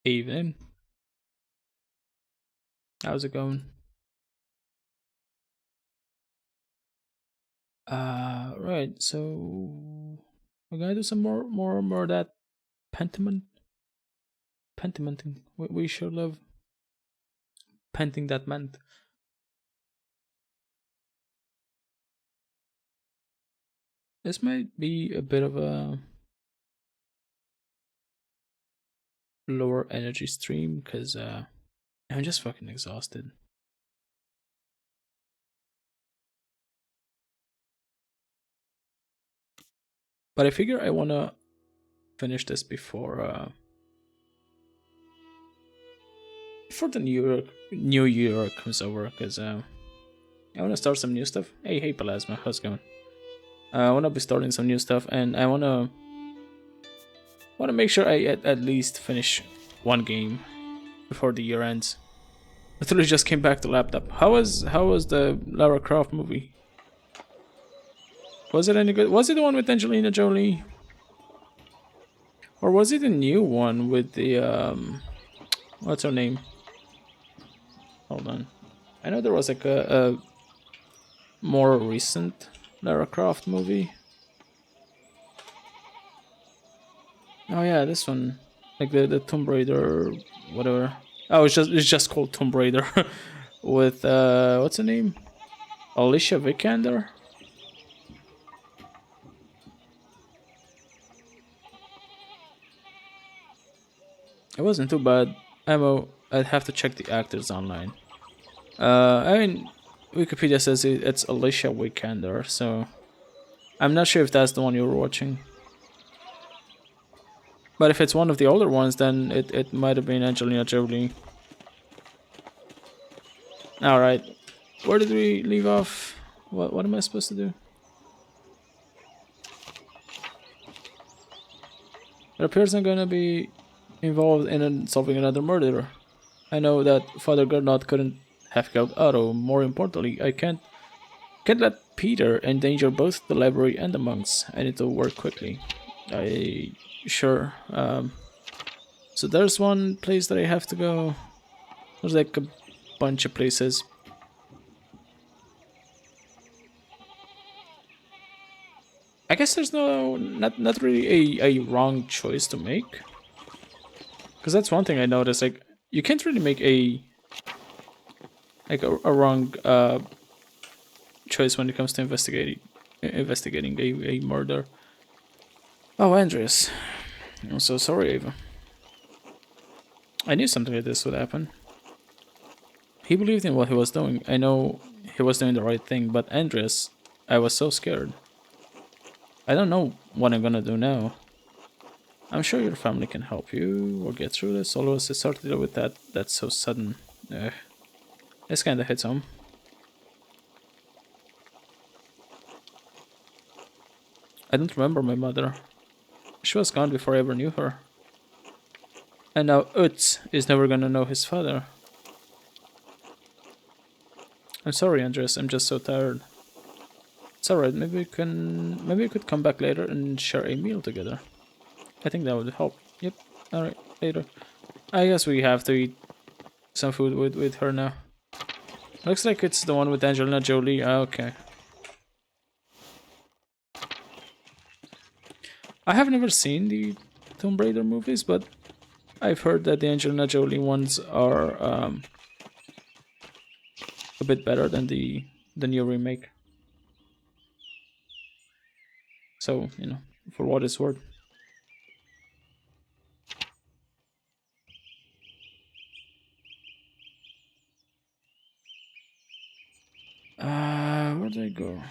Evening. How's it going? Right. So we're gonna do some more of that pentiment, pentimenting. We should love penting that meant. This might be a bit of a lower energy stream because I'm just fucking exhausted. But I figure I wanna finish this before the New Year comes over because I wanna start some new stuff. Hey Plasma, how's it going? I wanna be starting some new stuff and I wanna make sure I at least finish one game before the year ends. I literally just came back to laptop. How was the Lara Croft movie? Was it any good? Was it the one with Angelina Jolie? Or was it a new one with the what's her name? Hold on. I know there was like a more recent Lara Croft movie. Oh yeah, this one. Like the Tomb Raider whatever. Oh, it's just called Tomb Raider with what's her name? Alicia Vikander. It wasn't too bad. I'd have to check the actors online. I mean, Wikipedia says it's Alicia Vikander, so I'm not sure if that's the one you were watching. But if it's one of the older ones, then it might have been Angelina Jolie. Alright. Where did we leave off? What am I supposed to do? It appears I'm gonna be involved in solving another murder. I know that Father Gernot couldn't have killed Otto. More importantly, I can't let Peter endanger both the library and the monks. I need to work quickly. Sure. So there's one place that I have to go. There's like a bunch of places. I guess there's not really a wrong choice to make. Because that's one thing I noticed. Like you can't really make a wrong choice when it comes to investigating a murder. Oh, Andreas. I'm so sorry, Ava. I knew something like this would happen. He believed in what he was doing. I know he was doing the right thing, but Andreas, I was so scared. I don't know what I'm gonna do now. I'm sure your family can help you or get through this, although it's hard to deal with that's so sudden. This kinda hits home. I don't remember my mother. She was gone before I ever knew her. And now Utz is never gonna know his father. I'm sorry, Andres, I'm just so tired. It's alright, maybe we could come back later and share a meal together. I think that would help. Yep, alright, later. I guess we have to eat some food with her now. Looks like it's the one with Angelina Jolie. Okay. I have never seen the Tomb Raider movies, but I've heard that the Angelina Jolie ones are a bit better than the new remake. So, for what it's worth. Where did I go?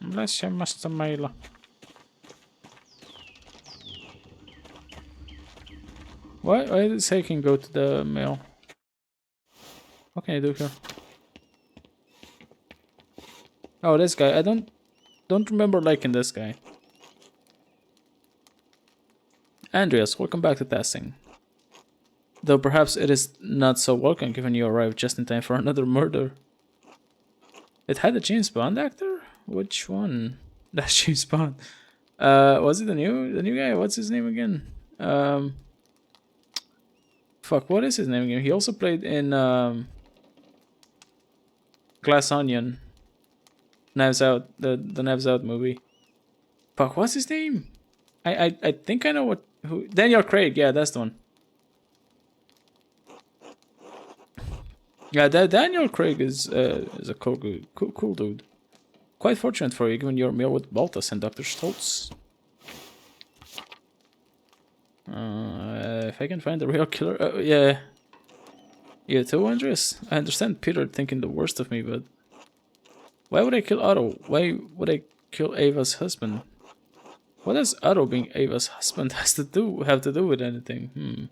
Bless you, Master Mailer. Why did it say I can go to the mail? What can I do here? Oh, this guy. I don't remember liking this guy. Andreas, welcome back to testing. Though perhaps it is not so welcome given you arrived just in time for another murder. It had a James Bond actor? Which one? That's James Bond. Was it the new guy? What's his name again? Fuck, what is his name again? He also played in Glass Onion. Knives Out, the Knives Out movie. Fuck, what's his name? I think I know who Daniel Craig, yeah, that's the one. Yeah, that Daniel Craig is a cool dude. Quite fortunate for you, given your meal with Baltas and Dr. Stoltz. If I can find the real killer, yeah. You too, Andres? I understand Peter thinking the worst of me, but why would I kill Otto? Why would I kill Ava's husband? What does Otto being Ava's husband have to do with anything?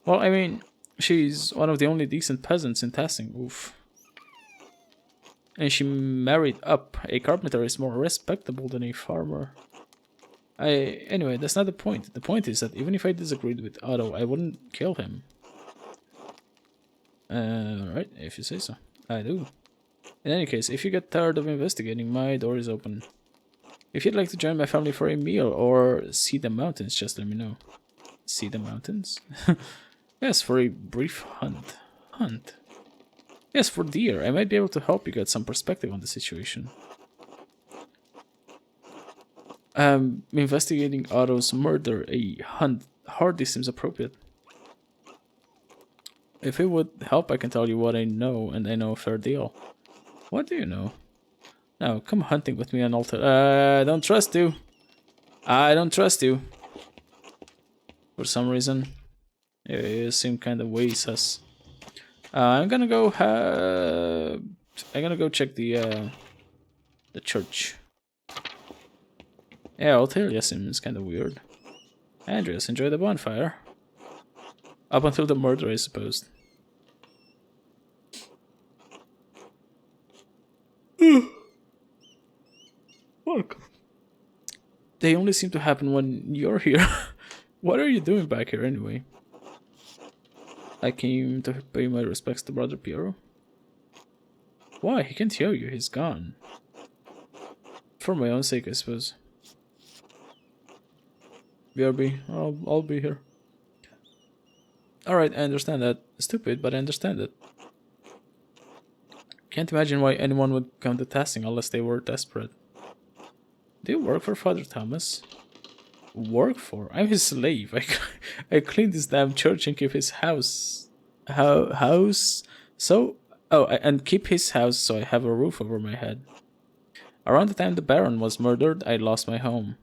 Well, I mean, she's one of the only decent peasants in Tassing. Oof. And she married up. A carpenter is more respectable than a farmer. Anyway, that's not the point. The point is that even if I disagreed with Otto, I wouldn't kill him. Right, if you say so. I do. In any case, if you get tired of investigating, my door is open. If you'd like to join my family for a meal or see the mountains, just let me know. See the mountains? Yes, for a brief hunt. Hunt? Yes, for deer. I might be able to help you get some perspective on the situation. Investigating Otto's murder, a hunt hardly seems appropriate. If it would help, I can tell you what I know, and I know a fair deal. What do you know? Now, come hunting with me on Alta. I don't trust you. I don't trust you. For some reason. You seem kind of way sus. I'm gonna go check the church. Yeah, Altair seems kind of weird. Andreas, enjoy the bonfire. Up until the murder, I suppose. Fuck. They only seem to happen when you're here. What are you doing back here anyway? I came to pay my respects to Brother Piero. Why? He can't hear you. He's gone. For my own sake, I suppose. BRB, I'll be here. Alright, I understand that. Stupid, but I understand it. Can't imagine why anyone would come to Tassing unless they were desperate. Do you work for Father Thomas? Work for? I'm his slave. I clean this damn church and keep his house. House? So? Oh, and keep his house so I have a roof over my head. Around the time the Baron was murdered, I lost my home.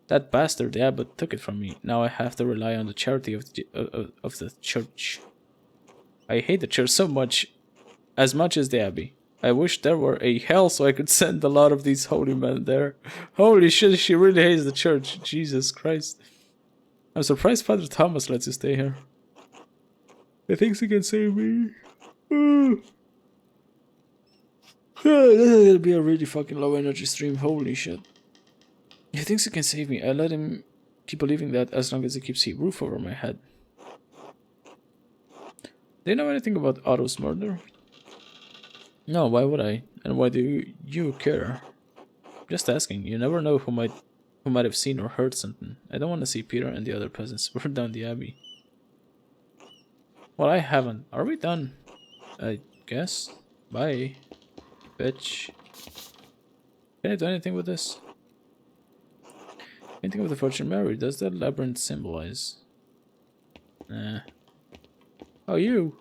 That bastard, the abbot, took it from me. Now I have to rely on the charity of the church. I hate the church so much as the abbey. I wish there were a hell so I could send a lot of these holy men there. Holy shit, she really hates the church. Jesus Christ. I'm surprised Father Thomas lets you stay here. He thinks he can save me. This is gonna be a really fucking low energy stream. Holy shit. He thinks he can save me. I let him keep believing that as long as he keeps a roof over my head. Do you know anything about Otto's murder? No, why would I? And why do you care? Just asking. You never know who might have seen or heard something. I don't want to see Peter and the other peasants burn down the abbey. Well, I haven't. Are we done? I guess. Bye, bitch. Can I do anything with this? Anything of the Virgin Mary? Does that labyrinth symbolize? Nah. Oh, you.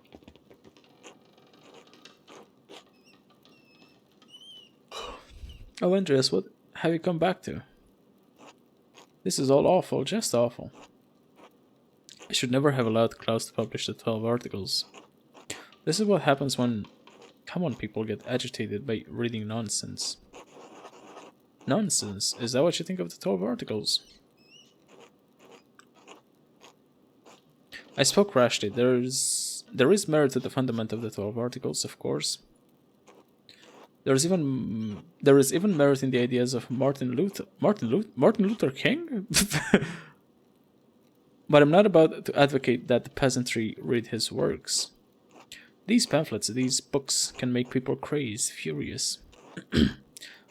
Oh, Andreas, what have you come back to? This is all awful, just awful. I should never have allowed Klaus to publish the 12 articles. This is what happens when common people get agitated by reading nonsense. Nonsense? Is that what you think of the 12 articles? I spoke rashly. There is merit to the fundament of the 12 articles, of course. There is even merit in the ideas of Martin Luther King? But I'm not about to advocate that the peasantry read his works. These pamphlets, these books can make people crazed, furious.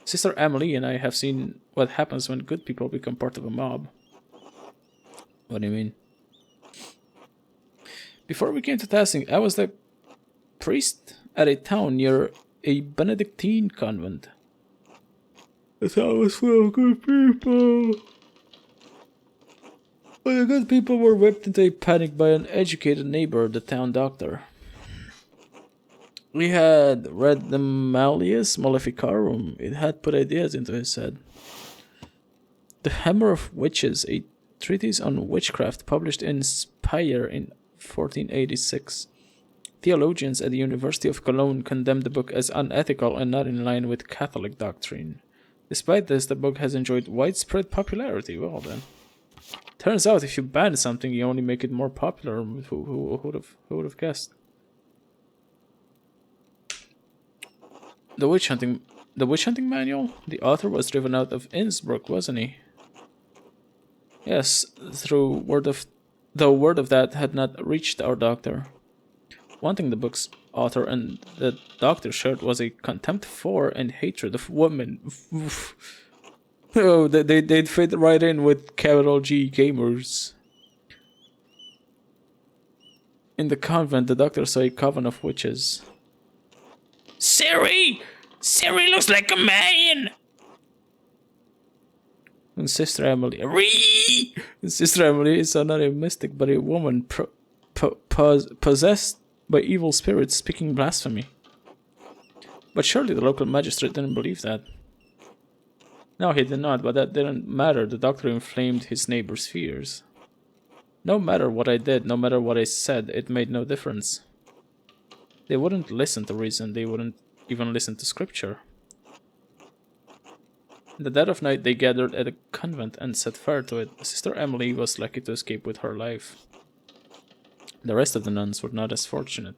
Sister Emily and I have seen what happens when good people become part of a mob. What do you mean? Before we came to Tassing, I was the priest at a town near a Benedictine convent. The town was full of good people. But the good people were whipped into a panic by an educated neighbor, the town doctor. We had read the Malleus Maleficarum. It had put ideas into his head. The Hammer of Witches, a treatise on witchcraft published in Speyer in 1486. Theologians at the University of Cologne condemned the book as unethical and not in line with Catholic doctrine. Despite this, the book has enjoyed widespread popularity. Well then. Turns out if you ban something, you only make it more popular. Who would have guessed? The witch hunting manual? The author was driven out of Innsbruck, wasn't he? Yes, though word of that had not reached our doctor. One thing the book's author and the doctor shared was a contempt for and hatred of women. Oh, they'd fit right in with capital G gamers. In the convent, the doctor saw a coven of witches. Siri! Siri looks like a man! And Sister Emily... And Sister Emily is not a mystic, but a woman possessed by evil spirits speaking blasphemy. But surely the local magistrate didn't believe that. No, he did not, but that didn't matter. The doctor inflamed his neighbor's fears. No matter what I did, no matter what I said, it made no difference. They wouldn't listen to reason, they wouldn't even listen to scripture. In the dead of night, they gathered at a convent and set fire to it. Sister Emily was lucky to escape with her life. The rest of the nuns were not as fortunate.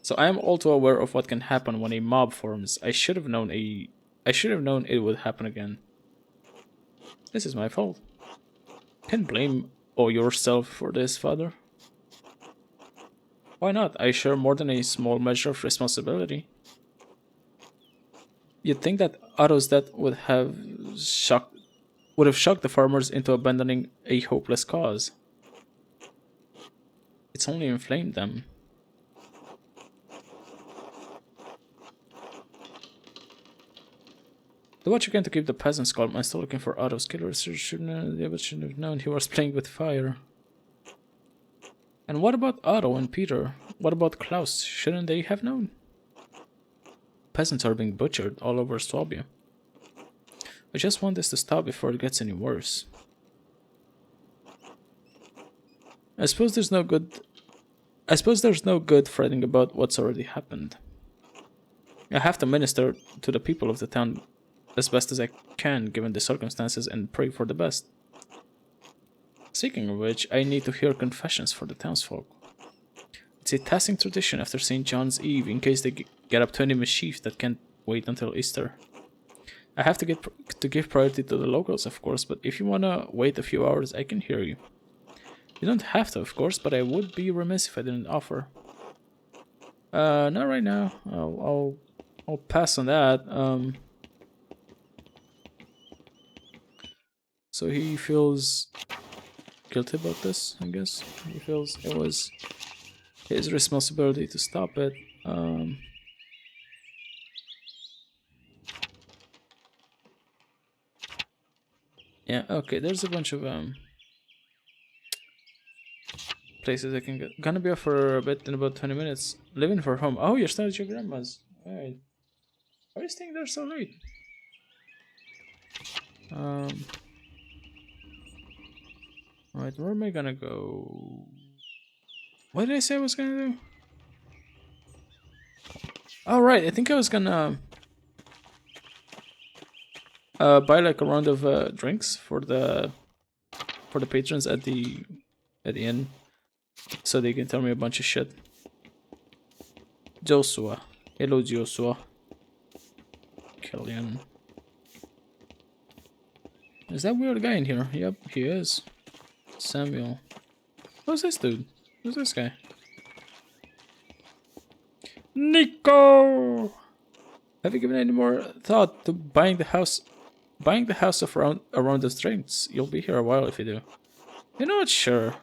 So I am all too aware of what can happen when a mob forms. I should have known it would happen again. This is my fault. Can't blame yourself for this, Father. Why not? I share more than a small measure of responsibility. You'd think that Otto's death would have shocked the farmers into abandoning a hopeless cause. It's only inflamed them. Do what you can to keep the peasants calm. I'm still looking for Otto's killers. Shouldn't have known he was playing with fire. And what about Otto and Peter? What about Klaus? Shouldn't they have known? Peasants are being butchered all over Swabia. I just want this to stop before it gets any worse. I suppose there's no good fretting about what's already happened. I have to minister to the people of the town as best as I can given the circumstances and pray for the best. Speaking of which, I need to hear confessions for the townsfolk. It's a tasking tradition after St. John's Eve in case they get up to any mischief that can't wait until Easter. I have to give priority to the locals, of course, but if you wanna wait a few hours, I can hear you. You don't have to, of course, but I would be remiss if I didn't offer. Not right now. I'll pass on that. So he feels guilty about this, I guess. He feels it was his responsibility to stop it. Yeah, okay, there's a bunch of places I can go. Gonna be off for a bit in about 20 minutes. Living for home. Oh, you're still at your grandma's. Alright. Why are you staying there so late? Alright, where am I gonna go? What did I say I was gonna do? Oh, right, I think I was gonna buy like a round of drinks for the patrons at the inn, so they can tell me a bunch of shit. Joshua, hello Joshua. Killian. Is that weird guy in here? Yep, he is. Samuel. Who's this dude? Who's this guy? Nico! Have you given any more thought to buying the house? Buying the house of around the drinks? You'll be here a while if you do. You know what? Sure.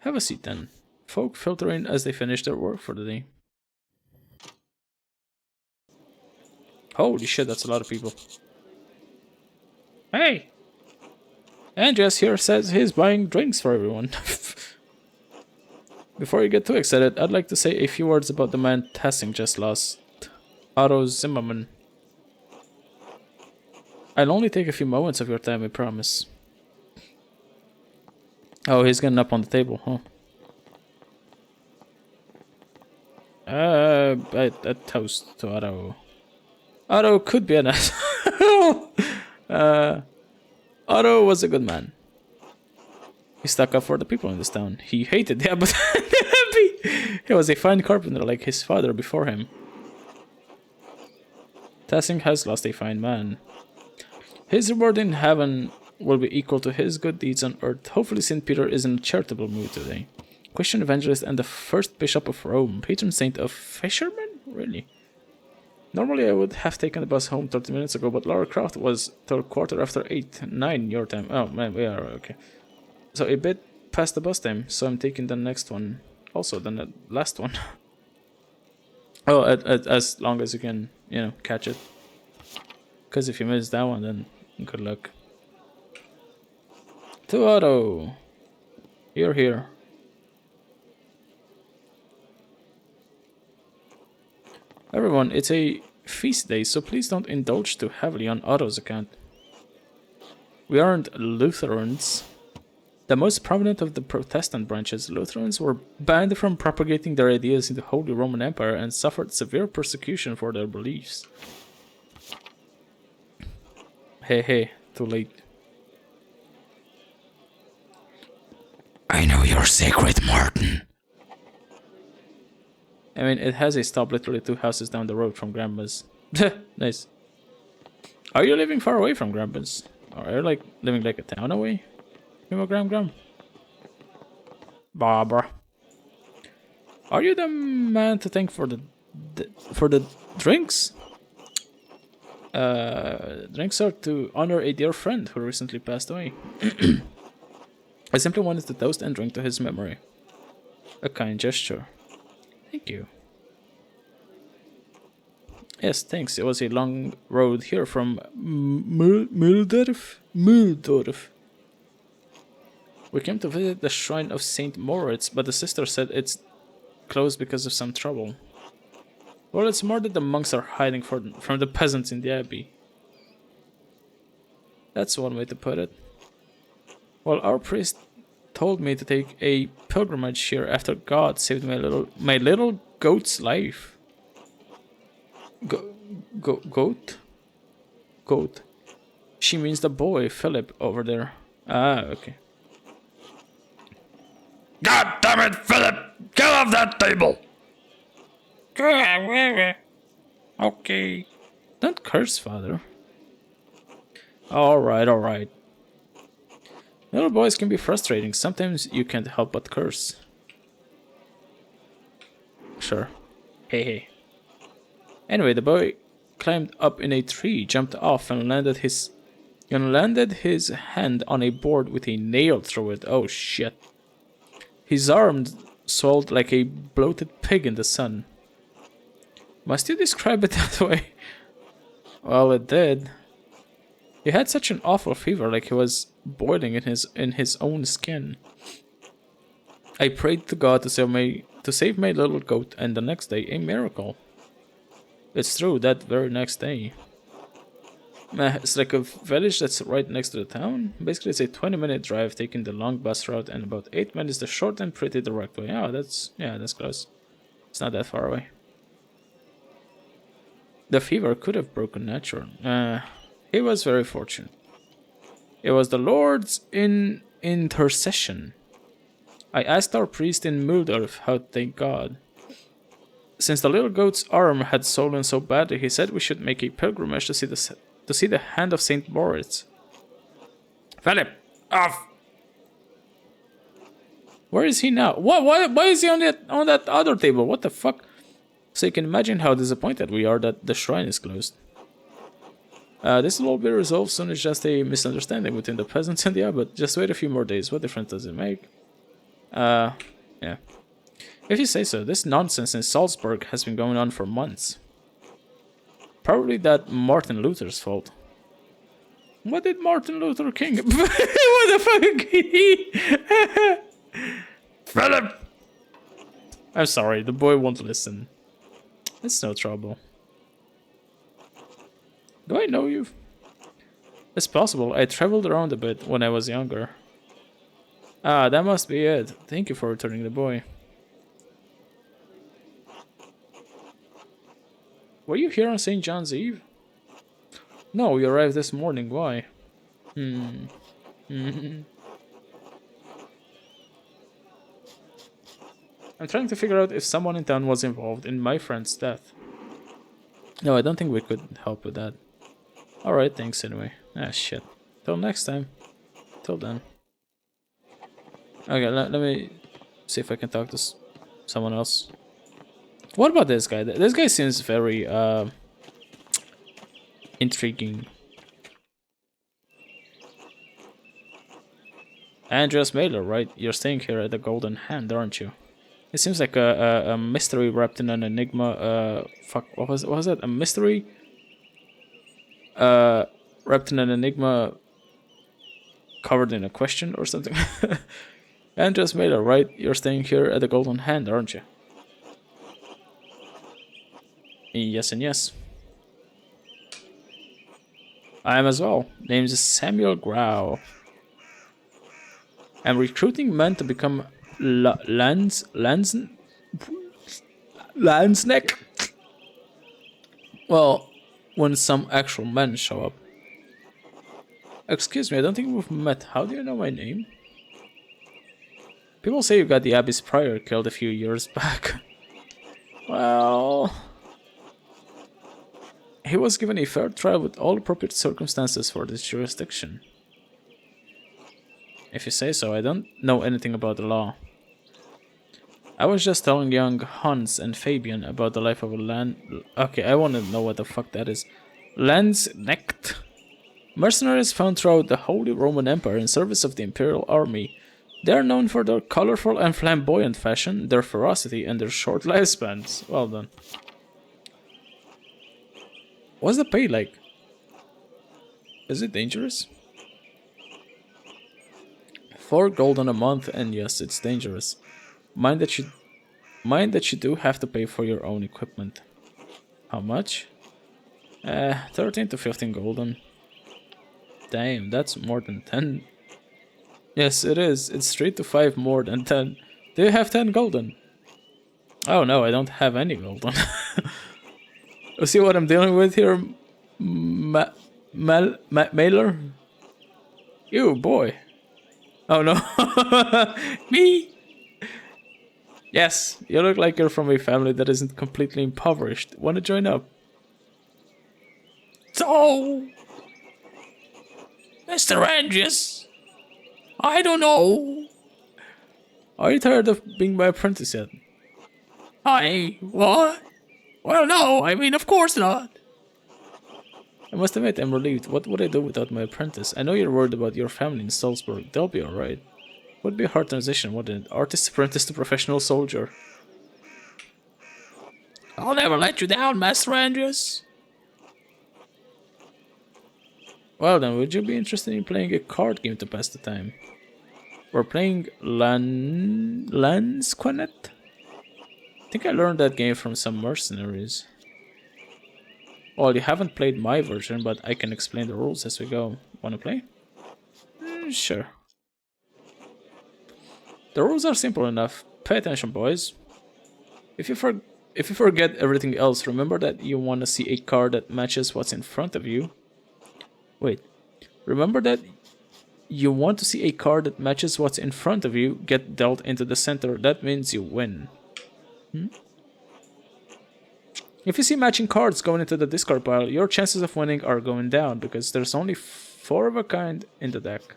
Have a seat then. Folk filter in as they finish their work for the day. Holy shit, that's a lot of people. Hey! Andreas here says he's buying drinks for everyone. Before you get too excited, I'd like to say a few words about the man Tassing just lost. Otto Zimmerman. I'll only take a few moments of your time, I promise. Oh, he's getting up on the table, huh? A toast to Otto. Otto could be an asshole. Otto was a good man. He stuck up for the people in this town. He hated the abbot. He was a fine carpenter like his father before him. Tassing has lost a fine man. His reward in heaven will be equal to his good deeds on earth. Hopefully St. Peter is in a charitable mood today. Christian evangelist and the first bishop of Rome, patron saint of fishermen? Really? Normally I would have taken the bus home 30 minutes ago, but Lara Croft was till 8:15, 9 your time. Oh man, we are okay. So a bit past the bus time, so I'm taking the next one. Also, the last one. Oh, as long as you can, you know, catch it. Because if you miss that one, then good luck. To Otto. You're here. Everyone, it's a feast day, so please don't indulge too heavily on Otto's account. We aren't Lutherans. The most prominent of the Protestant branches, Lutherans were banned from propagating their ideas in the Holy Roman Empire and suffered severe persecution for their beliefs. Hey, too late. I know you're sacred, Martin. I mean, it has a stop literally 2 houses down the road from Grandma's. Nice. Are you living far away from Grandma's? Or are you like living like a town away? Gram. Barbara. Are you the man to thank for the drinks? Drinks are to honor a dear friend who recently passed away. I simply wanted to toast and drink to his memory. A kind gesture. Thank you. Yes, thanks. It was a long road here from Mühldorf. We came to visit the shrine of Saint Moritz, but the sister said it's closed because of some trouble. Well, it's more that the monks are hiding from the peasants in the abbey. That's one way to put it. Well, our priest told me to take a pilgrimage here after God saved my little goat's life. Goat? Goat. She means the boy, Philip, over there. Ah, okay. God damn it, Philip! Get off that table! Okay. Don't curse, father. Alright. Little boys can be frustrating. Sometimes you can't help but curse. Sure. Hey. Anyway, the boy climbed up in a tree, jumped off, and landed his hand on a board with a nail through it. Oh shit. His arm swelled like a bloated pig in the sun. Must you describe it that way? Well, it did. He had such an awful fever, like he was boiling in his own skin. I prayed to God to save my little goat, and the next day, a miracle. It's true, that very next day. It's like a village that's right next to the town. Basically, it's a 20-minute drive taking the long bus route, and about 8 minutes the short and pretty direct way. Oh, that's close. It's not that far away. The fever could have broken natural. He was very fortunate. It was the Lord's intercession. I asked our priest in Mühldorf how to thank God. Since the little goat's arm had swollen so badly, he said we should make a pilgrimage to see the hand of Saint Moritz. Philip, off! Where is he now? Why is he on that other table? What the fuck? So you can imagine how disappointed we are that the shrine is closed. This will all be resolved soon. It's just a misunderstanding between the peasants and the abbot. Just wait a few more days. What difference does it make? Yeah. If you say so, this nonsense in Salzburg has been going on for months. Probably that Martin Luther's fault. What did Martin Luther King? What the fuck? Philip! I'm sorry, the boy won't listen. It's no trouble. Do I know you? It's possible. I traveled around a bit when I was younger. Ah, that must be it. Thank you for returning the boy. Were you here on St. John's Eve? No, we arrived this morning. Why? I'm trying to figure out if someone in town was involved in my friend's death. No, I don't think we could help with that. Alright, thanks anyway. Ah, shit. Till next time. Till then. Okay, let me see if I can talk to someone else. What about this guy? This guy seems very, intriguing. Andreas Mailer, right? You're staying here at the Golden Hand, aren't you? It seems like a mystery wrapped in an enigma. Fuck, what was that? A mystery? Wrapped in an enigma covered in a question or something? Andreas Mailer, right? You're staying here at the Golden Hand, aren't you? Yes and yes. I am as well. Name is Samuel Grau. I'm recruiting men to become Landsneck? Well, when some actual men show up. Excuse me, I don't think we've met. How do you know my name? People say you got the Abbey's prior killed a few years back. Well... he was given a fair trial with all appropriate circumstances for this jurisdiction. If you say so, I don't know anything about the law. I was just telling young Hans and Fabian about the life of a Okay, I want to know what the fuck that is. Landsknecht. Mercenaries found throughout the Holy Roman Empire in service of the Imperial Army. They are known for their colorful and flamboyant fashion, their ferocity, and their short lifespans. Well done. What's the pay like? Is it dangerous? 4 gold on a month, and yes, it's dangerous. Mind that you do have to pay for your own equipment. How much? 13 to 15 golden. Damn, that's more than 10. Yes, it is. It's 3 to 5 more than 10. Do you have 10 golden? Oh no, I don't have any golden. You see what I'm dealing with here, Mailer? You, boy. Oh no. Me? Yes, you look like you're from a family that isn't completely impoverished. Want to join up? So, Mr. Andreas, I don't know. Are you tired of being my apprentice yet? What? Well, no, I mean, of course not. I must admit, I'm relieved. What would I do without my apprentice? I know you're worried about your family in Salzburg. They'll be alright. Would be a hard transition, wouldn't it? Artist apprentice to professional soldier. I'll never let you down, Master Andreas. Well then, would you be interested in playing a card game to pass the time? We're playing Landsquenet? I think I learned that game from some mercenaries. Well, you haven't played my version, but I can explain the rules as we go. Wanna play? Sure. The rules are simple enough. Pay attention, boys. If you forget everything else, remember that you want to see a card that matches what's in front of you. Wait. Remember that you want to see a card that matches what's in front of you get dealt into the center. That means you win. If you see matching cards going into the discard pile, your chances of winning are going down because there's only 4 of a kind in the deck.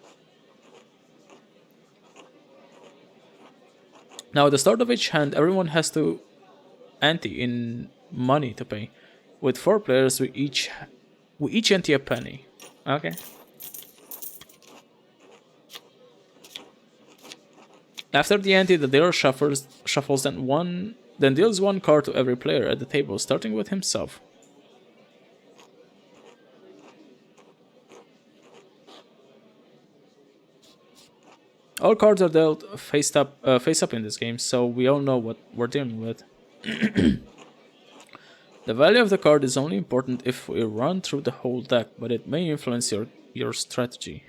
Now, at the start of each hand, everyone has to ante in money to pay. With 4 players, we each ante a penny. Okay. After the ante, the dealer shuffles then deals 1 card to every player at the table, starting with himself. All cards are dealt face up in this game, so we all know what we're dealing with. The value of the card is only important if we run through the whole deck, but it may influence your strategy.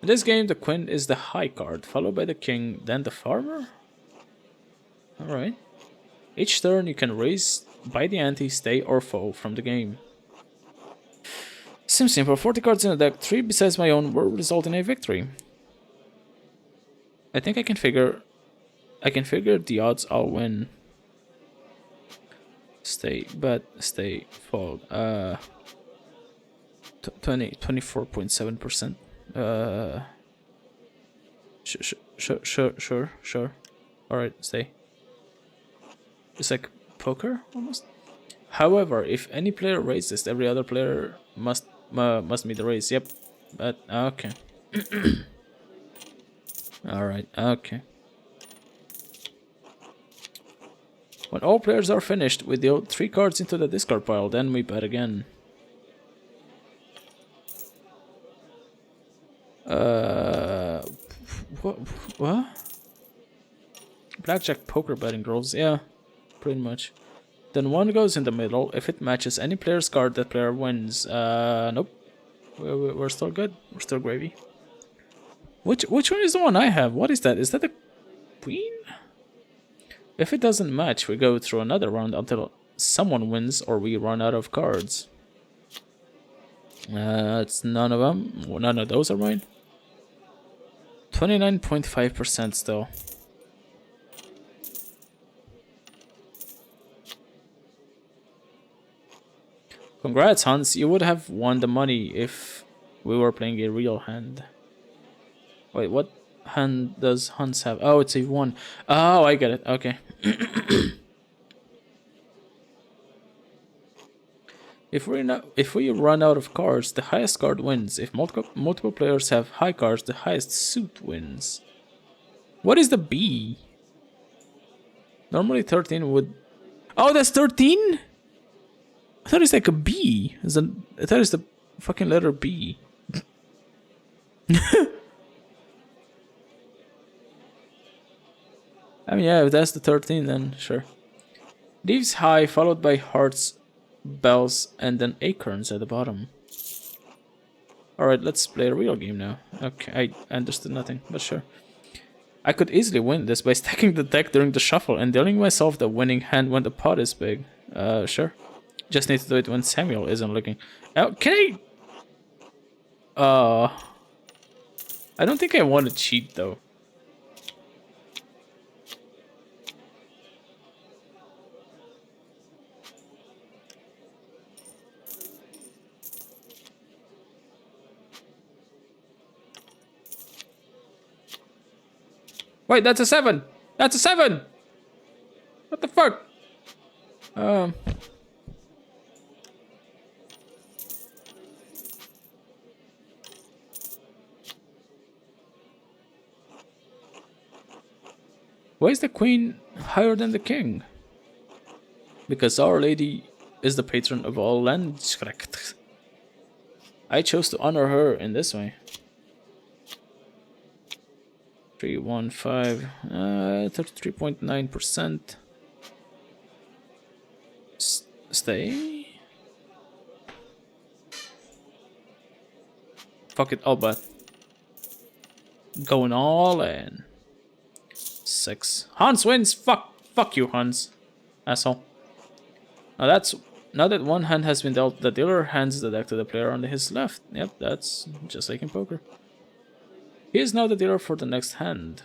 In this game, the Queen is the high card, followed by the King, then the Farmer? Alright. Each turn you can raise by the ante, stay, or fall from the game. Seems simple. 40 cards in the deck, 3 besides my own will result in a victory. I think I can figure the odds I'll win. Stay, bet, stay, fold. 24.7%. Sure. Alright, stay. It's like poker almost. However, if any player raises, every other player must meet the raise. Yep. But okay. Alright, okay. When all players are finished, we deal 3 cards into the discard pile, then we bet again. What? Blackjack poker betting rules, yeah, pretty much. Then 1 goes in the middle. If it matches any player's card, that player wins. Nope. We're still good. We're still gravy. Which one is the one I have? What is that? Is that the Queen? If it doesn't match, we go through another round until someone wins or we run out of cards. It's none of them. None of those are mine. 29.5% still. Congrats, Hans. You would have won the money if we were playing a real hand. Wait, what hand does Hans have? Oh, it's a 1. Oh, I get it. Okay. If we run out of cards, the highest card wins. If multiple players have high cards, the highest suit wins. What is the B? Normally 13 would... Oh, that's 13? I thought it's like a B. I thought it's the fucking letter B. I mean, yeah, if that's the 13, then sure. Leaves high, followed by hearts, bells, and then acorns at the bottom. Alright, let's play a real game now. Okay, I understood nothing, but sure. I could easily win this by stacking the deck during the shuffle and dealing myself the winning hand when the pot is big. Sure. Just need to do it when Samuel isn't looking. Can I... I don't think I want to cheat, though. Wait, that's a 7! That's a 7! What the fuck? Why is the Queen higher than the King? Because Our Lady is the patron of all lands. I chose to honor her in this way. 315, 33.9%. Stay. Fuck it, I'll bet. Going all in. 6. Hans wins. Fuck you, Hans. Asshole. Now that one hand has been dealt, the dealer hands the deck to the player on his left. Yep, that's just like in poker. He is now the dealer for the next hand.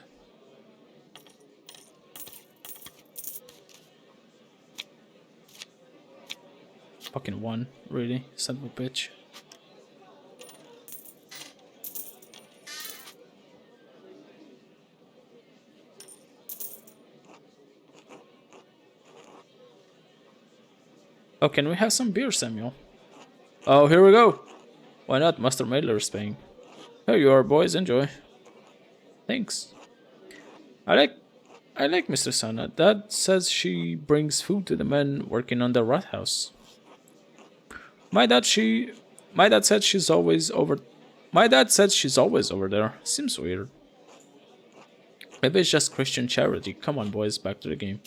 Fucking 1, really? Son of a bitch. Oh, can we have some beer, Samuel? Oh, here we go. Why not? Master Maidler is paying. Here you are, boys. Enjoy. Thanks. I like I like Mr. Sana. Dad says she brings food to the men working on the rat house. My dad she my dad said she's always over My dad said she's always over there. Seems weird. Maybe it's just Christian charity. Come on, boys, back to the game.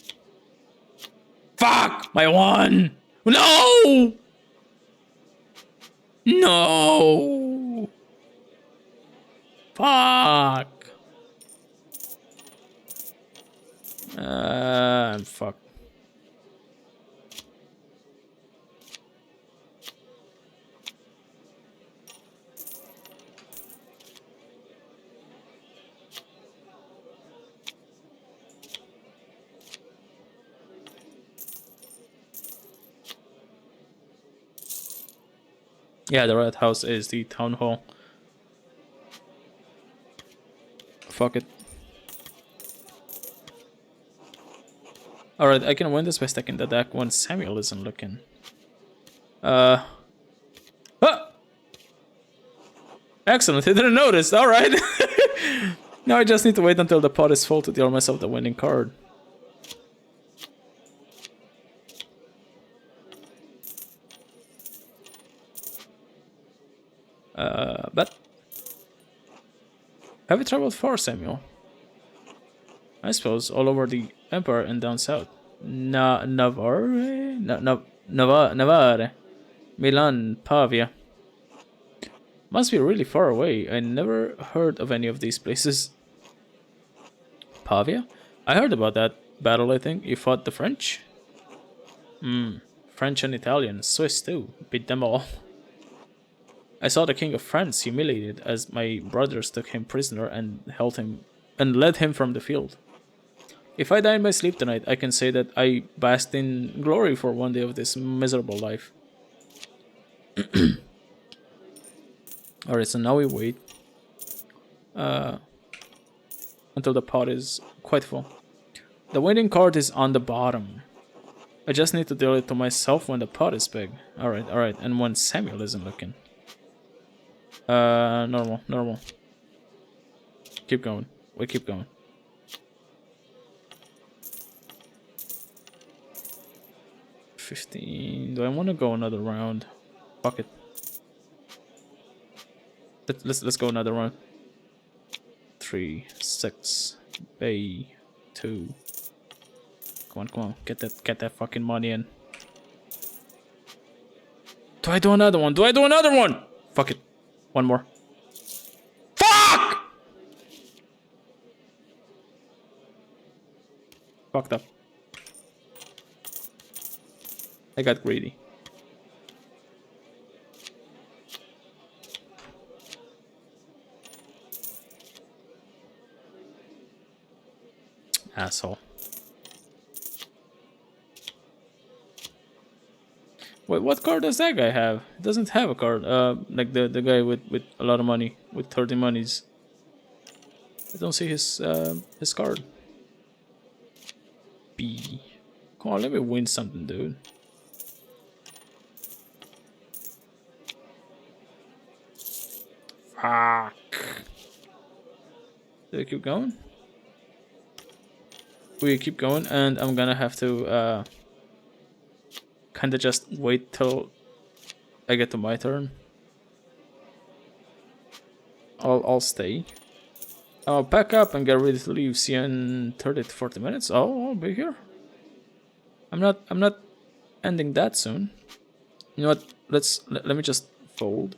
Fuck! My one! No! No! Fuck! I'm fucked. Yeah, the red house is the town hall. Fuck it. Alright, I can win this by stacking the deck when Samuel isn't looking. Ah! Excellent, he didn't notice, alright. Now I just need to wait until the pot is full to deal myself the winning card. But have you traveled far, Samuel? I suppose all over the Empire and down south. Navarre? Navarre. Milan, Pavia. Must be really far away. I never heard of any of these places. Pavia? I heard about that battle, I think. You fought the French? French and Italian. Swiss too. Beat them all. I saw the King of France humiliated as my brothers took him prisoner and held him and led him from the field. If I die in my sleep tonight, I can say that I basked in glory for one day of this miserable life. Alright, so now we wait until the pot is quite full. The winning card is on the bottom. I just need to deal it to myself when the pot is big. Alright, and when Samuel isn't looking. Normal. Keep going. We keep going. $15. Do I want to go another round? Fuck it. Let's go another round. 3, 6, bay, 2. Come on, get that fucking money in. Do I do another one? Fuck it. One more. Fuck! Fucked up. I got greedy. Asshole. Wait, what card does that guy have? He doesn't have a card. Like the guy with a lot of money, with 30 monies. I don't see his card. B. Come on, let me win something, dude. Fuck. Do we keep going? We keep going, and I'm gonna have to kinda just wait till I get to my turn. I'll stay. I'll pack up and get ready to leave. See you in 30 to 40 minutes. Oh, I'll be here. I'm not ending that soon. You know what? Let me just fold.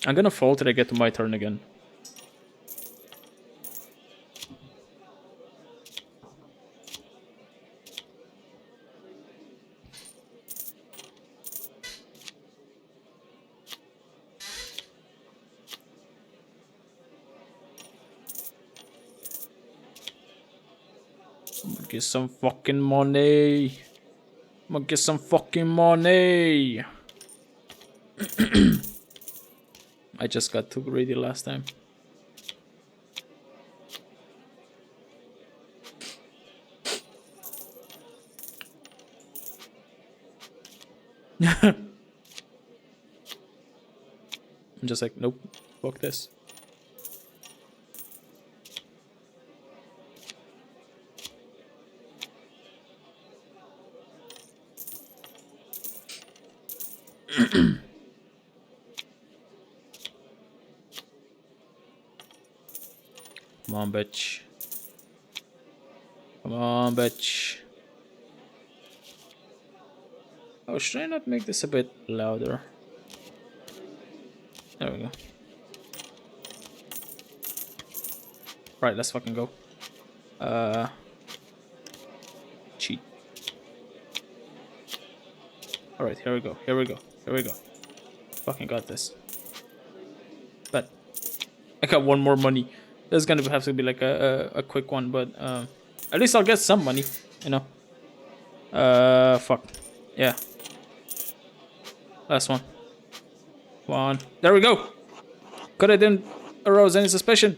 I'm gonna fold till I get to my turn again. I'm gonna get some fucking money. I'm gonna get some fucking money. I just got too greedy last time. I'm just like, nope, fuck this. Come on, bitch. Come on, bitch. Oh, should I not make this a bit louder? There we go. Right, let's fucking go. Cheat. Alright, here we go. Here we go. Here we go. Fucking got this. But I got one more money. There's gonna have to be like a quick one, but at least I'll get some money, you know. Fuck. Yeah. Last one. Come on. There we go. Could I didn't arouse any suspicion?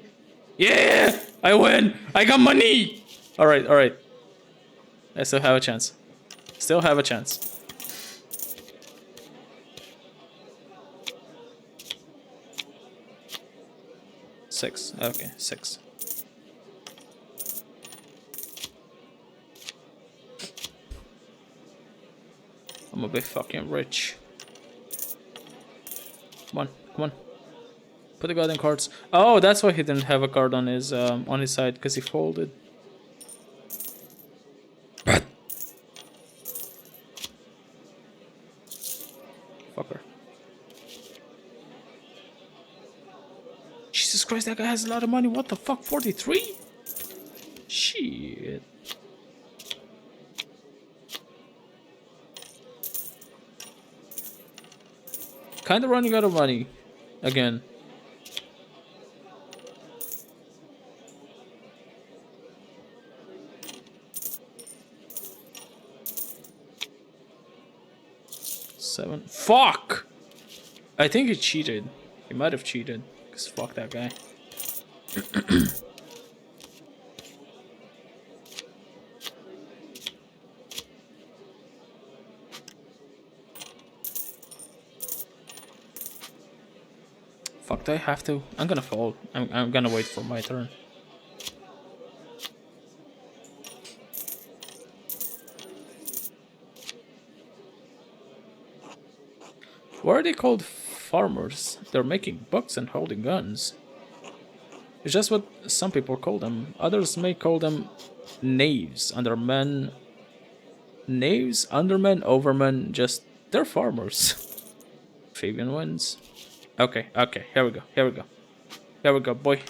Yeah! I win! I got money! Alright, alright. I still have a chance. Still have a chance. Six. Okay, 6. I'm a bit fucking rich. Come on, come on. Put the goddamn cards. Oh, that's why he didn't have a card on his side, because he folded. Fucker. Jesus Christ, that guy has a lot of money. What the fuck? 43? Shit. Kinda running out of money. Again. Seven. Fuck! I think he cheated. He might have cheated. Because fuck that guy. Fuck, do I have to? I'm gonna fold. I'm gonna wait for my turn. Why are they called farmers? They're making bucks and holding guns. It's just what some people call them. Others may call them knaves, undermen. Knaves, undermen, overmen, just they're farmers. Fabian wins. Okay, okay, here we go, here we go. Here we go, boy.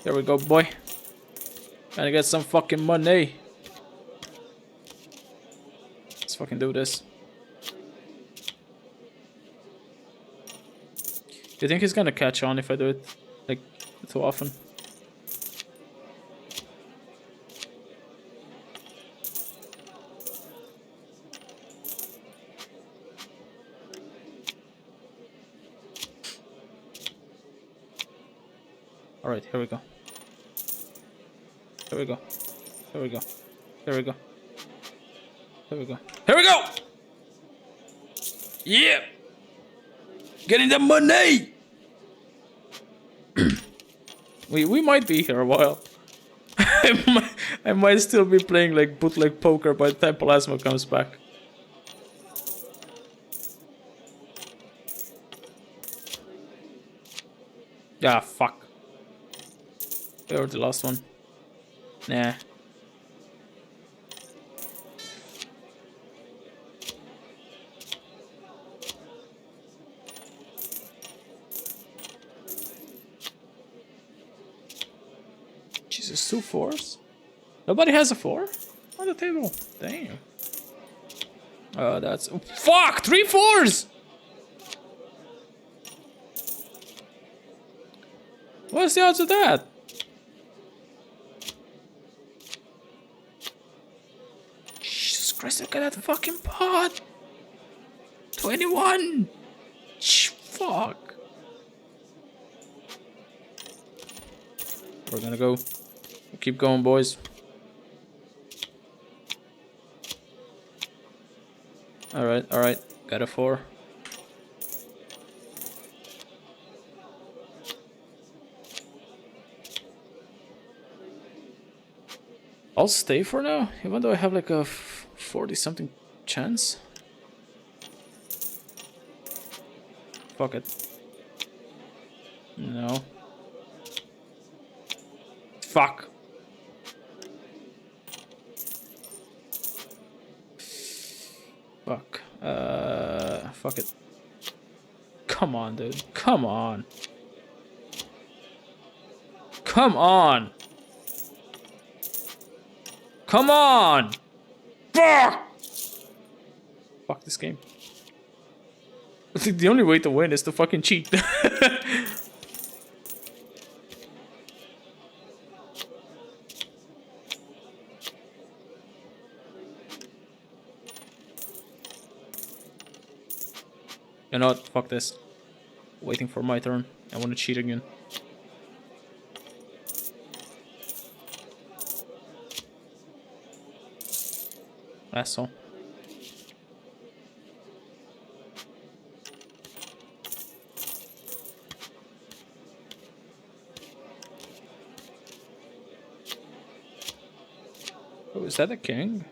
Here we go, boy. Gonna get some fucking money. Let's fucking do this. Do you think he's gonna catch on if I do it, like, too often? Alright, here we go. Here we go. Here we go. Here we go. Here we go. Here we go! Yeah! Getting the money! we might be here a while. I might still be playing like bootleg poker by the time Plasma comes back. Yeah, fuck. We were the last one. Nah. Jesus, 2 4s? Nobody has a 4 on the table. Damn. Oh, that's... Fuck! 3 4s! What's the odds of that? Jesus Christ, look at that fucking pot! 21! Fuck. We're gonna go. Keep going, boys. Alright, alright. Got a 4. I'll stay for now, even though I have like a 40 something chance. Fuck it. No. Fuck. Fuck. Fuck it. Come on, dude. Come on. Come on. Come on. Fuck. Fuck this game. I think the only way to win is to fucking cheat. You know what? Fuck this. Waiting for my turn. I want to cheat again. Asshole. Oh, is that a king?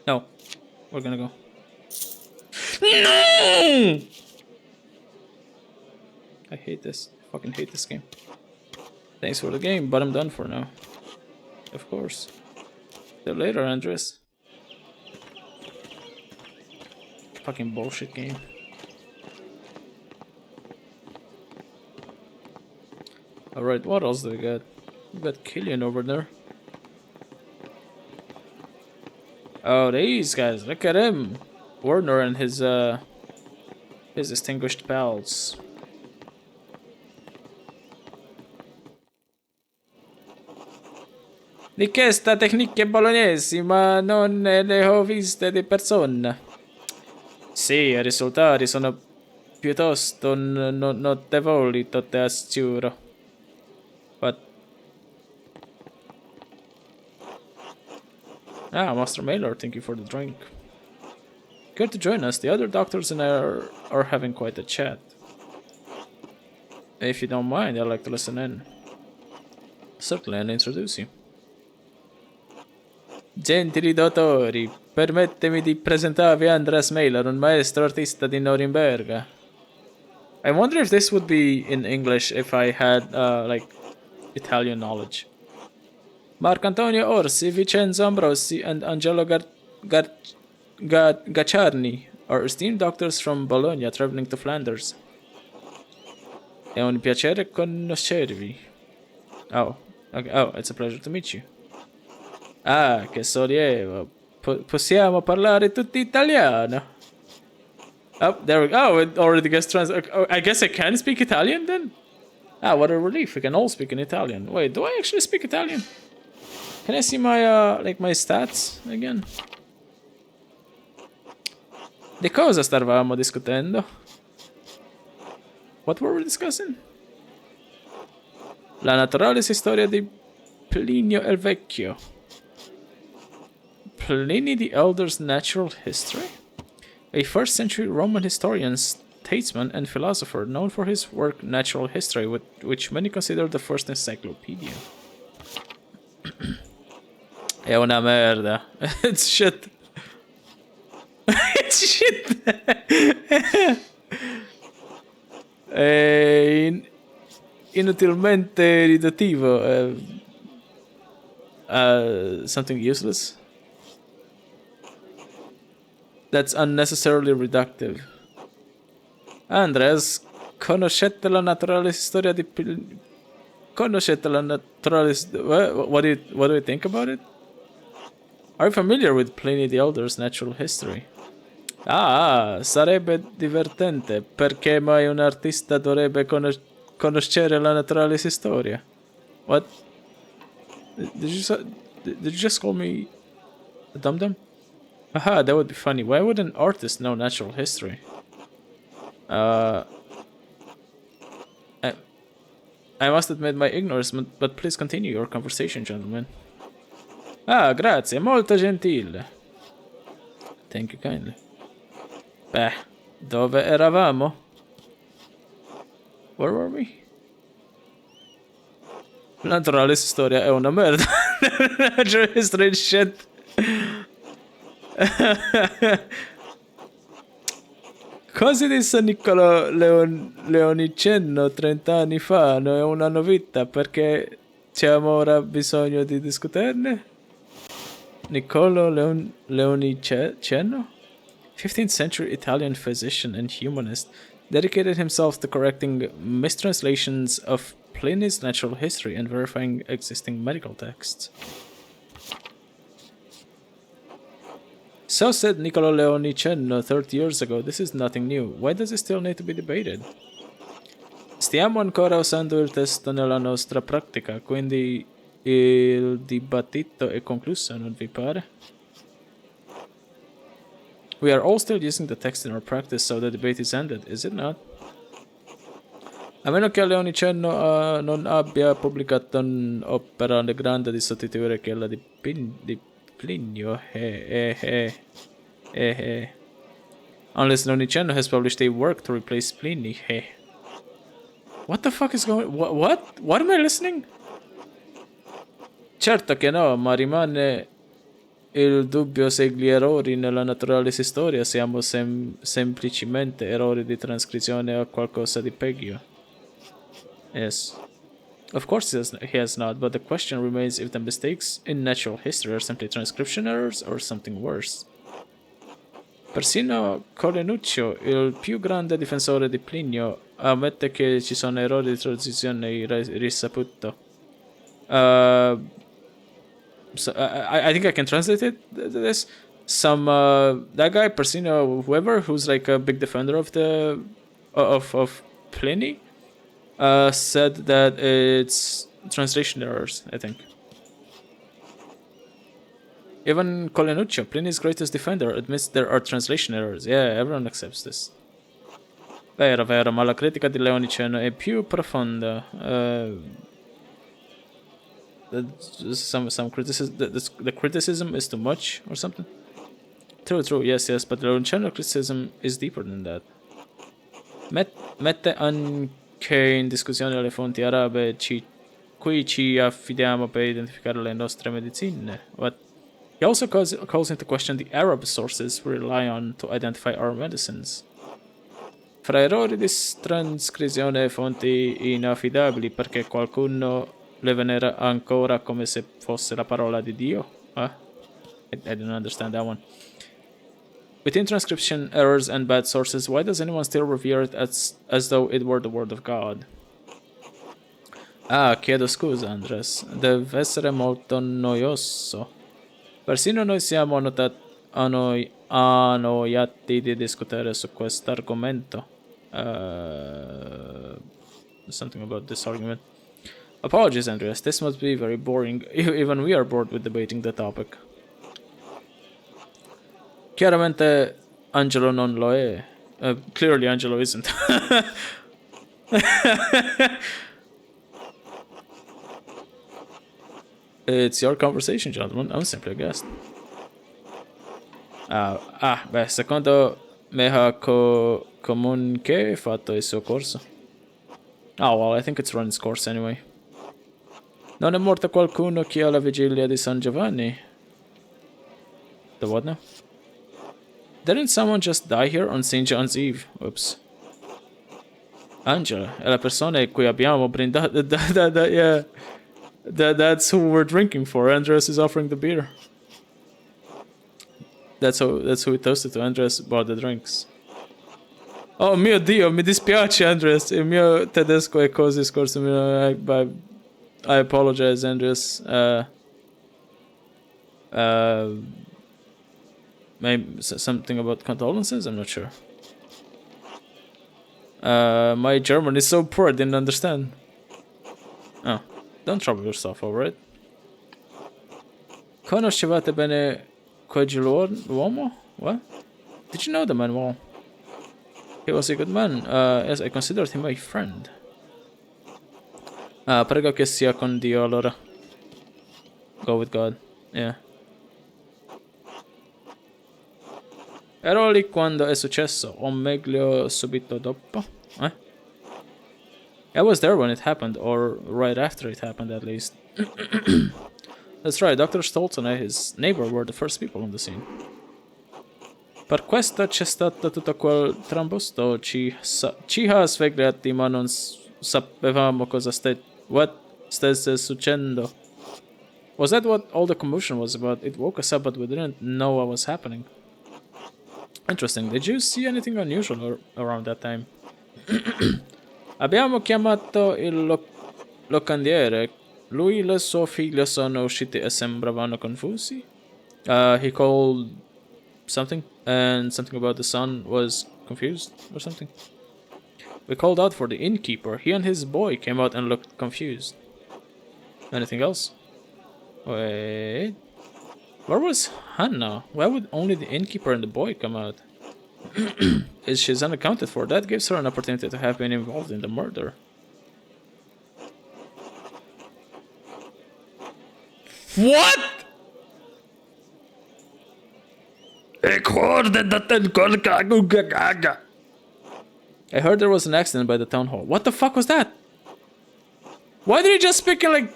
No. We're gonna go. No! I hate this. I fucking hate this game. Thanks for the game, but I'm done for now. Of course. See you later, Andres. Fucking bullshit game. Alright, what else do we got? We got Killian over there. Oh, these guys, look at him. Werner and his distinguished pals. Richiesta tecniche bolognesi, ma non le ho viste di persona. Sì, i risultati sono piuttosto notevoli, te assicuro. But Master Mailer, thank you for the drink. Good to join us. The other doctors and I are having quite a chat. If you don't mind, I'd like to listen in. Certainly, I'll introduce you. Gentili dottori, permettimi di presentarvi Andreas Mailer, un maestro artista di Norimberga. I wonder if this would be in English if I had, like, Italian knowledge. Marcantonio Orsi, Vincenzo Ambrosi, and Angelo Gacciarni are esteemed doctors from Bologna traveling to Flanders. È un piacere conoscervi. Oh, okay. Oh, it's a pleasure to meet you. Ah, che sollievo. Possiamo parlare tutti italiano. Oh, there we go. Oh, it already gets oh, I guess I can speak Italian then? Ah, what a relief. We can all speak in Italian. Wait, do I actually speak Italian? Can I see my, like, my stats again? Di cosa stavamo discutendo? What were we discussing? La naturalis storia di Plinio el Vecchio. Pliny the Elder's Natural History? A 1st century Roman historian, statesman, and philosopher known for his work Natural History, which many consider the first encyclopedia. È una merda. It's shit. It's shit. È inutilmente riduttivo. Something useless. That's unnecessarily reductive. Andres, conoscete la naturale storia di Conoscete la naturale... What do you think about it? Are you familiar with Pliny the Elder's Natural History? Sarebbe divertente, perché mai un artista dovrebbe conoscere la naturale storia. What? Did you just call me a dum-dum? Aha, that would be funny. Why would an artist know natural history? Uh, I, I must admit my ignorance, but please continue your conversation, gentlemen. Ah, grazie, molto gentile. Thank you kindly. Beh, dove eravamo? Where were we? La naturale storia è una merda. Natural history shit. Cosa disse Niccolò Leonicenno 30 anni fa? Non è una novità perché c'è ora bisogno di discuterne? Niccolò Leonicenno? 15th century Italian physician and humanist, dedicated himself to correcting mistranslations of Pliny's natural history and verifying existing medical texts. So said Niccolò Leonicenno 30 years ago. This is nothing new. Why does it still need to be debated? Stiamo ancora usando il testo nella nostra pratica, quindi il dibattito è concluso, non vi pare? We are all still using the text in our practice, so the debate is ended, is it not? A meno che Leonicenno non abbia pubblicato un'opera grande di sostituire quella di Plinio. Unless Leonicenno has published a work to replace Pliny. What the fuck is going... What? What am I listening? Certo che no, ma rimane il dubbio se gli errori nella naturale storia siano semplicemente errori di trascrizione o qualcosa di peggio. Yes. Of course he has not, but the question remains if the mistakes in natural history are simply transcription errors or something worse. Persino Colenuccio, il più grande difensore di Plinio, ammette che ci sono errori di traduzione risaputo. So I think I can translate this. That guy Persino, whoever, who's like a big defender of the of Pliny, said that it's translation errors, I think. Even Colenuccio, Pliny's greatest defender, admits there are translation errors. Yeah, everyone accepts this. Vero, vero, ma la critica di Leonicenno è più profonda. Some criticism, the criticism is too much or something. True, yes, but Leonicenno criticism is deeper than that. Mette anche in discussione le fonti arabe cui ci affidiamo per identificare le nostre medicine. What? He also calls into question the Arab sources we rely on to identify our medicines. Fra errori di trascrizione e fonti inaffidabili perché qualcuno le venera ancora come se fosse la parola di Dio? I didn't understand that one. Between transcription errors and bad sources, why does anyone still revere it as though it were the word of God? Ah, chiedo scusa, Andres. Deve essere molto noioso. Persino noi siamo annoiati di discutere su questo argomento. Something about this argument. Apologies, Andreas. This must be very boring. Even we are bored with debating the topic. Chiaramente Angelo non lo è. Clearly Angelo isn't. It's your conversation, gentlemen. I'm simply a guest. Beh, secondo me ha comunque fatto il suo corso. Oh, well, I think it's run its course anyway. Non è morto qualcuno che alla vigilia di San Giovanni? The what now? Didn't someone just die here on St. John's Eve? Oops. Angela, è la persona cui abbiamo brindato. Yeah. That's who we're drinking for. Andres is offering the beer. That's who we toasted to. Andres bought the drinks. Oh mio Dio, mi dispiace Andres. Il mio tedesco è così scorso. I apologize, Andres. Maybe something about condolences? I'm not sure. My German is so poor I didn't understand. Oh, don't trouble yourself over it. Conoscevate bene Quegiluomo? What? Did you know the man well? He was a good man, as I considered him a friend. Prego che sia con Dio allora. Go with God. Yeah. Ero lì quando è successo, o meglio subito dopo. Eh? I was there when it happened, or right after it happened at least. That's right, Dr. Stoltz and his neighbor were the first people on the scene. Per questo c'è stato tutto quel trambusto, ci ha svegliati ma non sapevamo cosa stesse succedendo. Was that what all the commotion was about? It woke us up but we didn't know what was happening. Interesting, did you see anything unusual around that time? Abbiamo chiamato il locandiere. Lui e suo figlio sono usciti e sembravano confusi. He called something, and something about the son was confused or something. We called out for the innkeeper. He and his boy came out and looked confused. Anything else? Wait. Where was Hannah? Why would only the innkeeper and the boy come out? Is she's unaccounted for? That gives her an opportunity to have been involved in the murder. What? Ik hoorde dat een kolka. I heard there was an accident by the town hall. What the fuck was that? Why did he just speak in like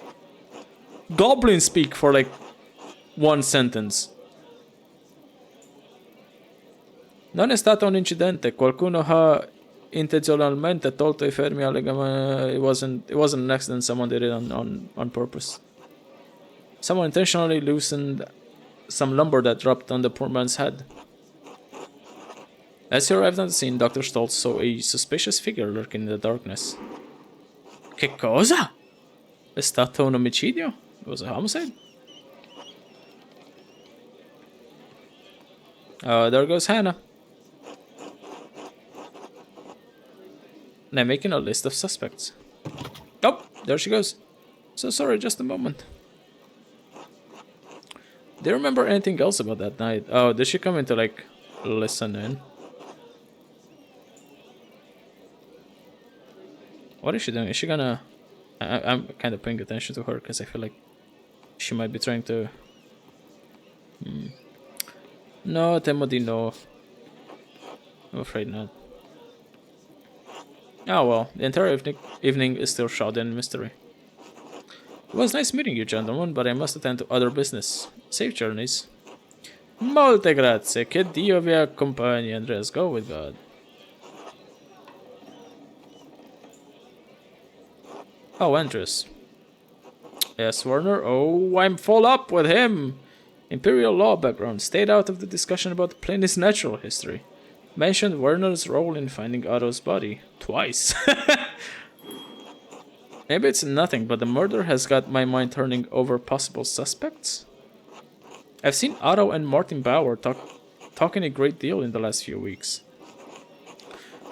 goblin speak for like one sentence? Non è stato un incidente. Qualcuno ha intenzionalmente tolto I fermi alle gambe. It wasn't an accident. Someone did it on purpose. Someone intentionally loosened some lumber that dropped on the poor man's head. As he arrived on the scene, Dr. Stoltz saw a suspicious figure lurking in the darkness. Che cosa? È stato un omicidio? It was a homicide? There goes Hannah. And I'm making a list of suspects. Oh, there she goes. So sorry, just a moment. Do you remember anything else about that night? Oh, did she come in to like listen in? What is she doing? Is she gonna... I'm kind of paying attention to her because I feel like she might be trying to... No, temo di no. I'm afraid not. Oh well, the entire evening is still shrouded in mystery. It was nice meeting you, gentlemen, but I must attend to other business. Safe journeys. Molte grazie. Che Dio vi accompagni, Andreas. Go with God. Oh, Andreas. Yes, Werner. Oh, I'm full up with him. Imperial law background. Stayed out of the discussion about Pliny's natural history. Mentioned Werner's role in finding Otto's body. Twice. Maybe it's nothing, but the murder has got my mind turning over possible suspects. I've seen Otto and Martin Bauer talking a great deal in the last few weeks.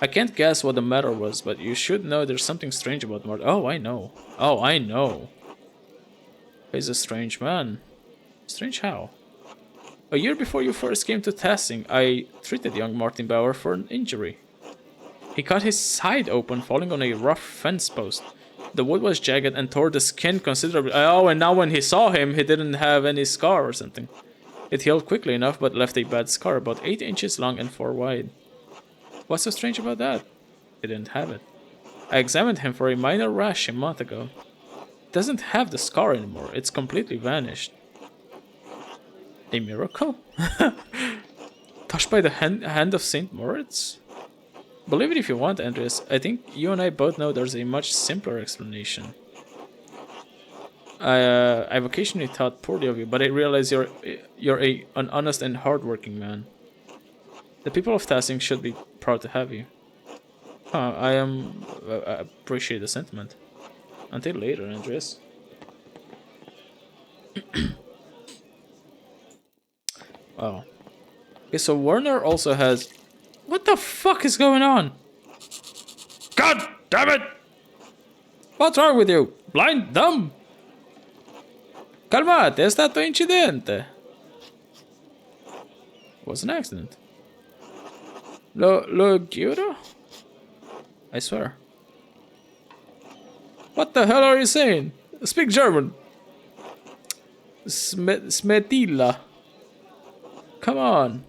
I can't guess what the matter was, but you should know there's something strange about Martin. Oh, I know. Oh, I know. He's a strange man. Strange how? A year before you first came to Tassing, I treated young Martin Bauer for an injury. He cut his side open falling on a rough fence post. The wood was jagged and tore the skin considerably. Oh, and now when he saw him, he didn't have any scar or something. It healed quickly enough, but left a bad scar, about 8 inches long and 4 wide. What's so strange about that? He didn't have it. I examined him for a minor rash a month ago. He doesn't have the scar anymore. It's completely vanished. A miracle? Touched by the hand of Saint Moritz? Believe it if you want, Andreas. I think you and I both know there's a much simpler explanation. I've occasionally thought poorly of you, but I realize you're an honest and hardworking man. The people of Tassing should be proud to have you. I appreciate the sentiment. Until later, Andreas. Wow. Okay, so Werner also has... What the fuck is going on? God damn it! What's wrong with you? Blind? Dumb? Calmate, è stato un incidente. It was an accident. Lo Gyudo? I swear. What the hell are you saying? Speak German. Smetila. Come on.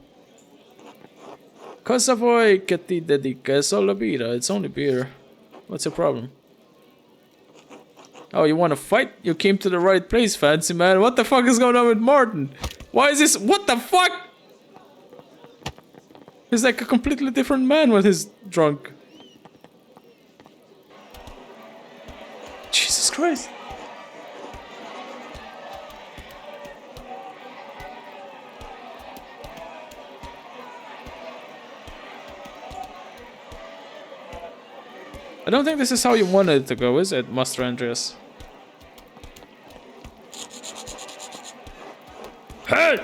Cosa vuoi che ti dedica? È solo birra. It's only beer. What's your problem? Oh, you want to fight? You came to the right place, fancy man. What the fuck is going on with Martin? Why is this? What the fuck? He's like a completely different man when he's drunk. Jesus Christ. I don't think this is how you wanted it to go, is it, Master Andreas? Hey!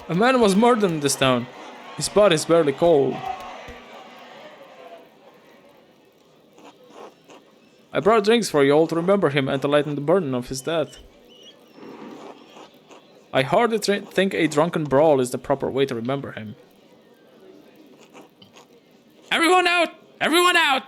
A man was murdered in this town. His body is barely cold. I brought drinks for you all to remember him and to lighten the burden of his death. I hardly think a drunken brawl is the proper way to remember him. Everyone out! Everyone out!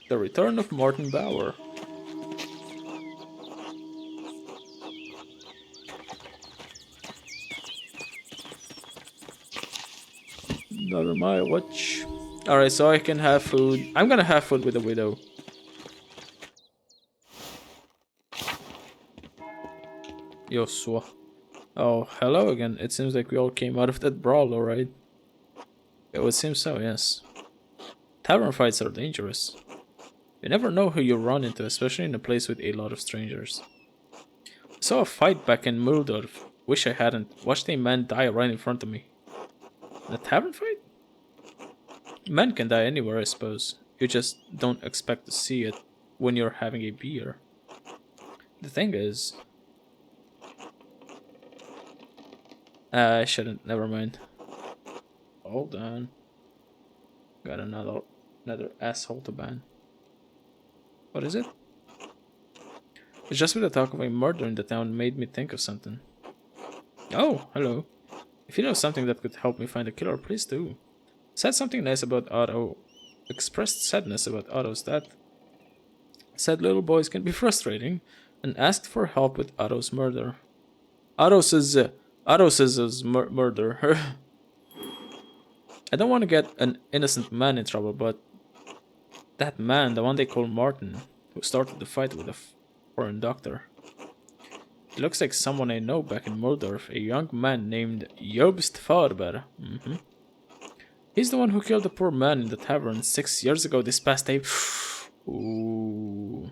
The return of Martin Bauer. Never mind, watch. Alright, so I can have food. I'm gonna have food with the widow. Yosua. Oh, hello again. It seems like we all came out of that brawl, alright. It would seem so, yes. Tavern fights are dangerous. You never know who you run into, especially in a place with a lot of strangers. I saw a fight back in Muldorf. Wish I hadn't. Watched a man die right in front of me. In a tavern fight? Men can die anywhere, I suppose. You just don't expect to see it when you're having a beer. The thing is... I shouldn't. Never mind. Hold on. Got another asshole to ban. What is it? It's just with the talk of a murder in the town made me think of something. Oh, hello. If you know something that could help me find the killer, please do. Said something nice about Otto. Expressed sadness about Otto's death. Said little boys can be frustrating, and asked for help with Otto's murder. Otto says murder. I don't want to get an innocent man in trouble, but that man, the one they call Martin, who started the fight with a foreign doctor. He looks like someone I know back in Muldorf, a young man named Jobst Farber. He's the one who killed the poor man in the tavern 6 years ago this past day. Ooh.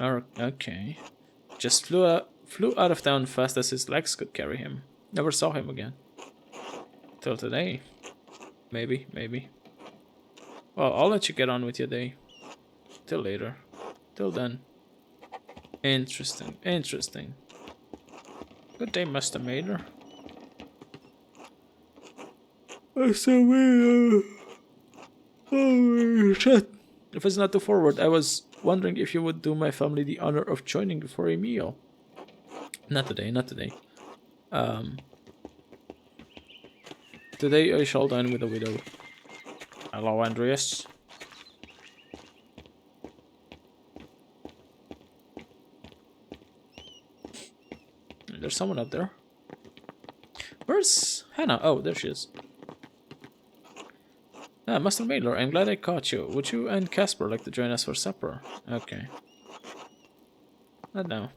Okay. Just flew out of town fast as his legs could carry him. Never saw him again. Till today. Maybe. Well, I'll let you get on with your day. Till later. Till then. Interesting. Good day, Master Mater. Oh, shit. If it's not too forward, I was wondering if you would do my family the honor of joining for a meal. Not today. Today I shall dine with a widow. Hello, Andreas. There's someone up there. Where's Hannah? Oh, there she is. Ah, Master Maidler, I'm glad I caught you. Would you and Casper like to join us for supper? Okay. Not now.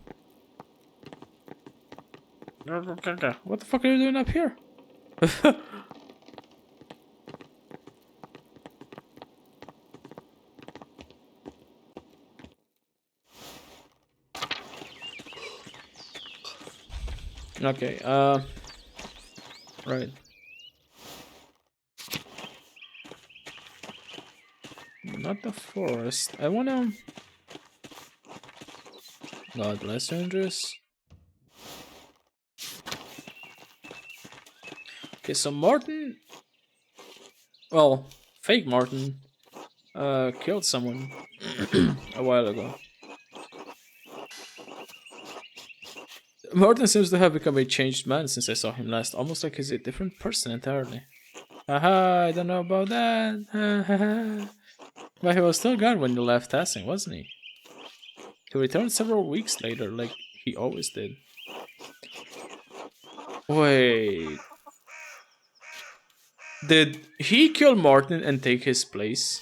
What the fuck are you doing up here? Okay, right. Not the forest. I wanna... God bless you, Andreas. Okay, so Martin Well, fake Martin killed someone a while ago. Martin seems to have become a changed man since I saw him last, almost like he's a different person entirely. Haha, I don't know about that. Haha. But he was still gone when you left Tassing, wasn't he? He returned several weeks later, like he always did. Wait, did he kill Martin and take his place?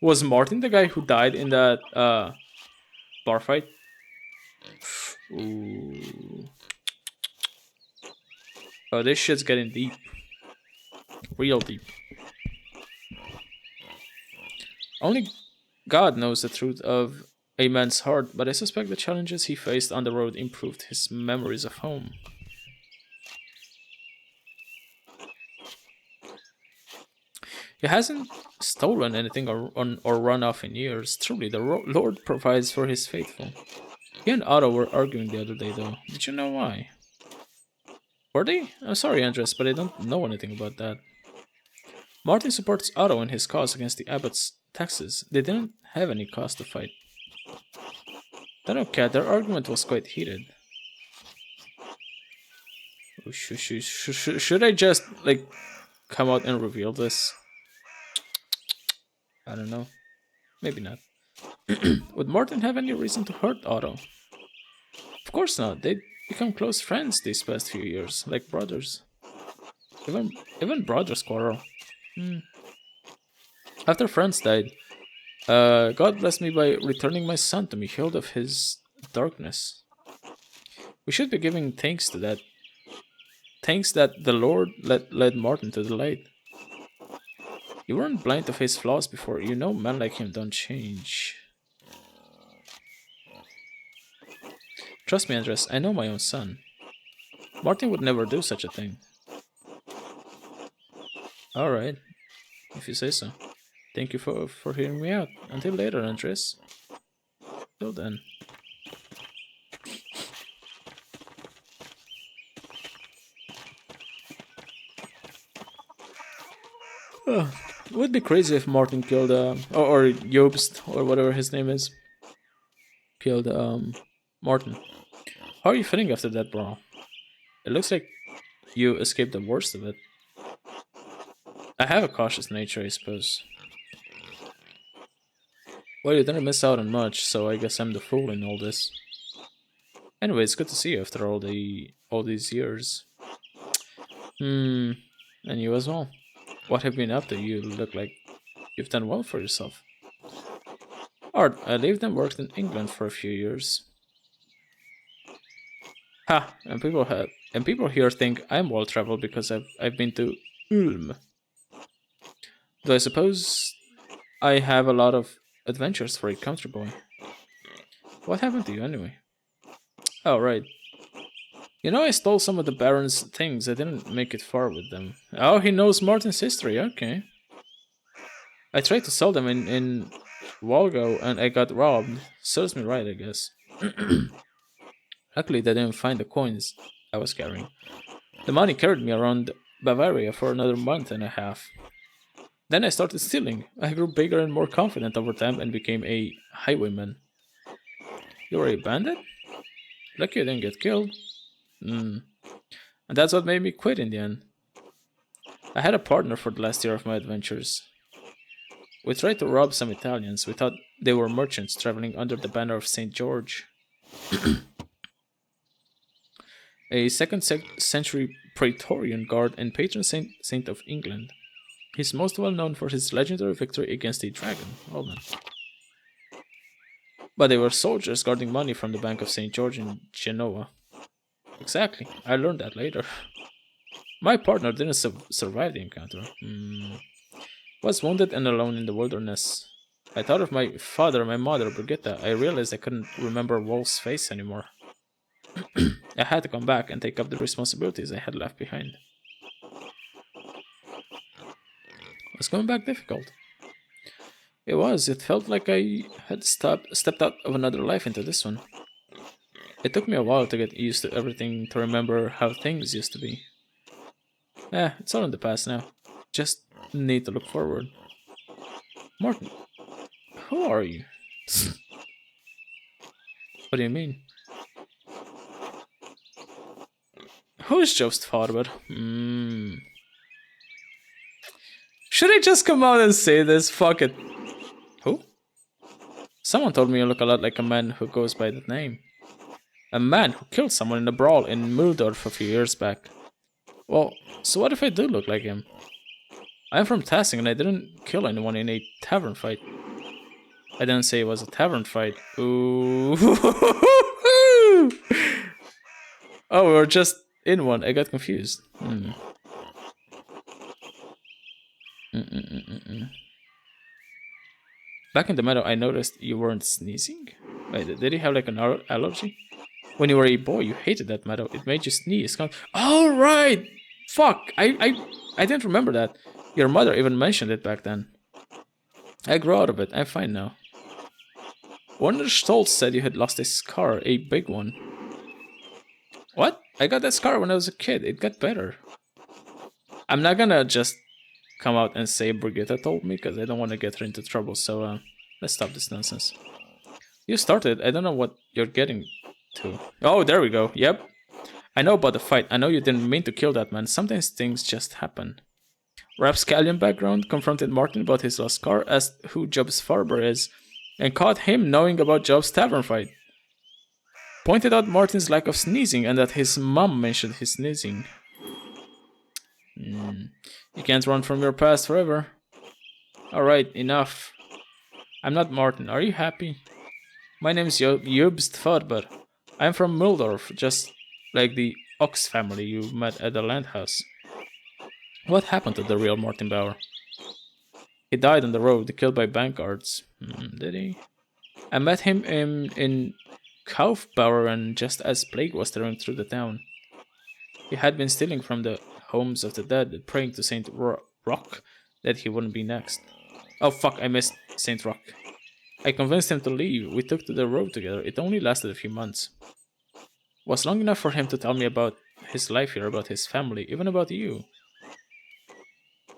Was Martin the guy who died in that bar fight? Ooh. Oh, this shit's getting deep. Real deep. Only God knows the truth of a man's heart, but I suspect the challenges he faced on the road improved his memories of home. He hasn't stolen anything or run off in years. Truly, the Lord provides for his faithful. He and Otto were arguing the other day, though. Did you know why? Were they? I'm sorry, Andres, but I don't know anything about that. Martin supports Otto in his cause against the Abbot's taxes. They didn't have any cause to fight. Don't know, Cat. Their argument was quite heated. Oh, should I just, like, come out and reveal this? I don't know. Maybe not. Would Martin have any reason to hurt Otto? Of course not. They'd become close friends these past few years, like brothers. Even brothers quarrel. Hmm. After Franz died, God blessed me by returning my son to me, healed of his darkness. We should be giving thanks to that. Thanks that the Lord led Martin to the light. You weren't blind to his flaws before. You know men like him don't change. Trust me, Andres, I know my own son. Martin would never do such a thing. Alright, if you say so. Thank you for hearing me out. Until later, Andres. Till then. It would be crazy if Martin killed, or Jobst, or whatever his name is, killed, Martin. How are you feeling after that, bro? It looks like you escaped the worst of it. I have a cautious nature, I suppose. Well, you didn't miss out on much, so I guess I'm the fool in all this. Anyway, it's good to see you after all these years. Hmm, and you as well. What have you been up to? You look like you've done well for yourself. Art, I lived and worked in England for a few years. Ha! And people here think I'm well traveled because I've been to Ulm. Though I suppose I have a lot of adventures for a country boy. What happened to you anyway? Oh right. You know I stole some of the Baron's things. I didn't make it far with them. Oh, he knows Martin's history. Okay. I tried to sell them in Walgo and I got robbed. Serves me right, I guess. Luckily, they didn't find the coins I was carrying. The money carried me around Bavaria for another month and a half. Then I started stealing. I grew bigger and more confident over time and became a highwayman. You were a bandit? Lucky you didn't get killed. Hmm. And that's what made me quit in the end. I had a partner for the last year of my adventures. We tried to rob some Italians. We thought they were merchants traveling under the banner of St. George, a second century Praetorian guard and patron saint of England. He's most well known for his legendary victory against a dragon. Hold on. But they were soldiers guarding money from the Bank of St. George in Genoa. Exactly. I learned that later. My partner didn't survive the encounter. Was wounded and alone in the wilderness. I thought of my father and my mother, Brigitta. I realized I couldn't remember Wolf's face anymore. I had to come back and take up the responsibilities I had left behind. Was coming back difficult? It was. It felt like I had stepped out of another life into this one. It took me a while to get used to everything, to remember how things used to be. It's all in the past now. just need to look forward. Martin, who are you? What do you mean? Who is Job's father? Should I just come out and say this? Fuck it. Who? Someone told me you look a lot like a man who goes by that name. A man who killed someone in a brawl in Muldorf a few years back. Well, so what if I do look like him? I'm from Tassing and I didn't kill anyone in a tavern fight. I didn't say it was a tavern fight. Ooh. Oh, we were just in one. I got confused. Back in the meadow, I noticed you weren't sneezing. Wait, did you have like an allergy? When you were a boy, you hated that meadow. It made you sneeze. Oh right! Fuck! I didn't remember that. Your mother even mentioned it back then. I grew out of it. I'm fine now. One of the Stoltz said you had lost a scar, a big one. What? I got that scar when I was a kid. It got better. I'm not gonna just come out and say Brigitte told me, because I don't want to get her into trouble, so let's stop this nonsense. You started. I don't know what you're getting to. Oh, there we go. Yep. I know about the fight. I know you didn't mean to kill that man. Sometimes things just happen. Rapscallion background confronted Martin about his lost car, asked who Job's father is, and caught him knowing about Job's tavern fight. Pointed out Martin's lack of sneezing and that his mom mentioned his sneezing. You can't run from your past forever. Alright, enough. I'm not Martin. Are you happy? My name's Jobst Farber. I'm from Muldorf, just like the Ox family you met at the land house. What happened to the real Martin Bauer? He died on the road, killed by bank guards. Did he? I met him in Kaufbauern just as plague was tearing through the town. He had been stealing from the homes of the dead, praying to Saint Rock that he wouldn't be next. Oh fuck, I missed Saint Rock. I convinced him to leave. We took to the road together. It only lasted a few months. Was long enough for him to tell me about his life here, about his family, even about you.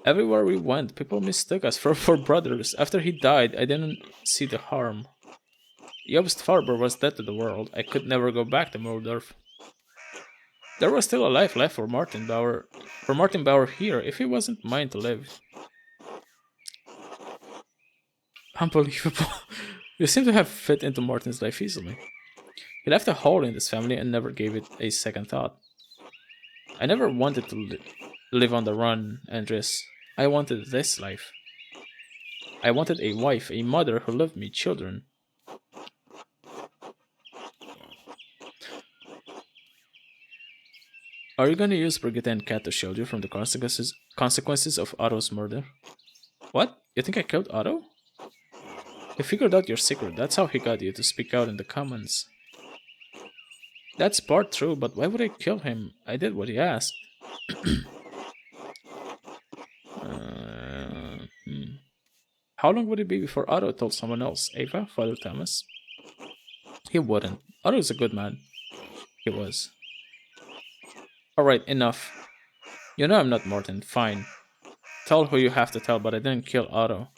Everywhere we went, people mistook us for brothers. After he died, I didn't see the harm. Jobst Farber was dead to the world. I could never go back to Muldorf. There was still a life left for Martin Bauer. For Martin Bauer here, if he wasn't mine to live. Unbelievable. You seem to have fit into Martin's life easily. He left a hole in this family and never gave it a second thought. I never wanted to live on the run, Andres. I wanted this life. I wanted a wife, a mother who loved me, children. Are you gonna use Brigitte and Kat to shield you from the consequences of Otto's murder? What? You think I killed Otto? He figured out your secret. That's how he got you to speak out in the comments. That's part true, but why would I kill him? I did what he asked. How long would it be before Otto told someone else? Ava? Father Thomas? He wouldn't. Otto is a good man. He was. Alright, enough. You know I'm not Martin. Fine. Tell who you have to tell, but I didn't kill Otto.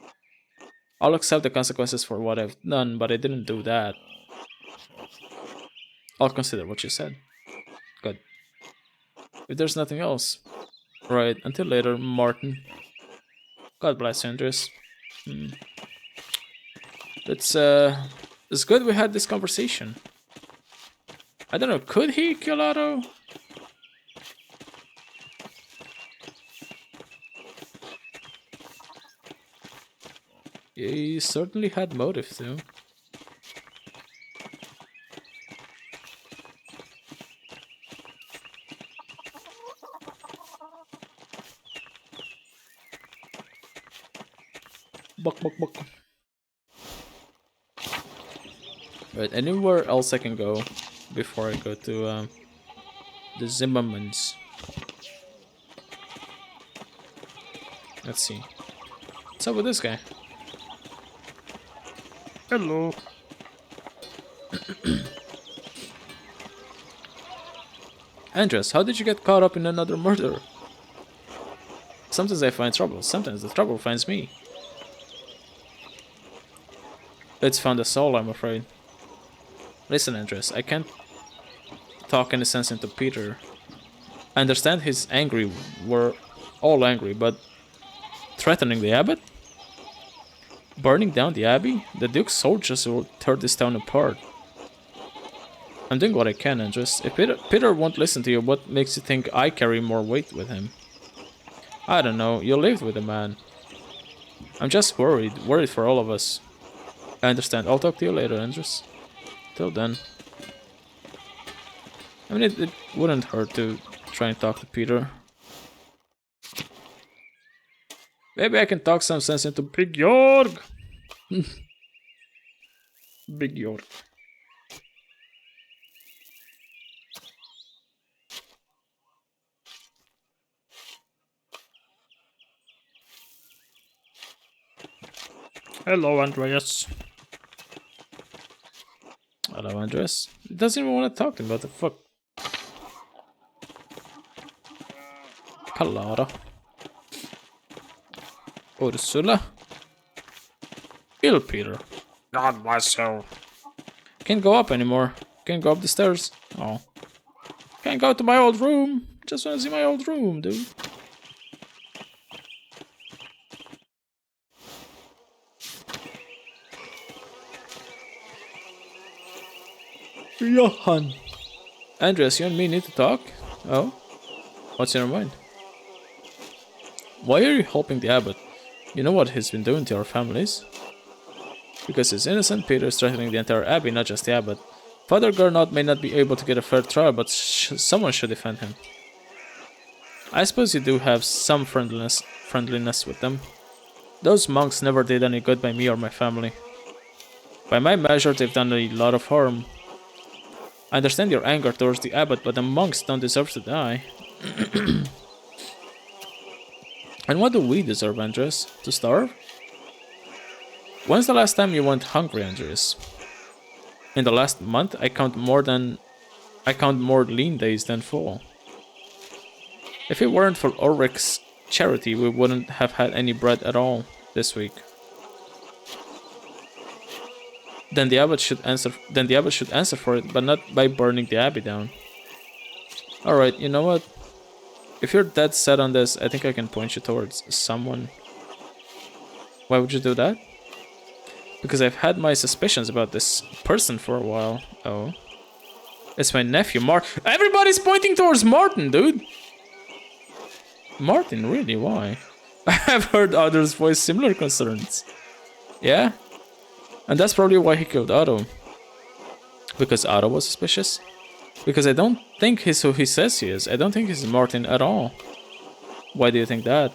I'll accept the consequences for what I've done, but I didn't do that. I'll consider what you said. Good. If there's nothing else. Right, until later, Martin. God bless you, Andres. It's good we had this conversation. I don't know, could he kill Otto? He certainly had motive too. Buck. Right, anywhere else I can go before I go to the Zimmermans. Let's see. What's up with this guy? Hello. Andres, how did you get caught up in another murder? Sometimes I find trouble. Sometimes the trouble finds me. It's found us all, I'm afraid. Listen, Andres, I can't talk any sense into Peter. I understand he's angry. We're all angry, but threatening the abbot? Burning down the abbey? The Duke's soldiers will tear this town apart. I'm doing what I can, Andres. If Peter won't listen to you, what makes you think I carry more weight with him? I don't know. You lived with the man. I'm just worried for all of us. I understand. I'll talk to you later, Andres. Till then. I mean, it wouldn't hurt to try and talk to Peter. Maybe I can talk some sense into Big Jorg. Big Jorg. Hello, Andreas. Hello, Andreas. He doesn't even want to talk to him. What the fuck? Clara. Ursula. Ill Peter. Not myself. Can't go up anymore. Can't go up the stairs. Oh. Can't go to my old room. Just wanna see my old room, dude. Johan. Andreas, you and me need to talk? Oh? What's in your mind? Why are you helping the abbot? You know what he's been doing to our families? Because he's innocent, Peter is threatening the entire abbey, not just the abbot. Father Gernot may not be able to get a fair trial, but someone should defend him. I suppose you do have some friendliness with them. Those monks never did any good by me or my family. By my measure, they've done a lot of harm. I understand your anger towards the abbot, but the monks don't deserve to die. And what do we deserve, Andres? To starve? When's the last time you went hungry, Andres? In the last month, I count more lean days than full. If it weren't for Ulrich's charity, we wouldn't have had any bread at all this week. Then the abbot should answer for it, but not by burning the abbey down. Alright, you know what? If you're dead set on this, I think I can point you towards someone. Why would you do that? Because I've had my suspicions about this person for a while. Oh. It's my nephew, Everybody's pointing towards Martin, dude! Martin, really? Why? I have heard others voice similar concerns. Yeah? And that's probably why he killed Otto. Because Otto was suspicious? Because I don't think he's who he says he is. I don't think he's Martin at all. Why do you think that?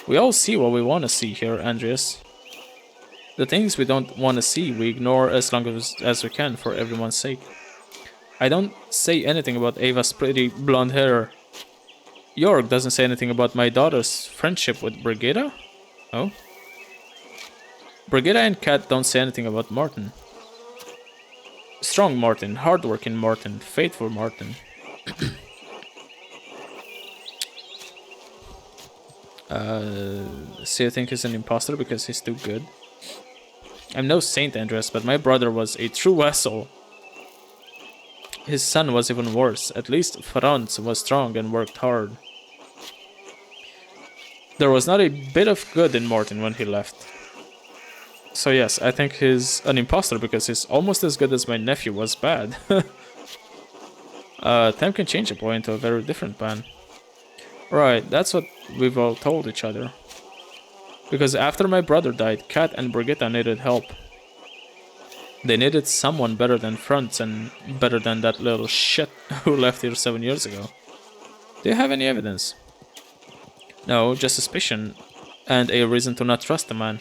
We all see what we want to see here, Andreas. The things we don't want to see, we ignore as long as we can for everyone's sake. I don't say anything about Ava's pretty blonde hair. Jorg doesn't say anything about my daughter's friendship with Brigitta? Oh? Brigitta and Kat don't say anything about Martin. Strong Martin, hardworking Martin, faithful Martin. So you think he's an imposter because he's too good? I'm no saint, Andres, but my brother was a true asshole. His son was even worse. At least Franz was strong and worked hard. There was not a bit of good in Martin when he left. So yes, I think he's an imposter because he's almost as good as my nephew was bad. Time can change a boy into a very different man. Right, that's what we've all told each other. Because after my brother died, Kat and Brigitta needed help. They needed someone better than Franz and better than that little shit who left here 7 years ago. Do you have any evidence? No, just suspicion and a reason to not trust the man.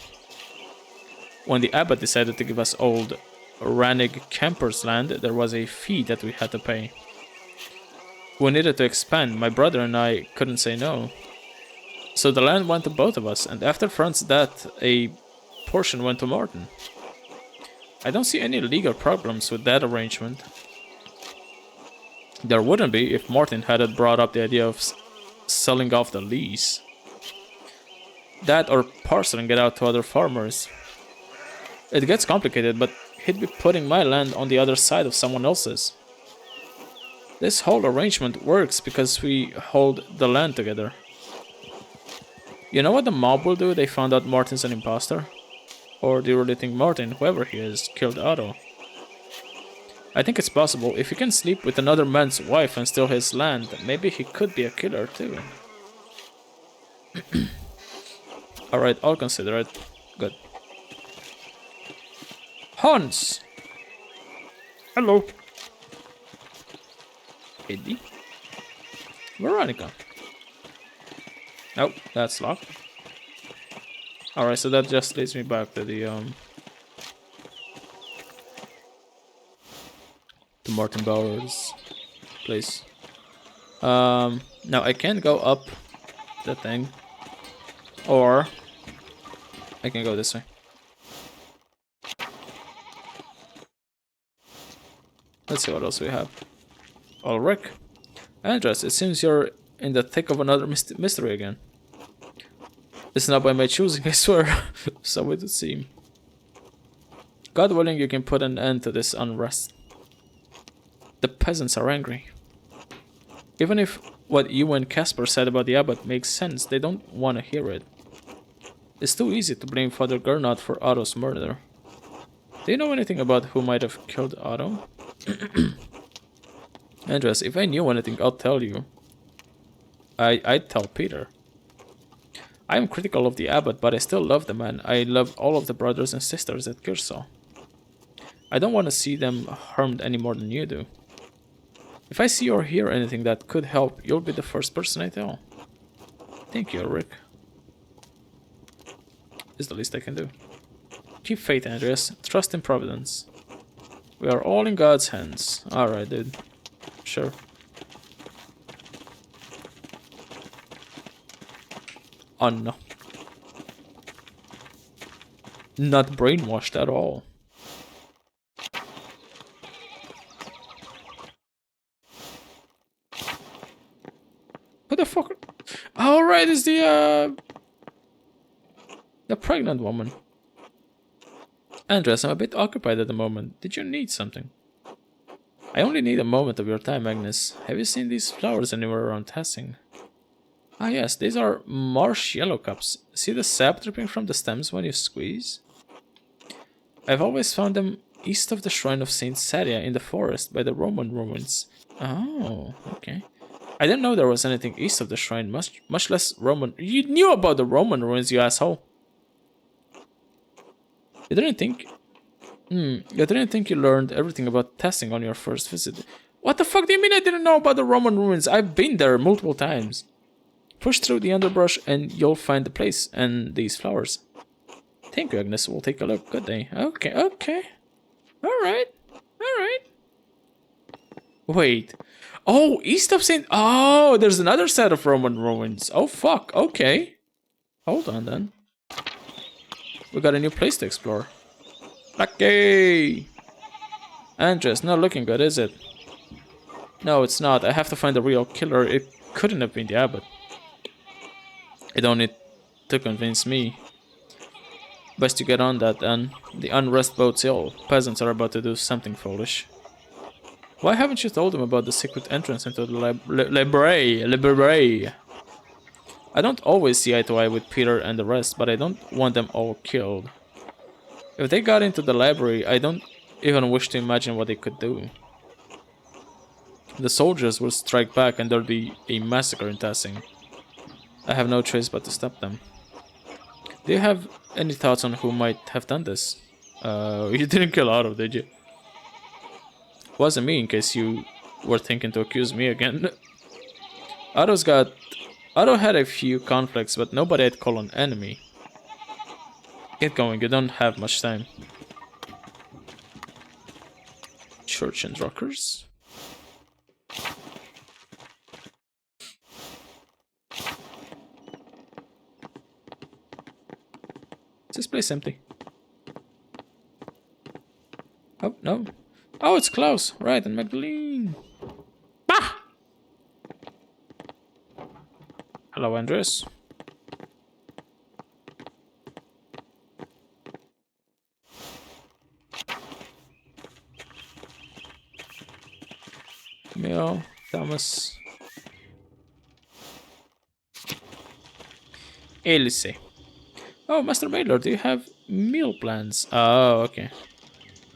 When the abbot decided to give us old Rannig Camper's land, there was a fee that we had to pay. We needed to expand. My brother and I couldn't say no. So the land went to both of us, and after Franz's death, a portion went to Martin. I don't see any legal problems with that arrangement. There wouldn't be if Martin hadn't brought up the idea of selling off the lease. That or parceling it out to other farmers. It gets complicated, but he'd be putting my land on the other side of someone else's. This whole arrangement works because we hold the land together. You know what the mob will do? They found out Martin's an imposter? Or do you really think Martin, whoever he is, killed Otto? I think it's possible. If he can sleep with another man's wife and steal his land, maybe he could be a killer too. Alright, I'll consider it. Good. Hans! Hello. Eddie? Veronica. Nope, that's locked. Alright, so that just leads me back to the to Martin Bauer's place. Now I can go up the thing. Or I can go this way. Let's see what else we have. Ulrich. Andres, it seems you're in the thick of another mystery again. It's not by my choosing, I swear. So it would seem. God willing, you can put an end to this unrest. The peasants are angry. Even if what you and Casper said about the abbot makes sense, they don't want to hear it. It's too easy to blame Father Gernot for Otto's murder. Do you know anything about who might have killed Otto? Andres, if I knew anything, I'll tell you. I'd tell Peter. I am critical of the abbot, but I still love the man. I love all of the brothers and sisters at Kyrsaw. I don't want to see them harmed any more than you do. If I see or hear anything that could help, you'll be the first person I tell. Thank you, Rick. Is the least I can do. Keep faith, Andreas. Trust in Providence. We are all in God's hands. Alright, dude. Sure. Oh no. Not brainwashed at all. What the fuck? Alright, it's the pregnant woman. Andres, I'm a bit occupied at the moment. Did you need something? I only need a moment of your time, Agnes. Have you seen these flowers anywhere around Tassing? Ah yes, these are marsh yellow cups. See the sap dripping from the stems when you squeeze? I've always found them east of the shrine of Saint Sadia in the forest by the Roman ruins. Oh, okay. I didn't know there was anything east of the shrine, much less Roman. You knew about the Roman ruins, you asshole. You didn't think you learned everything about testing on your first visit. What the fuck do you mean I didn't know about the Roman ruins? I've been there multiple times. Push through the underbrush and you'll find the place and these flowers. Thank you, Agnes. We'll take a look. Good day. Okay. Alright. Wait. Oh, east of Saint... Oh, there's another set of Roman ruins. Oh, fuck. Okay. Hold on, then. We got a new place to explore. Lucky! Andres, not looking good, is it? No, it's not. I have to find the real killer. It couldn't have been the abbot. You don't need to convince me. Best to get on that, then. The unrest bodes ill. Peasants are about to do something foolish. Why haven't you told them about the secret entrance into the library? I don't always see eye to eye with Peter and the rest, but I don't want them all killed. If they got into the library, I don't even wish to imagine what they could do. The soldiers will strike back and there'll be a massacre in Tassing. I have no choice but to stop them. Do you have any thoughts on who might have done this? You didn't kill Otto, did you? Wasn't me, in case you were thinking to accuse me again. Otto had a few conflicts, but nobody I'd call an enemy. Get going, you don't have much time. Church and rockers? Is this place empty? Oh, no. Oh, it's Klaus. Right, and Magdalene. Bah! Hello, Andres. know, Thomas. Elise. Oh, Master Baylor, do you have meal plans? Oh, okay.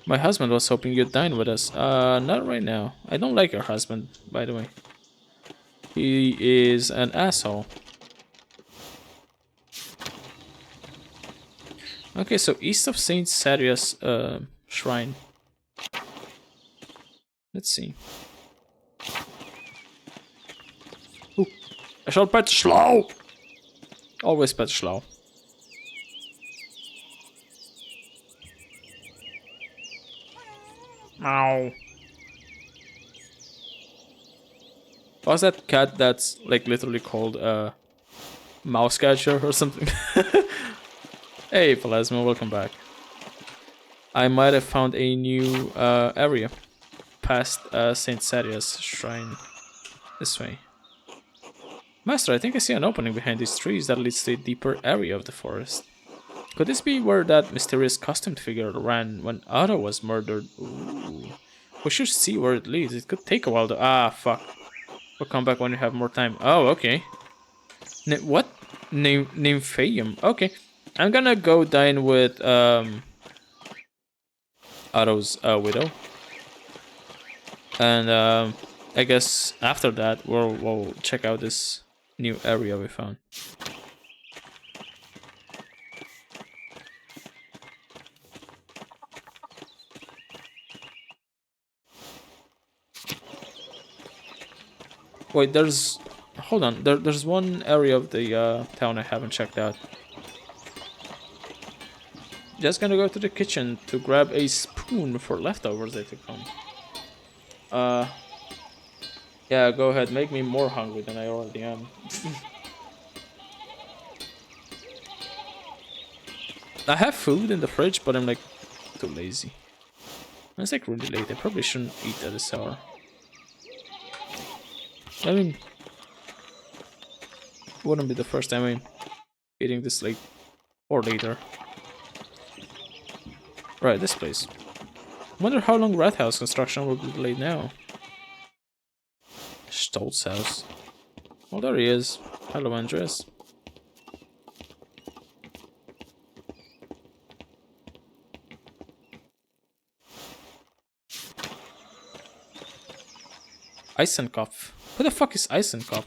My husband was hoping you'd dine with us. Not right now. I don't like your husband, by the way. He is an asshole. Okay, so east of Saint Saria's shrine. Let's see. Ooh. I shall pet slow. Always pet slow. Ow. What's that cat that's like literally called mouse catcher or something? Hey, Plasma, welcome back. I might have found a new area past Saint Saria's shrine. This way. Master, I think I see an opening behind these trees that leads to a deeper area of the forest. Could this be where that mysterious costumed figure ran when Otto was murdered? Ooh. We should see where it leads. It could take a while to... Ah, fuck. We'll come back when you have more time. Oh, okay. What? Nymphaeum. Okay. I'm gonna go dine with Otto's widow. And I guess after that we'll check out this new area we found. Wait, there's... Hold on, there's one area of the town I haven't checked out. Just gonna go to the kitchen to grab a spoon for leftovers that come. Yeah, go ahead, make me more hungry than I already am. I have food in the fridge, but I'm like too lazy. It's like really late. I probably shouldn't eat at this hour. I mean, wouldn't be the first time I'm eating this late or later. Right, this place. Wonder how long Rat House construction will be delayed now. Stoltz house. Well, there he is. Hello, Andres. Eisenkopf. Who the fuck is Eisenkopf?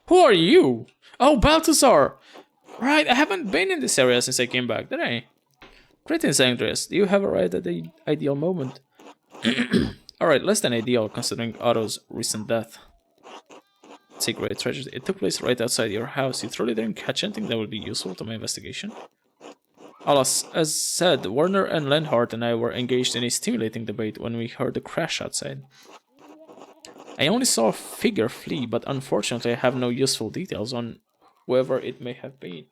Who are you? Oh, Balthazar! Right, I haven't been in this area since I came back, did I? Greetings, Andres. Do you have arrived at the ideal moment? Alright, less than ideal considering Otto's recent death. It's a great tragedy. It took place right outside your house. You truly didn't catch anything that would be useful to my investigation? Alas, as said, Werner and Lenhart and I were engaged in a stimulating debate when we heard the crash outside. I only saw a figure flee, but unfortunately I have no useful details on whoever it may have been.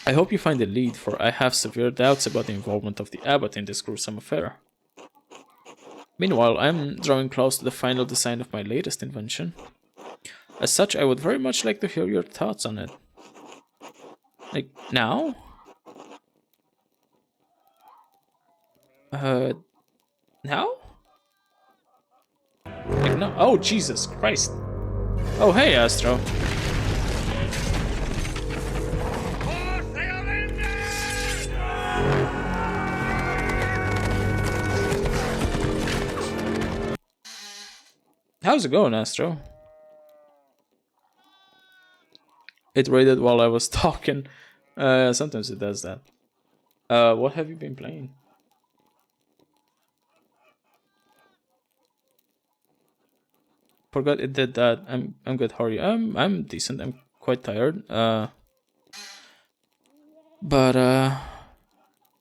I hope you find the lead, for I have severe doubts about the involvement of the abbot in this gruesome affair. Meanwhile, I'm drawing close to the final design of my latest invention. As such, I would very much like to hear your thoughts on it. Like, now? Now? Like, no. Oh, Jesus Christ. Oh, hey, Astro. How's it going, Astro? It raided while I was talking. Sometimes it does that. What have you been playing? Forgot it did that. I'm good. How are you? I'm decent. I'm quite tired. But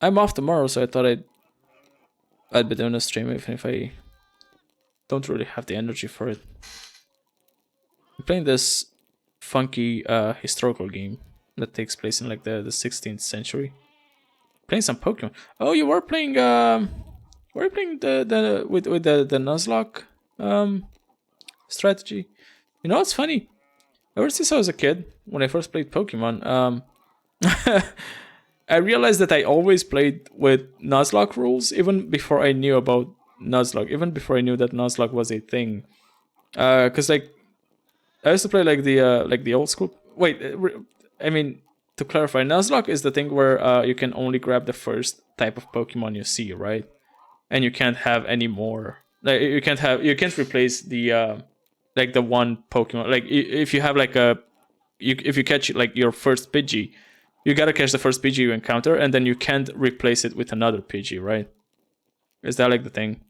I'm off tomorrow, so I thought I'd be doing a stream even if I don't really have the energy for it. I'm playing this funky historical game that takes place in like the 16th century. Playing some Pokemon. Oh, you were playing were you playing the with the Nuzlocke strategy? You know what's funny? Ever since I was a kid, when I first played Pokemon, I realized that I always played with Nuzlocke rules, even before I knew about Nuzlocke, even before I knew that Nuzlocke was a thing. Because like I used to play like the old school. Wait, I mean, to clarify, Nuzlocke is the thing where you can only grab the first type of Pokemon you see, right? And you can't have any more. Like you can't replace the like the one Pokemon. Like if you have like if you catch like your first Pidgey, you gotta catch the first Pidgey you encounter, and then you can't replace it with another Pidgey, right? Is that like the thing?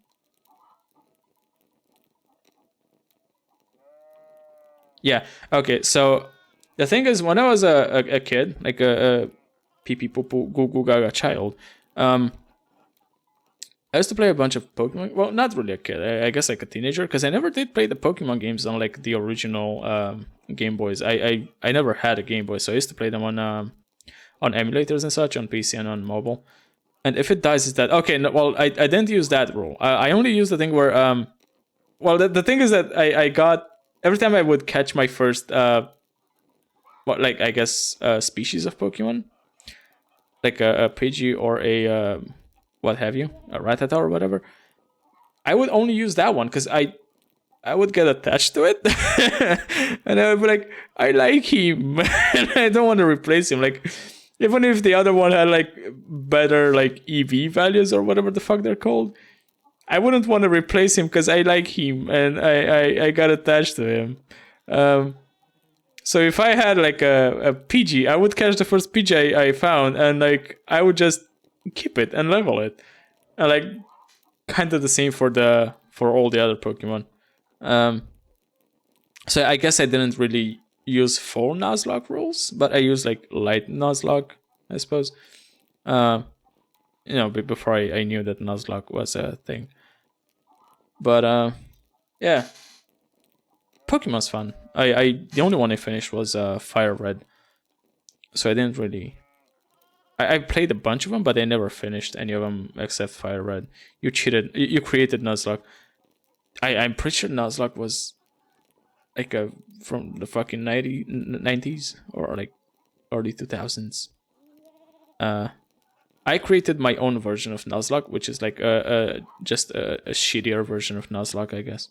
Yeah. Okay. So the thing is, when I was a kid, like a pee pee poo poo goo goo gaga child, I used to play a bunch of Pokemon. Well, not really a kid. I guess like a teenager, because I never did play the Pokemon games on like the original Game Boys. I never had a Game Boy, so I used to play them on emulators and such on PC and on mobile. And if it dies, is that okay? No, well, I didn't use that rule. I only used the thing where well, the thing is that I got every time I would catch my first like I guess species of Pokemon, like a Pidgey or a what have you, a Rattata or whatever. I would only use that one because I would get attached to it, and I would be like, I like him, and I don't want to replace him. Like, even if the other one had like better like EV values or whatever the fuck they're called, I wouldn't want to replace him because I like him and I got attached to him. So if I had like a PG, I would catch the first PG I found, and like I would just keep it and level it, and like kind of the same for all the other Pokemon. So I guess I didn't really use full Nuzlocke rules, but I used like light Nuzlocke, I suppose. Before I knew that Nuzlocke was a thing. But yeah, Pokemon's fun. The only one I finished was Fire Red, so I didn't really. I played a bunch of them, but I never finished any of them except Fire Red. You cheated. You created Nuzlocke. I'm pretty sure Nuzlocke was like from the fucking 90s or like early 2000s. I created my own version of Nuzlocke, which is like just a shittier version of Nuzlocke, I guess.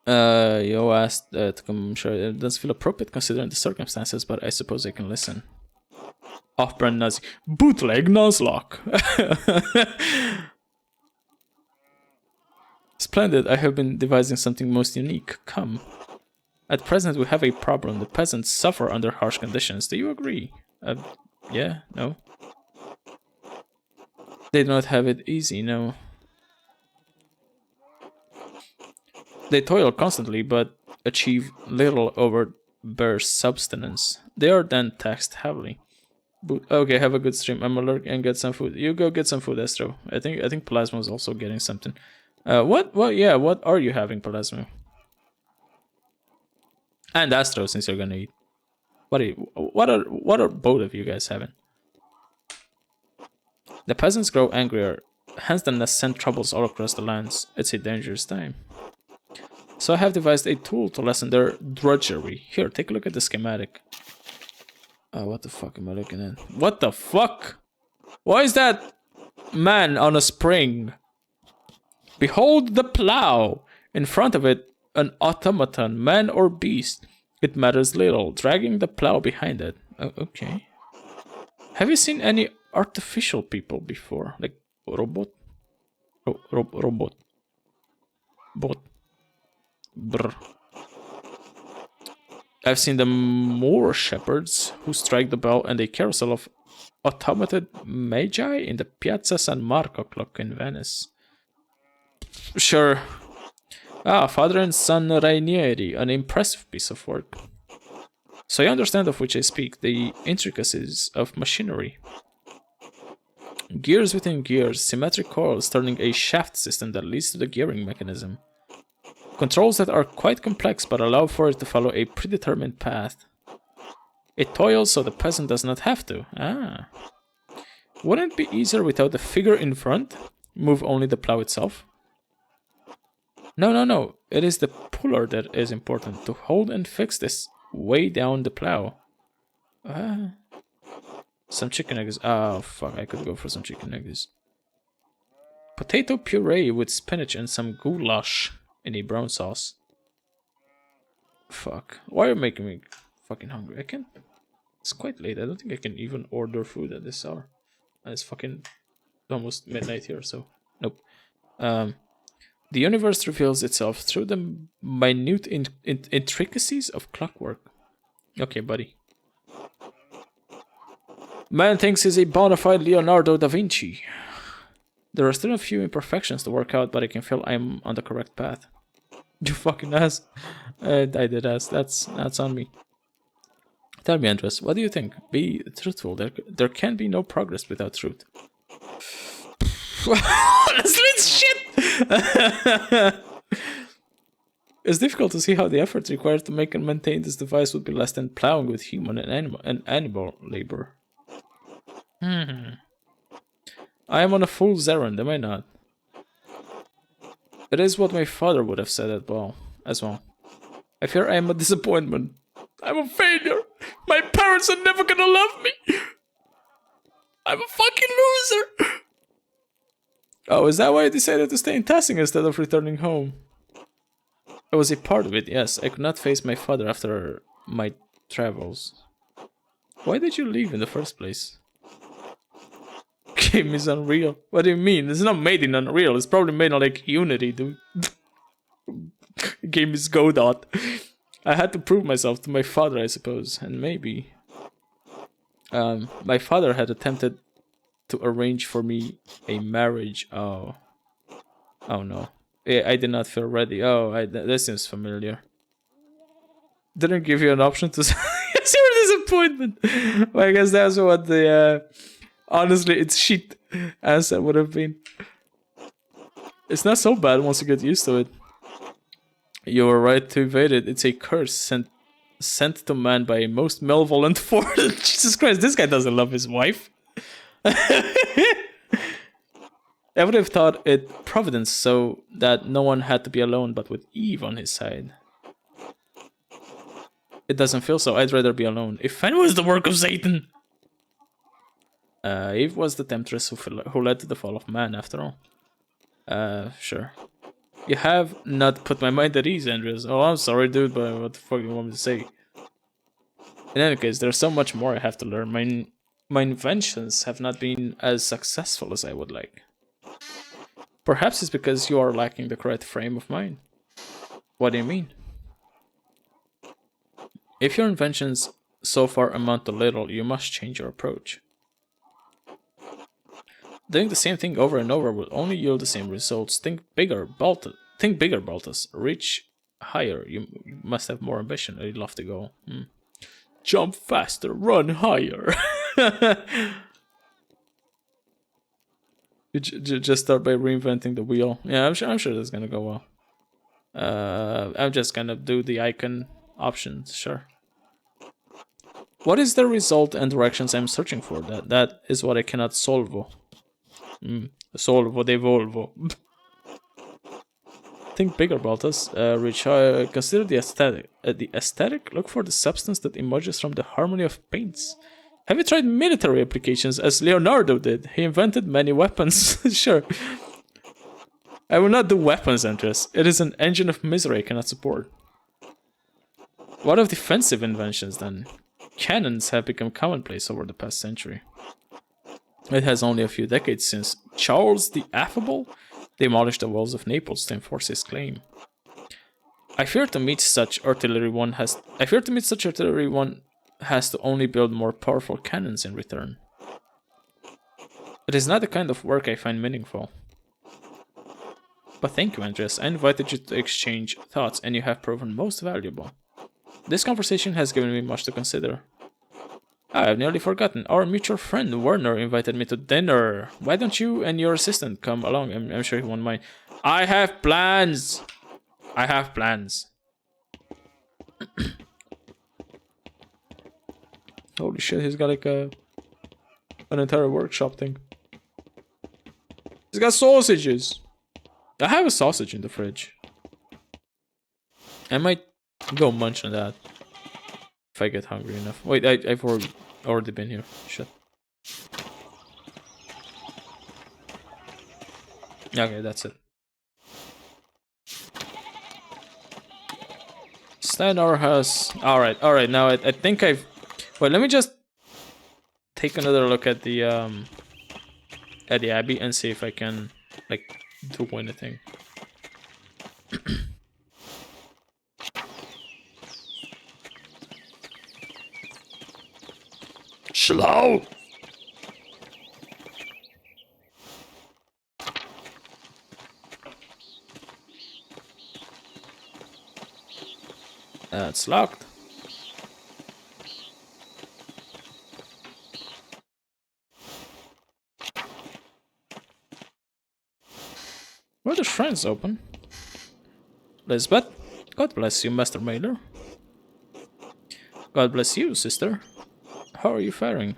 Yo asked to come. Sure, it doesn't feel appropriate considering the circumstances, but I suppose I can listen. Off-brand Nuz, bootleg Nuzlocke. Splendid. I have been devising something most unique. Come. At present, we have a problem. The peasants suffer under harsh conditions. Do you agree? Yeah, no. They do not have it easy, no. They toil constantly, but achieve little over bare subsistence. They are then taxed heavily. Okay, have a good stream. I'm alert and get some food. You go get some food, Astro. I think Plasma is also getting something. What? Yeah, what are you having, Plasma? And Astro, since you're gonna eat. What are both of you guys having? The peasants grow angrier, hence the Nest send troubles all across the lands. It's a dangerous time. So I have devised a tool to lessen their drudgery. Here, take a look at the schematic. What the fuck am I looking at? What the fuck? Why is that man on a spring? Behold the plow. In front of it, an automaton, man or beast. It matters little, dragging the plow behind it. Oh, okay. Have you seen any artificial people before? Like robot? Robot. Bot. Brr. I've seen the Moor shepherds who strike the bell and a carousel of automated magi in the Piazza San Marco clock in Venice. Sure. Father and son Rainieri, an impressive piece of work. So you understand of which I speak, the intricacies of machinery. Gears within gears, symmetric coils turning a shaft system that leads to the gearing mechanism. Controls that are quite complex but allow for it to follow a predetermined path. It toils so the peasant does not have to. Wouldn't it be easier without the figure in front? Move only the plow itself? No, no, no. It is the puller that is important. To hold and fix this. Way down the plow. Some chicken eggs. Oh, fuck. I could go for some chicken eggs. Potato puree with spinach and some goulash in a brown sauce. Fuck. Why are you making me fucking hungry? I can't. It's quite late. I don't think I can even order food at this hour. And it's fucking almost midnight here, so nope. The universe reveals itself through the minute intricacies of clockwork. Okay, buddy. Man thinks he's a bona fide Leonardo da Vinci. There are still a few imperfections to work out, but I can feel I'm on the correct path. You fucking ass. I did ask. That's on me. Tell me, Andres, what do you think? Be truthful. There can be no progress without truth. Honestly, it's shit! It's difficult to see how the effort required to make and maintain this device would be less than plowing with human and animal labor. I am on a fool's errand, am I not? It is what my father would have said as well. I fear I am a disappointment. I'm a failure. My parents are never gonna love me. I'm a fucking loser. Oh, is that why I decided to stay in Tassing instead of returning home? It was a part of it, yes. I could not face my father after my travels. Why did you leave in the first place? Game is Unreal. What do you mean? It's not made in Unreal. It's probably made on like Unity, dude. Game is Godot. I had to prove myself to my father, I suppose, and maybe my father had attempted to arrange for me a marriage. Oh no. I did not feel ready. This seems familiar. Didn't give you an option to zero disappointment. Well, I guess that's what the honestly, it's shit answer would have been. It's not so bad once you get used to it. You were right to evade it. It's a curse sent to man by a most malevolent force. Jesus Christ, this guy doesn't love his wife. I would have thought it providence so that no one had to be alone but with Eve on his side. It doesn't feel so. I'd rather be alone. If Fen was the work of Satan. Eve was the temptress who led to the fall of man, after all. Sure. You have not put my mind at ease, Andreas. Oh, I'm sorry, dude, but what the fuck do you want me to say? In any case, there's so much more I have to learn. My inventions have not been as successful as I would like. Perhaps it's because you are lacking the correct frame of mind. What do you mean? If your inventions so far amount to little, you must change your approach. Doing the same thing over and over will only yield the same results. Think bigger, Baltus. Reach higher. You must have more ambition. I'd love to go. Jump faster, run higher. You just start by reinventing the wheel. Yeah, I'm sure that's gonna go well. I'm just gonna do the icon options. Sure. What is the result and directions I'm searching for? That is what I cannot solve. Solvo de Volvo. Think bigger, Baltus. Consider the aesthetic. Look for the substance that emerges from the harmony of paints. Have you tried military applications as Leonardo did? He invented many weapons. Sure. I will not do weapons, Andres. It is an engine of misery I cannot support. What of defensive inventions, then? Cannons have become commonplace over the past century. It has only a few decades since Charles the Affable demolished the walls of Naples to enforce his claim. I fear to meet such artillery one has to only build more powerful cannons in return. It is not the kind of work I find meaningful. But thank you, Andres. I invited you to exchange thoughts, and you have proven most valuable. This conversation has given me much to consider. I have nearly forgotten. Our mutual friend Werner invited me to dinner. Why don't you and your assistant come along? I'm sure he won't mind. I have plans. Holy shit, he's got like an entire workshop thing. He's got sausages. I have a sausage in the fridge. I might go munch on that if I get hungry enough. Wait, I've already been here. Shit. Okay, that's it. Steinar has... Alright, now I think I've... Wait, let me just take another look at the Abbey and see if I can, like, do anything. Slow. It's locked. Were the shrines open? Lisbeth, God bless you, Master Mailer. God bless you, sister. How are you faring?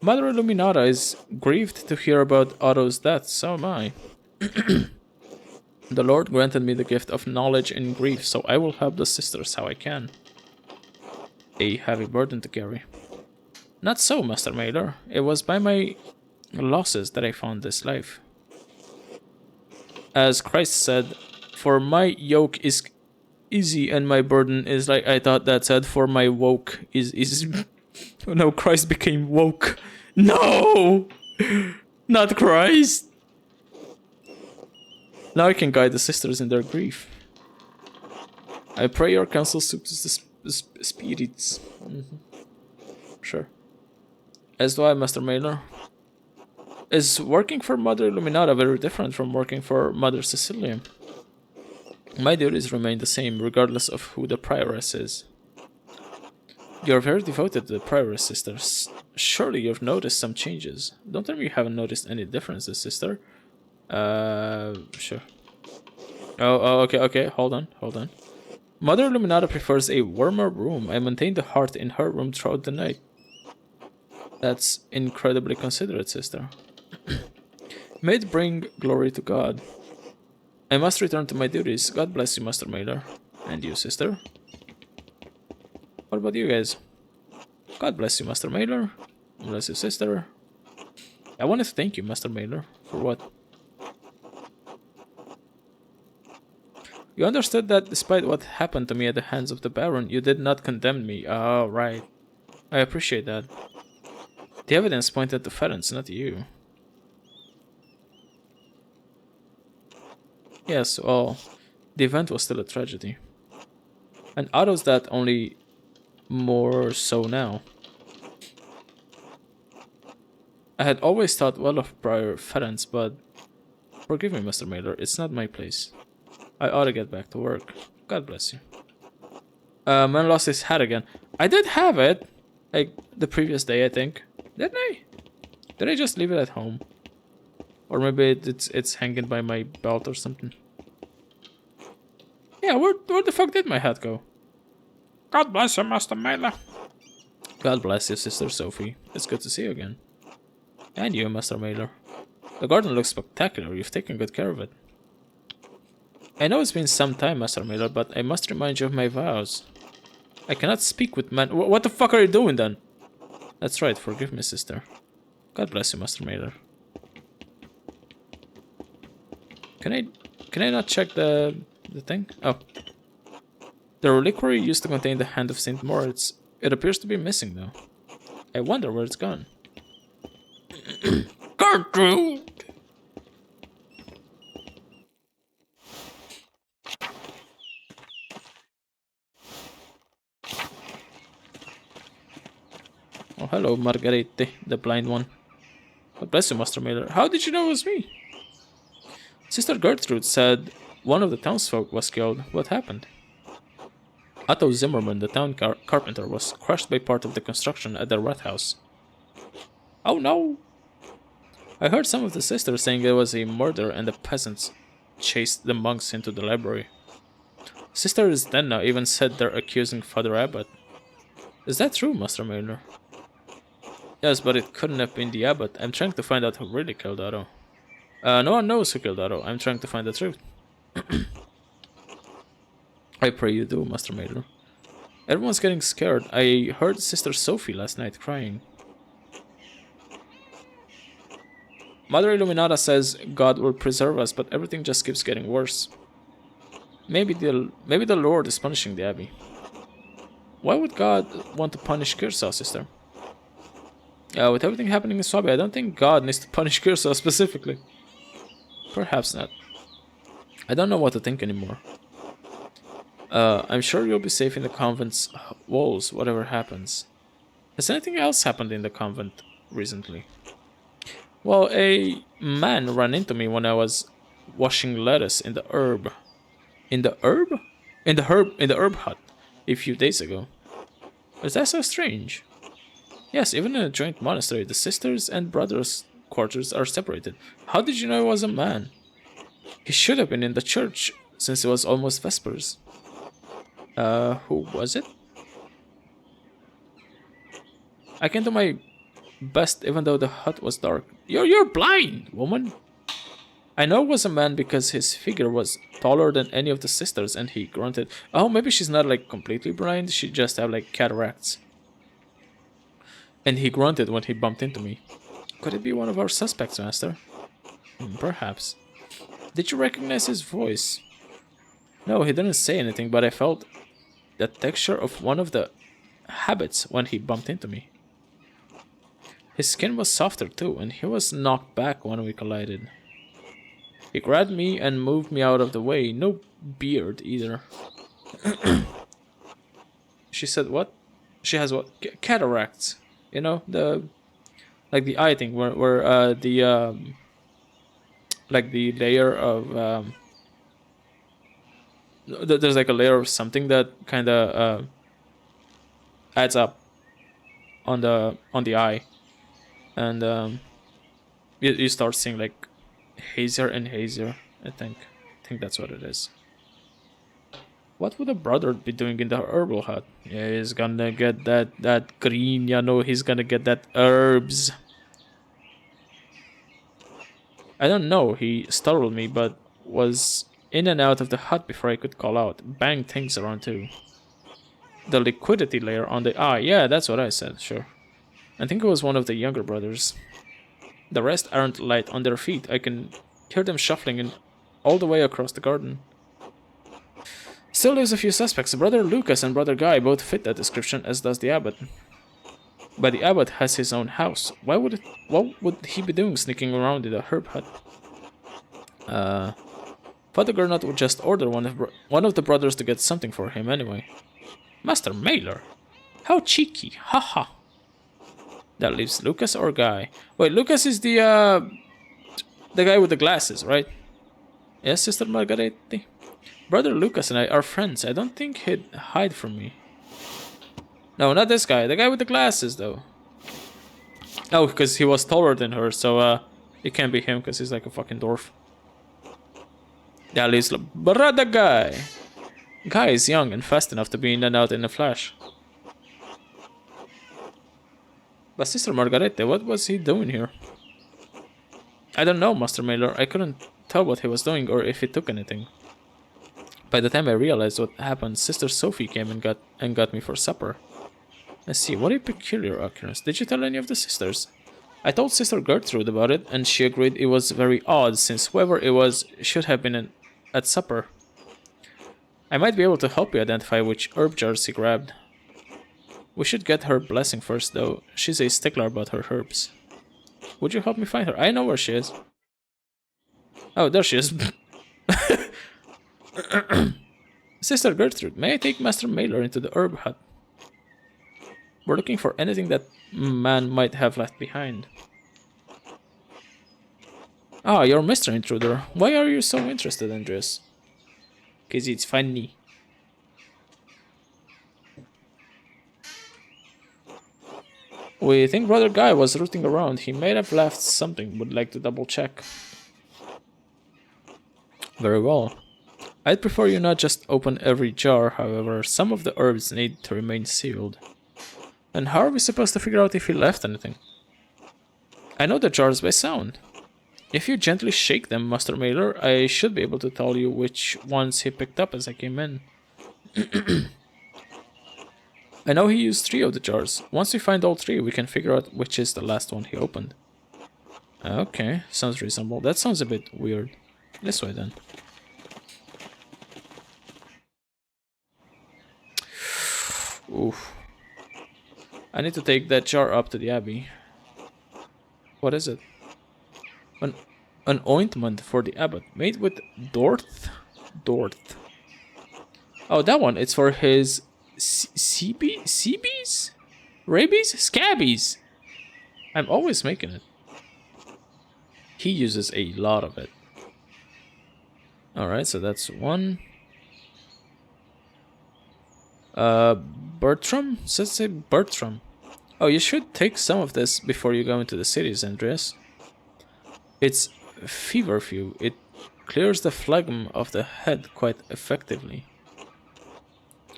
Mother Illuminata is grieved to hear about Otto's death, so am I. The Lord granted me the gift of knowledge in grief, so I will help the sisters how I can. A heavy burden to carry. Not so, Master Mailer. It was by my losses that I found this life. As Christ said, for my yoke is easy and my burden is light. I thought that said, for my woke is... Oh no, Christ became woke. No! Not Christ! Now I can guide the sisters in their grief. I pray your counsel suits the spirits. Sure. As do I, Master Mailer. Is working for Mother Illuminata very different from working for Mother Cecilia? My duties remain the same, regardless of who the prioress is. You're very devoted to the prioress, sisters. Surely you've noticed some changes. Don't tell me you haven't noticed any differences, sister. Sure. Okay, hold on. Mother Illuminata prefers a warmer room. I maintain the hearth in her room throughout the night. That's incredibly considerate, sister. May it bring glory to God. I must return to my duties. God bless you, Master Mailer. And you, sister. What about you guys? God bless you, Master Mailer. Bless you, sister. I wanted to thank you, Master Mailer. For what? You understood that despite what happened to me at the hands of the Baron, you did not condemn me. Oh, right. I appreciate that. The evidence pointed to Ferenc, not you. Yes, well, the event was still a tragedy. And Otto's death only more so now. I had always thought well of Prior Ferenc, but forgive me, Mr. Mailer, it's not my place. I ought to get back to work. God bless you. Man lost his hat again. I did have it, like the previous day, I think. Didn't I? Did I just leave it at home? Or maybe it's hanging by my belt or something. Yeah, where the fuck did my hat go? God bless you, Master Mailer. God bless you, Sister Sophie. It's good to see you again. And you, Master Mailer. The garden looks spectacular. You've taken good care of it. I know it's been some time, Master Mailer, but I must remind you of my vows. I cannot speak with man. What the fuck are you doing then? That's right. Forgive me, sister. God bless you, Master Mailer. Can I not check the thing? Oh. The reliquary used to contain the hand of Saint Moritz. It appears to be missing though. I wonder where it's gone. Gertrude! Oh, hello, Margarete, the blind one. God bless you, Master Mailer. How did you know it was me? Sister Gertrude said one of the townsfolk was killed. What happened? Otto Zimmerman, the town carpenter, was crushed by part of the construction at the rat house. Oh no! I heard some of the sisters saying it was a murder and the peasants chased the monks into the library. Sister Zdenna even said they're accusing Father Abbot. Is that true, Master Mailer? Yes, but it couldn't have been the Abbot. I'm trying to find out who really killed Otto. No one knows who killed Otto. I'm trying to find the truth. I pray you do, Master Mailer. Everyone's getting scared. I heard Sister Sophie last night crying. Mother Illuminata says God will preserve us, but everything just keeps getting worse. Maybe the Lord is punishing the Abbey. Why would God want to punish Kirsa, sister? With everything happening in Swabi, I don't think God needs to punish Kirsa specifically. Perhaps not. I don't know what to think anymore. I'm sure you'll be safe in the convent's walls, whatever happens. Has anything else happened in the convent recently? Well, a man ran into me when I was washing lettuce in the herb. In the herb? In the herb hut a few days ago. Is that so strange? Yes, even in a joint monastery, the sisters and brothers' quarters are separated. How did you know he was a man? He should have been in the church, since it was almost Vespers. Who was it? I can do my best even though the hut was dark. You're blind, woman! I know it was a man because his figure was taller than any of the sisters and he grunted. Oh, maybe she's not like completely blind, she just have like cataracts. And he grunted when he bumped into me. Could it be one of our suspects, Master? Perhaps. Did you recognize his voice? No, he didn't say anything, but I felt the texture of one of the habits when he bumped into me. His skin was softer too, and he was knocked back when we collided. He grabbed me and moved me out of the way. No beard either. She said what? She has what? Cataracts. You know, the like the eye thing where the like the layer of there's like a layer of something that kind of adds up on the eye, and you start seeing like hazier and hazier. I think that's what it is. What would a brother be doing in the herbal hut? Yeah, he's gonna get that green, you know, he's gonna get that herbs. I don't know, he startled me, but was in and out of the hut before I could call out. Banged things around too. The liquidity layer on the eye, yeah, that's what I said, sure. I think it was one of the younger brothers. The rest aren't light on their feet. I can hear them shuffling in all the way across the garden. Still leaves a few suspects. Brother Lucas and Brother Guy both fit that description, as does the abbot. But the abbot has his own house. What would he be doing sneaking around in the herb hut? Father Gernot would just order one of the brothers to get something for him anyway. Master Mailer! How cheeky! Haha! That leaves Lucas or Guy. Wait, Lucas is the guy with the glasses, right? Yes, Sister Margarete? Brother Lucas and I are friends. I don't think he'd hide from me. No, not this guy. The guy with the glasses, though. Oh, because he was taller than her, so it can't be him because he's like a fucking dwarf. That leaves Brother Guy. Guy is young and fast enough to be in and out in a flash. But Sister Margarete, what was he doing here? I don't know, Master Mailer. I couldn't tell what he was doing or if he took anything. By the time I realized what happened, Sister Sophie came and got me for supper. Let's see, what a peculiar occurrence. Did you tell any of the sisters? I told Sister Gertrude about it, and she agreed it was very odd, since whoever it was should have been at supper. I might be able to help you identify which herb jars he grabbed. We should get her blessing first, though. She's a stickler about her herbs. Would you help me find her? I know where she is. Oh, there she is. Sister Gertrude, may I take Master Mailer into the herb hut? We're looking for anything that man might have left behind. Ah, you're Mr. Intruder. Why are you so interested in this? 'Cause it's funny. We think Brother Guy was rooting around. He may have left something. Would like to double check. Very well. I'd prefer you not just open every jar, however, some of the herbs need to remain sealed. And how are we supposed to figure out if he left anything? I know the jars by sound. If you gently shake them, Master Mailer, I should be able to tell you which ones he picked up as I came in. I know he used 3 of the jars. Once we find all 3, we can figure out which is the last one he opened. Okay, sounds reasonable. That sounds a bit weird. This way then. Oof. I need to take that jar up to the abbey. What is it? An ointment for the abbot, made with Dorth? Dorth. Oh, that one. It's for his CBs? Rabies? Scabies. I'm always making it. He uses a lot of it. Alright, so that's one. Bertram? Says say Bertram. Oh, you should take some of this before you go into the cities, Andreas. It's feverfew. It clears the phlegm of the head quite effectively.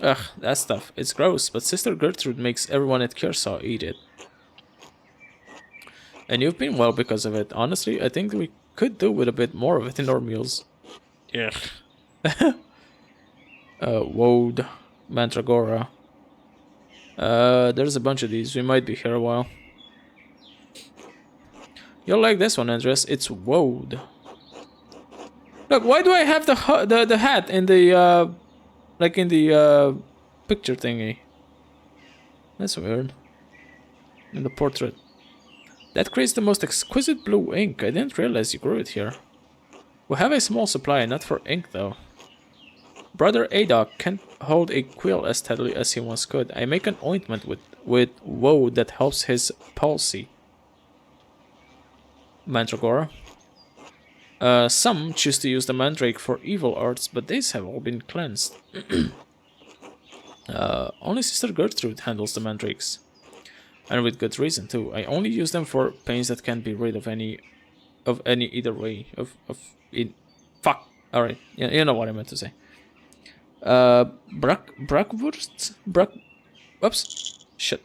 Ugh, that stuff. It's gross, but Sister Gertrude makes everyone at Kershaw eat it. And you've been well because of it. Honestly, I think we could do with a bit more of it in our meals. Ugh. Woad. Mandragora. There's a bunch of these. We might be here a while. You'll like this one, Andres. It's Woad. Look, why do I have the hat in the like in the picture thingy? That's weird. In the portrait. That creates the most exquisite blue ink. I didn't realize you grew it here. We have a small supply, not for ink though. Brother Adoc can't hold a quill as steadily as he once could. I make an ointment with woe that helps his palsy. Mandragora. Some choose to use the mandrake for evil arts, but these have all been cleansed. Only Sister Gertrude handles the mandrakes. And with good reason too. I only use them for pains that can't be rid of any either way. Fuck. Alright, you know what I meant to say. Brackwurst? Whoops. Shit.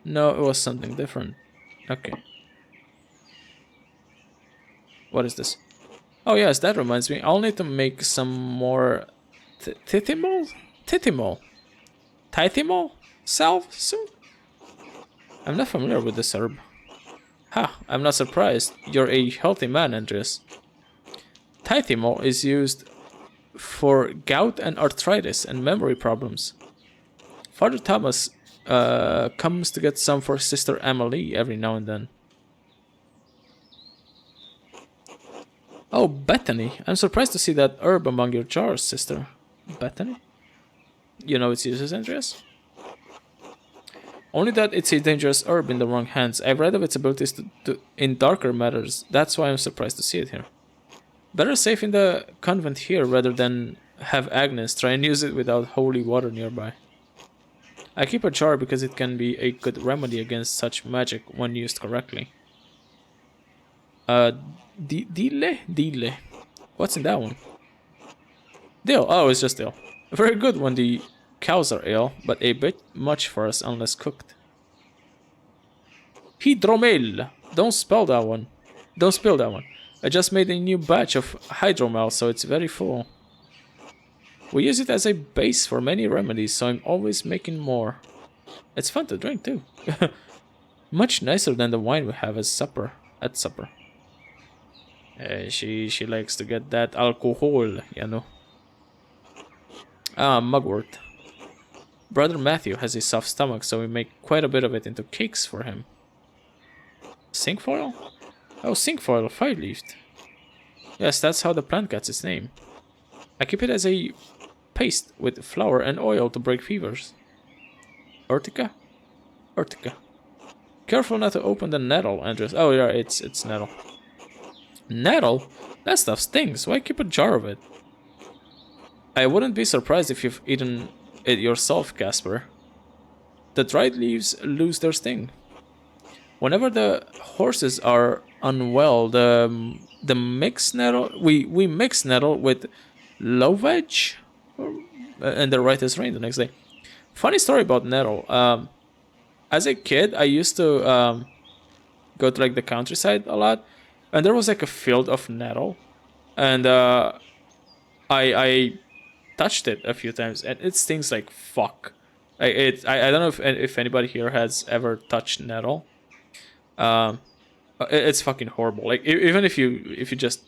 No, it was something different. Okay. What is this? Oh yes, that reminds me. I'll need to make some more Tithimol? Tithimol? Salve soon? I'm not familiar with this herb. Ha, I'm not surprised. You're a healthy man, Andreas. Tithimol is used for gout and arthritis and memory problems. Father Thomas comes to get some for Sister Amalie every now and then. Oh, Bethany. I'm surprised to see that herb among your jars, sister. Bethany? You know its uses, Andreas? Only that it's a dangerous herb in the wrong hands. I've read of its abilities in darker matters. That's why I'm surprised to see it here. Better safe in the convent here rather than have Agnes try and use it without holy water nearby. I keep a jar because it can be a good remedy against such magic when used correctly. Dile? What's in that one? Dill. Oh, it's just dill. Very good when the cows are ill, but a bit much for us unless cooked. Hydromel. Don't spill that one. I just made a new batch of hydromel, so it's very full. We use it as a base for many remedies, so I'm always making more. It's fun to drink too. Much nicer than the wine we have at supper. She likes to get that alcohol, you know. Ah, mugwort. Brother Matthew has a soft stomach, so we make quite a bit of it into cakes for him. Cinquefoil? Oh, cinquefoil, 5-leaved. Yes, that's how the plant gets its name. I keep it as a paste with flour and oil to break fevers. Urtica? Careful not to open the nettle, Andres. Oh yeah, it's nettle. Nettle? That stuff stings. Why keep a jar of it? I wouldn't be surprised if you've eaten it yourself, Casper. The dried leaves lose their sting. Whenever the horses are unwell, the mixed nettle we mix nettle with lovage, and the right is rain the next day. Funny story about nettle. As a kid, I used to go to like the countryside a lot, and there was like a field of nettle, and I touched it a few times, and it stings like fuck. I don't know if anybody here has ever touched nettle. Um, it's fucking horrible. Like even if you just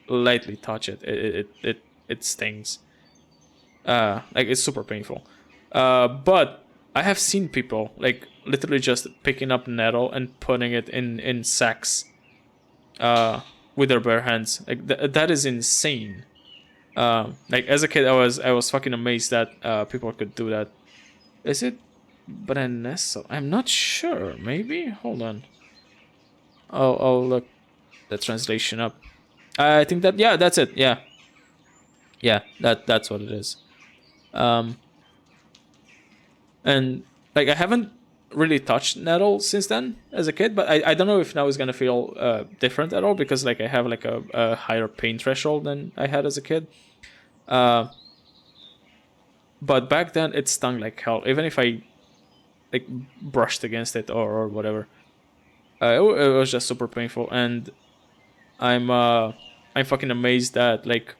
lightly touch it, it stings. Like it's super painful. But I have seen people like literally just picking up nettle and putting it in sacks, with their bare hands. Like that is insane. Like as a kid, I was fucking amazed that people could do that. Is it Brennesso? I'm not sure. Maybe. Hold on. I'll look the translation up. I think that yeah, that's it. Yeah, yeah, that's what it is. Um, and like I haven't really touched nettle since then as a kid, but I don't know if now it's gonna feel different at all because like I have like a higher pain threshold than I had as a kid. Uh, but back then it stung like hell. Even if I like brushed against it or whatever, it was just super painful. And I'm fucking amazed that like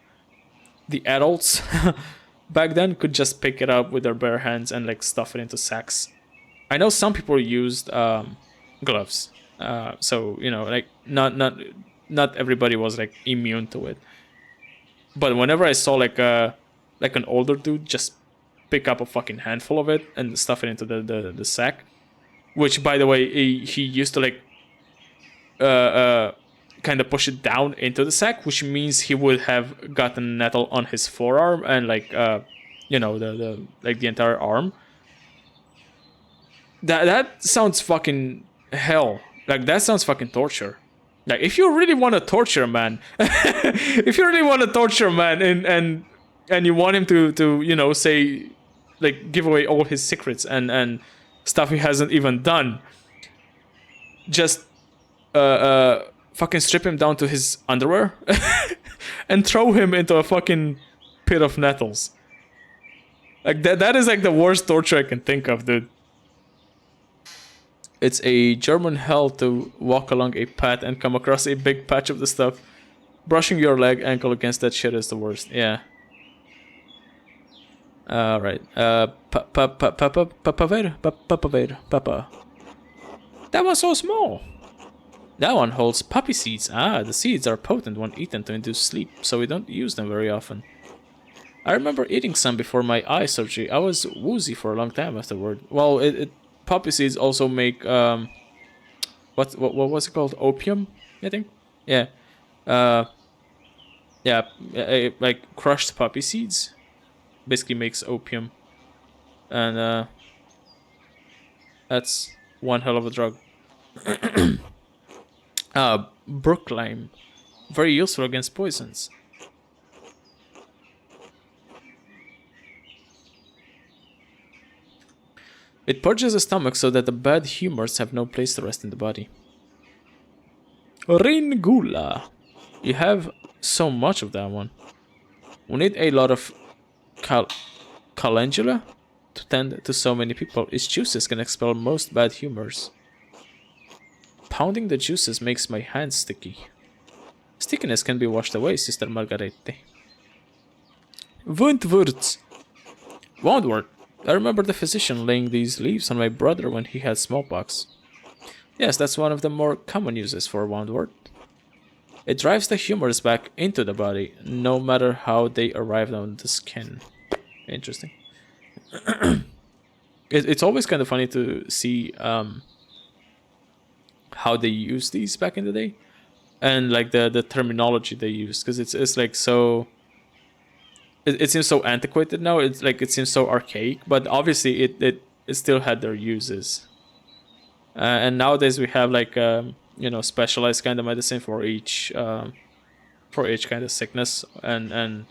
the adults back then could just pick it up with their bare hands and like stuff it into sacks. I know some people used gloves, so you know, like not everybody was like immune to it. But whenever I saw like an older dude just pick up a fucking handful of it and stuff it into the sack, which by the way he used to like uh, uh kind of push it down into the sack, which means he would have gotten nettle on his forearm and like you know the like the entire arm. That sounds fucking hell. Like that sounds fucking torture. Like if you really want to torture a man, if you really want to torture a man and you want him to you know say like give away all his secrets and stuff he hasn't even done, just fucking strip him down to his underwear and throw him into a fucking pit of nettles. Like that is like the worst torture I can think of, dude. It's a German hell to walk along a path and come across a big patch of the stuff. Brushing your leg ankle against that shit is the worst. Yeah. Right. Papa. That one's so small. That one holds poppy seeds. Ah, the seeds are potent when eaten to induce sleep, so we don't use them very often. I remember eating some before my eye surgery. I was woozy for a long time afterward. Well, poppy seeds also make what was it called? Opium, I think. Yeah. Uh, yeah, like crushed poppy seeds basically makes opium, and that's one hell of a drug. Brook lime, very useful against poisons. It purges the stomach so that the bad humors have no place to rest in the body. Ringula. You have so much of that one. We need a lot of calendula to tend to so many people. Its juices can expel most bad humors. Pounding the juices makes my hands sticky. Stickiness can be washed away, Sister Margarete. Wundwurz. Woundwort. I remember the physician laying these leaves on my brother when he had smallpox. Yes, that's one of the more common uses for woundwort. It drives the humors back into the body, no matter how they arrived on the skin. Interesting. It's always kind of funny to see how they use these back in the day, and like the terminology they use, because it's like so. It seems so antiquated now. It's like it seems so archaic, but obviously it still had their uses. And nowadays we have like you know specialized kind of medicine for each kind of sickness and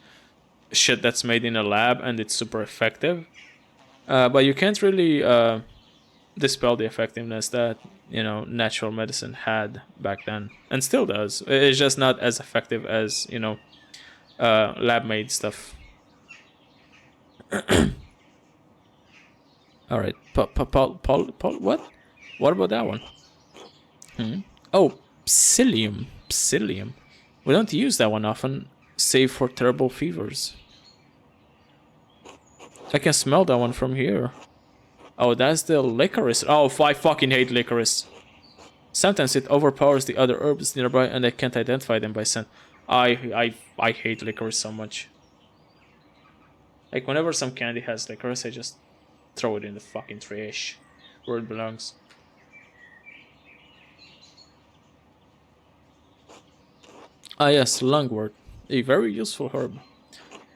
shit that's made in a lab, and it's super effective. But you can't really dispel the effectiveness that you know natural medicine had back then and still does. It's just not as effective as you know lab made stuff. All right, Paul, what? What about that one? Oh, psyllium. Psyllium. We don't use that one often. Save for terrible fevers. I can smell that one from here. Oh, that's the licorice. Oh, I fucking hate licorice. Sometimes it overpowers the other herbs nearby and I can't identify them by scent. I hate licorice so much. Like, whenever some candy has licorice, I just throw it in the fucking trash where it belongs. Ah yes, lungwort. A very useful herb.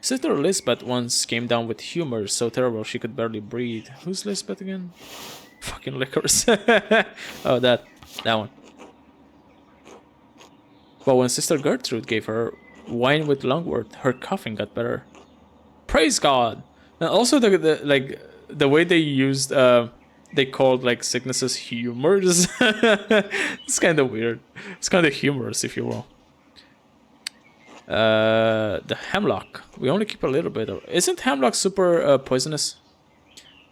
Sister Lisbeth once came down with humor so terrible she could barely breathe. Who's Lisbeth again? Fucking licorice. Oh, that one. But when Sister Gertrude gave her wine with lungwort, her coughing got better. Praise God! And also the way they used they called like sicknesses humors. It's kind of weird. It's kind of humorous, if you will. The hemlock. We only keep a little bit of. Isn't hemlock super poisonous?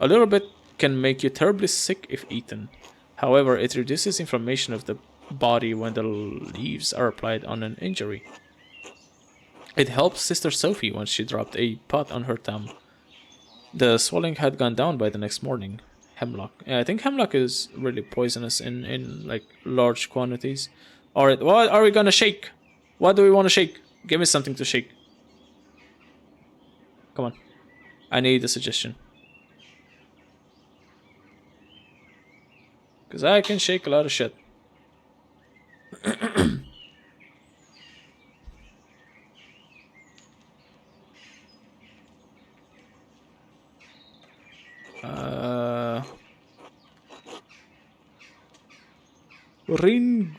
A little bit can make you terribly sick if eaten. However, it reduces inflammation of the body when the leaves are applied on an injury. It helped Sister Sophie when she dropped a pot on her thumb. The swelling had gone down by the next morning. Hemlock. Yeah, I think hemlock is really poisonous in like large quantities. Alright, what are we gonna shake? What do we want to shake? Give me something to shake. Come on. I need a suggestion. Because I can shake a lot of shit. Ring...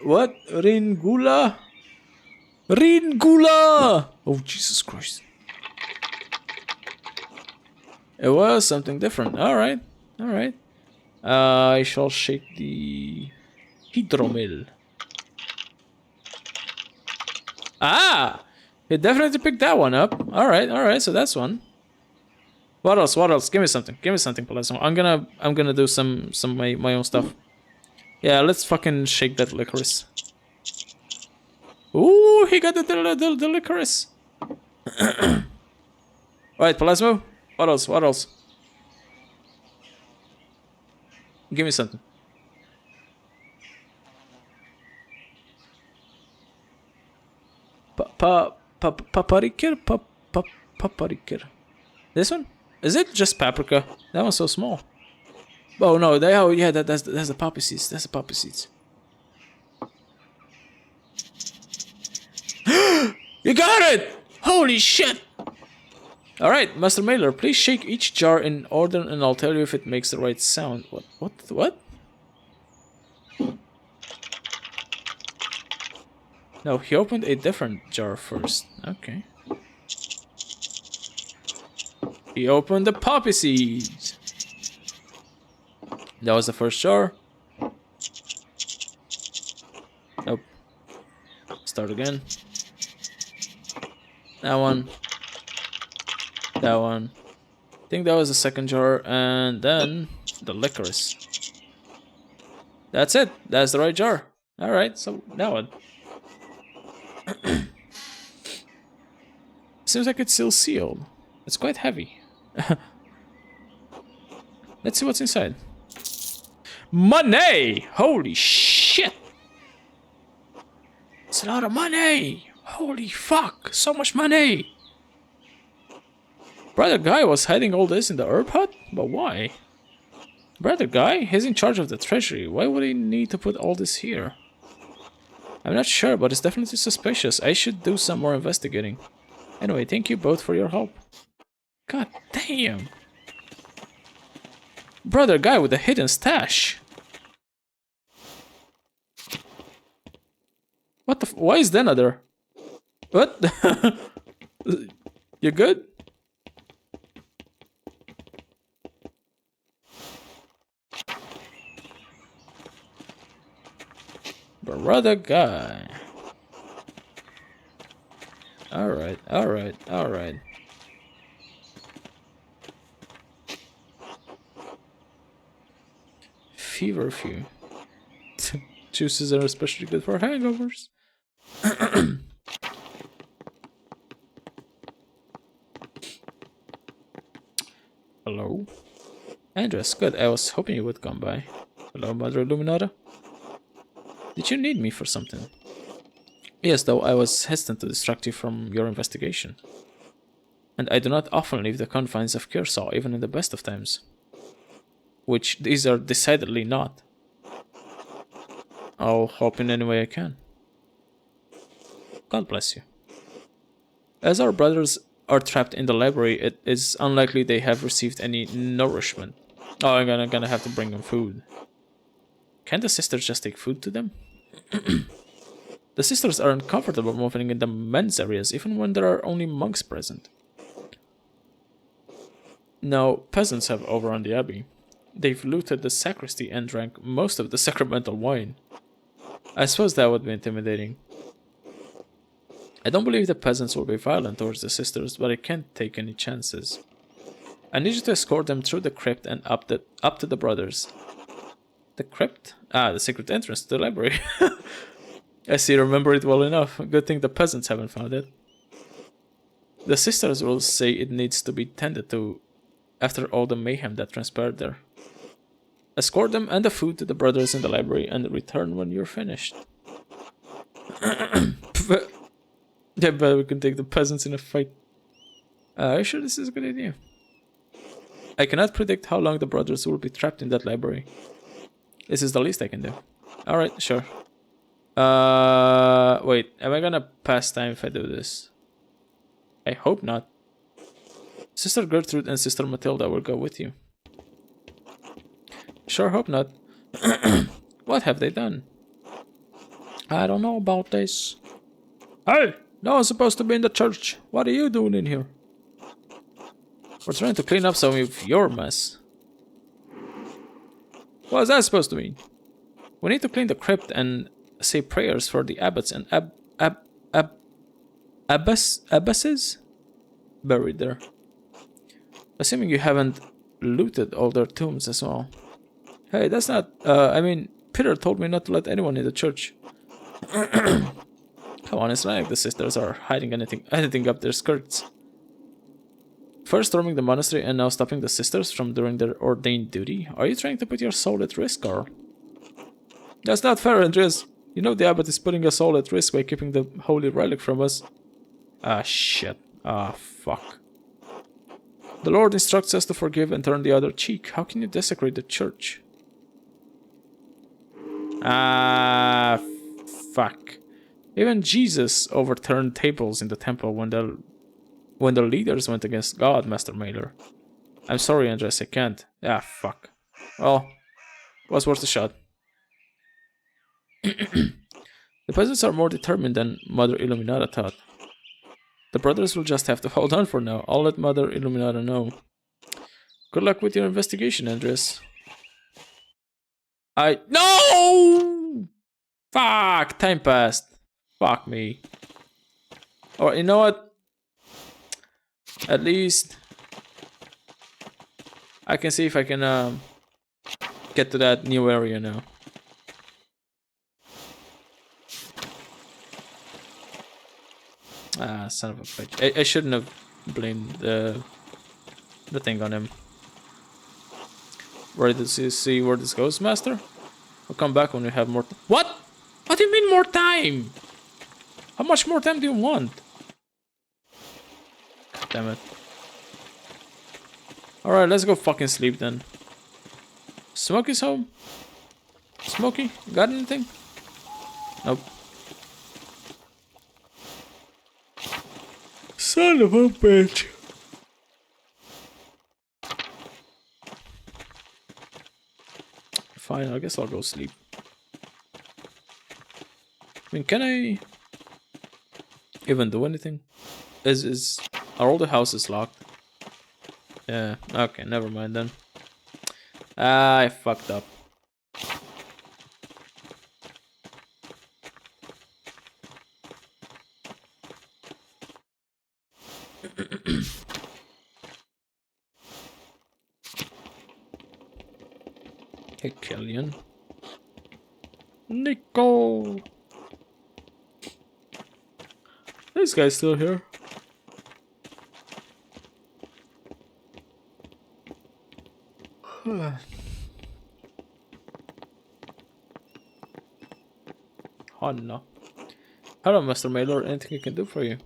What? Ringula? Ringula! Oh, Jesus Christ. It was something different. Alright. Alright. I shall shake the... Hydromel. Ah! It definitely picked that one up. Alright, so that's one. What else? Give me something, Palazzo. I'm gonna do some my own stuff. Yeah, let's fucking shake that licorice. Ooh, he got the licorice. Alright, Palazzo. What else? Give me something. Paprikir? Paprikir. This one? Is it just paprika? That one's so small. Oh no, yeah, that's the poppy seeds. That's the poppy seeds. You got it! Holy shit! Alright, Master Mailer, please shake each jar in order and I'll tell you if it makes the right sound. What? No, he opened a different jar first. Okay. He opened the poppy seeds. That was the first jar. Nope. Start again. That one. That one. I think that was the second jar, and then the licorice. That's it. That's the right jar. Alright, so that one. Seems like it's still sealed. It's quite heavy. Let's see what's inside. Money! Holy shit! It's a lot of money! Holy fuck! So much money! Brother Guy was hiding all this in the herb hut? But why? Brother Guy? He's in charge of the treasury. Why would he need to put all this here? I'm not sure, but it's definitely suspicious. I should do some more investigating. Anyway, thank you both for your help. God damn! Brother Guy with a hidden stash. What the why is Dana there? What? You good? Brother Guy. Alright. Feverfew. Juices are especially good for hangovers. Hello? Andres, good. I was hoping you would come by. Hello, Mother Illuminata? Did you need me for something? Yes, though I was hesitant to distract you from your investigation. And I do not often leave the confines of Kearsarge, even in the best of times. Which these are decidedly not. I'll help in any way I can. God bless you. As our brothers are trapped in the library, it is unlikely they have received any nourishment. Oh, I'm gonna have to bring them food. Can't the sisters just take food to them? The sisters are uncomfortable moving in the men's areas, even when there are only monks present. Now, peasants have overrun the abbey. They've looted the sacristy and drank most of the sacramental wine. I suppose that would be intimidating. I don't believe the peasants will be violent towards the sisters, but I can't take any chances. I need you to escort them through the crypt and up to the brothers. The crypt? Ah, the secret entrance to the library. I see you remember it well enough. Good thing the peasants haven't found it. The sisters will say it needs to be tended to after all the mayhem that transpired there. Escort them and the food to the brothers in the library and return when you're finished. Yeah, but we can take the peasants in a fight. Are you sure this is a good idea? I cannot predict how long the brothers will be trapped in that library. This is the least I can do. Alright, sure. Wait, am I gonna pass time if I do this? I hope not. Sister Gertrude and Sister Matilda will go with you. Sure hope not. What have they done? I don't know about this. Hey! No one's supposed to be in the church. What are you doing in here? We're trying to clean up some of your mess. What is that supposed to mean? We need to clean the crypt and say prayers for the abbots and abbesses buried there. Assuming you haven't looted all their tombs as well. Hey, that's not... I mean, Peter told me not to let anyone in the church. Come on, it's not like the sisters are hiding anything up their skirts. First storming the monastery and now stopping the sisters from doing their ordained duty? Are you trying to put your soul at risk, Carl? That's not fair, Andres. You know the abbot is putting us all at risk by keeping the holy relic from us. Ah, shit. Ah, fuck. The Lord instructs us to forgive and turn the other cheek. How can you desecrate the church? Ah, fuck. Even Jesus overturned tables in the temple when the leaders went against God, Master Mailer. I'm sorry, Andres, I can't. Ah, fuck. Well, was worth a shot. The peasants are more determined than Mother Illuminata thought. The brothers will just have to hold on for now. I'll let Mother Illuminata know. Good luck with your investigation, Andres. No! Fuck! Time passed. Fuck me. Alright, you know what? At least I can see if I can get to that new area now. Ah, son of a bitch. I shouldn't have blamed the thing on him. Ready to see where this goes, Master? We'll come back when we have more... What? What do you mean more time? How much more time do you want? God damn it. Alright, let's go fucking sleep then. Smokey's home? Smokey, got anything? Nope. Son of a bitch. Fine, I guess I'll go sleep. I mean, can I even do anything? Are all the houses locked? Yeah, okay, never mind then. I fucked up. Hey, Killian. Nico! This guy's still here. Oh no. Hello, Mr. Mailer. Anything I can do for you?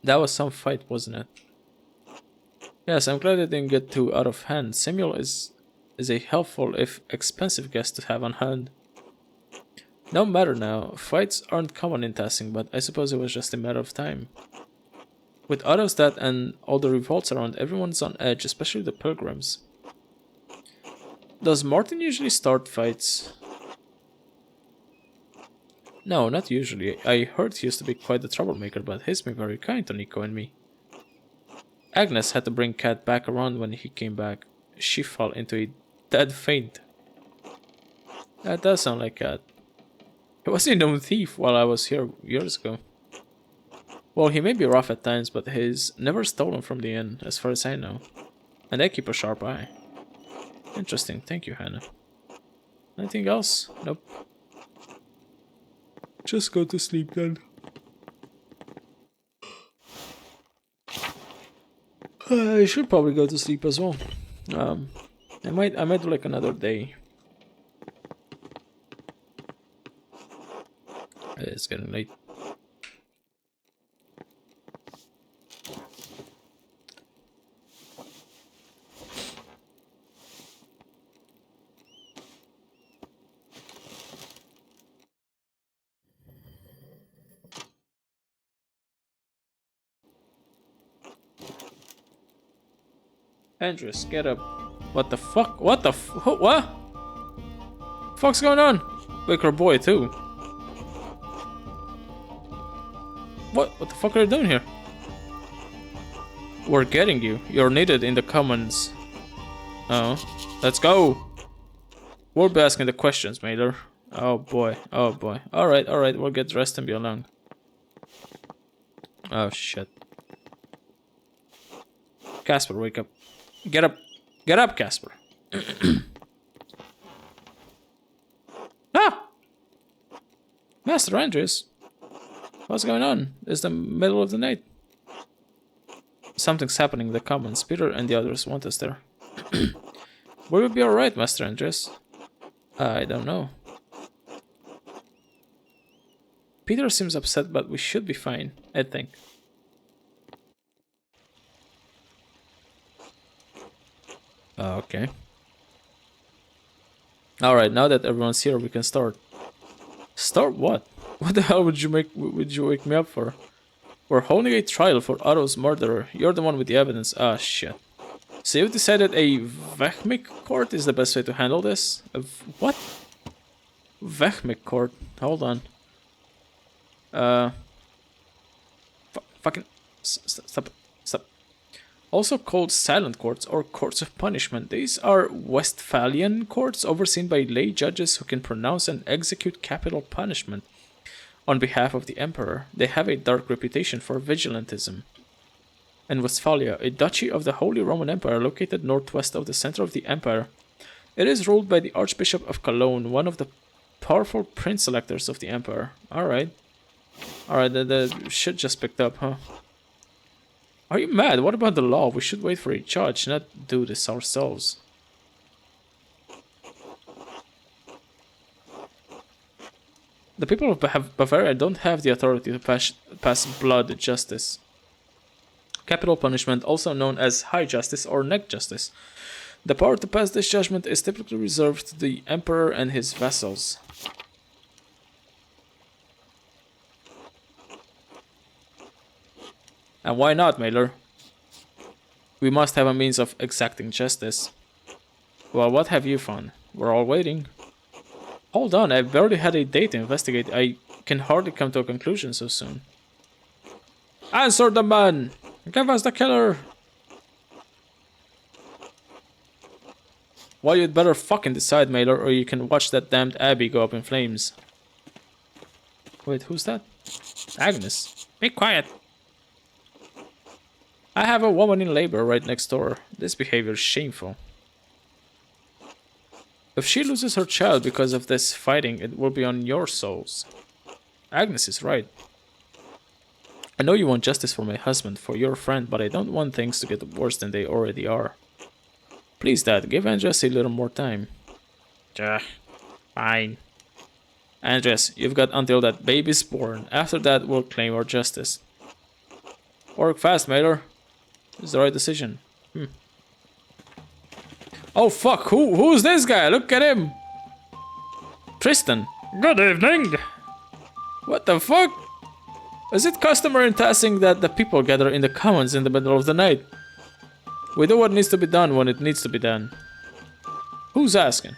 That was some fight, wasn't it? Yes, I'm glad it didn't get too out of hand. Samuel is a helpful, if expensive guest to have on hand. No matter now. Fights aren't common in Tassing, but I suppose it was just a matter of time. With Otto's death and all the revolts around, everyone's on edge, especially the pilgrims. Does Martin usually start fights? No, not usually. I heard he used to be quite the troublemaker, but he's been very kind to Nico and me. Agnes had to bring Cat back around when he came back. She fell into a dead faint. That does sound like Cat. He was a known thief while I was here years ago. Well, he may be rough at times, but he's never stolen from the inn, as far as I know. And I keep a sharp eye. Interesting, thank you, Hannah. Anything else? Nope. Just go to sleep then. I should probably go to sleep as well. I might do like another day. It's getting late. Andres, get up. What the fuck? What the what? Fuck's going on? Wake her boy too. What the fuck are you doing here? We're getting you. You're needed in the commons. Oh. Let's go. We'll be asking the questions, Mailer. Oh boy. Oh boy. Alright, we'll get dressed and be along. Oh shit. Casper, wake up. Get up. Get up, Casper. Ah! Master Andres. What's going on? It's the middle of the night. Something's happening in the commons. Peter and the others want us there. Will we be alright, Master Andres? I don't know. Peter seems upset, but we should be fine, I think. Okay. Alright, now that everyone's here, we can start. Start what? What the hell would you wake me up for? We're holding a trial for Otto's murderer. You're the one with the evidence. Ah, shit. So you've decided a Vehmic court is the best way to handle this? What? Vehmic court? Hold on. Fucking... Stop. Also called silent courts or courts of punishment. These are Westphalian courts overseen by lay judges who can pronounce and execute capital punishment on behalf of the emperor. They have a dark reputation for vigilantism. And Westphalia, a duchy of the Holy Roman Empire located northwest of the center of the empire. It is ruled by the Archbishop of Cologne, one of the powerful prince electors of the empire. Alright, the shit just picked up, huh? Are you mad? What about the law? We should wait for a judge, not do this ourselves. The people of Bavaria don't have the authority to pass blood justice. Capital punishment, also known as high justice or neck justice. The power to pass this judgment is typically reserved to the emperor and his vassals. And why not, Mailer? We must have a means of exacting justice. Well, what have you found? We're all waiting. Hold on, I've barely had a day to investigate. I can hardly come to a conclusion so soon. Answer the man! Give us the killer! Well, you'd better fucking decide, Mailer, or you can watch that damned abbey go up in flames. Wait, who's that? Agnes. Be quiet. I have a woman in labor right next door. This behavior is shameful. If she loses her child because of this fighting, it will be on your souls. Agnes is right. I know you want justice for my husband, for your friend, but I don't want things to get worse than they already are. Please, Dad, give Andres a little more time. Fine. Andres, you've got until that baby's born. After that, we'll claim our justice. Work fast, Mailer. It's the right decision. Oh fuck, who's this guy? Look at him! Tristan. Good evening. What the fuck? Is it customary in Tassing that the people gather in the commons in the middle of the night? We do what needs to be done when it needs to be done. Who's asking?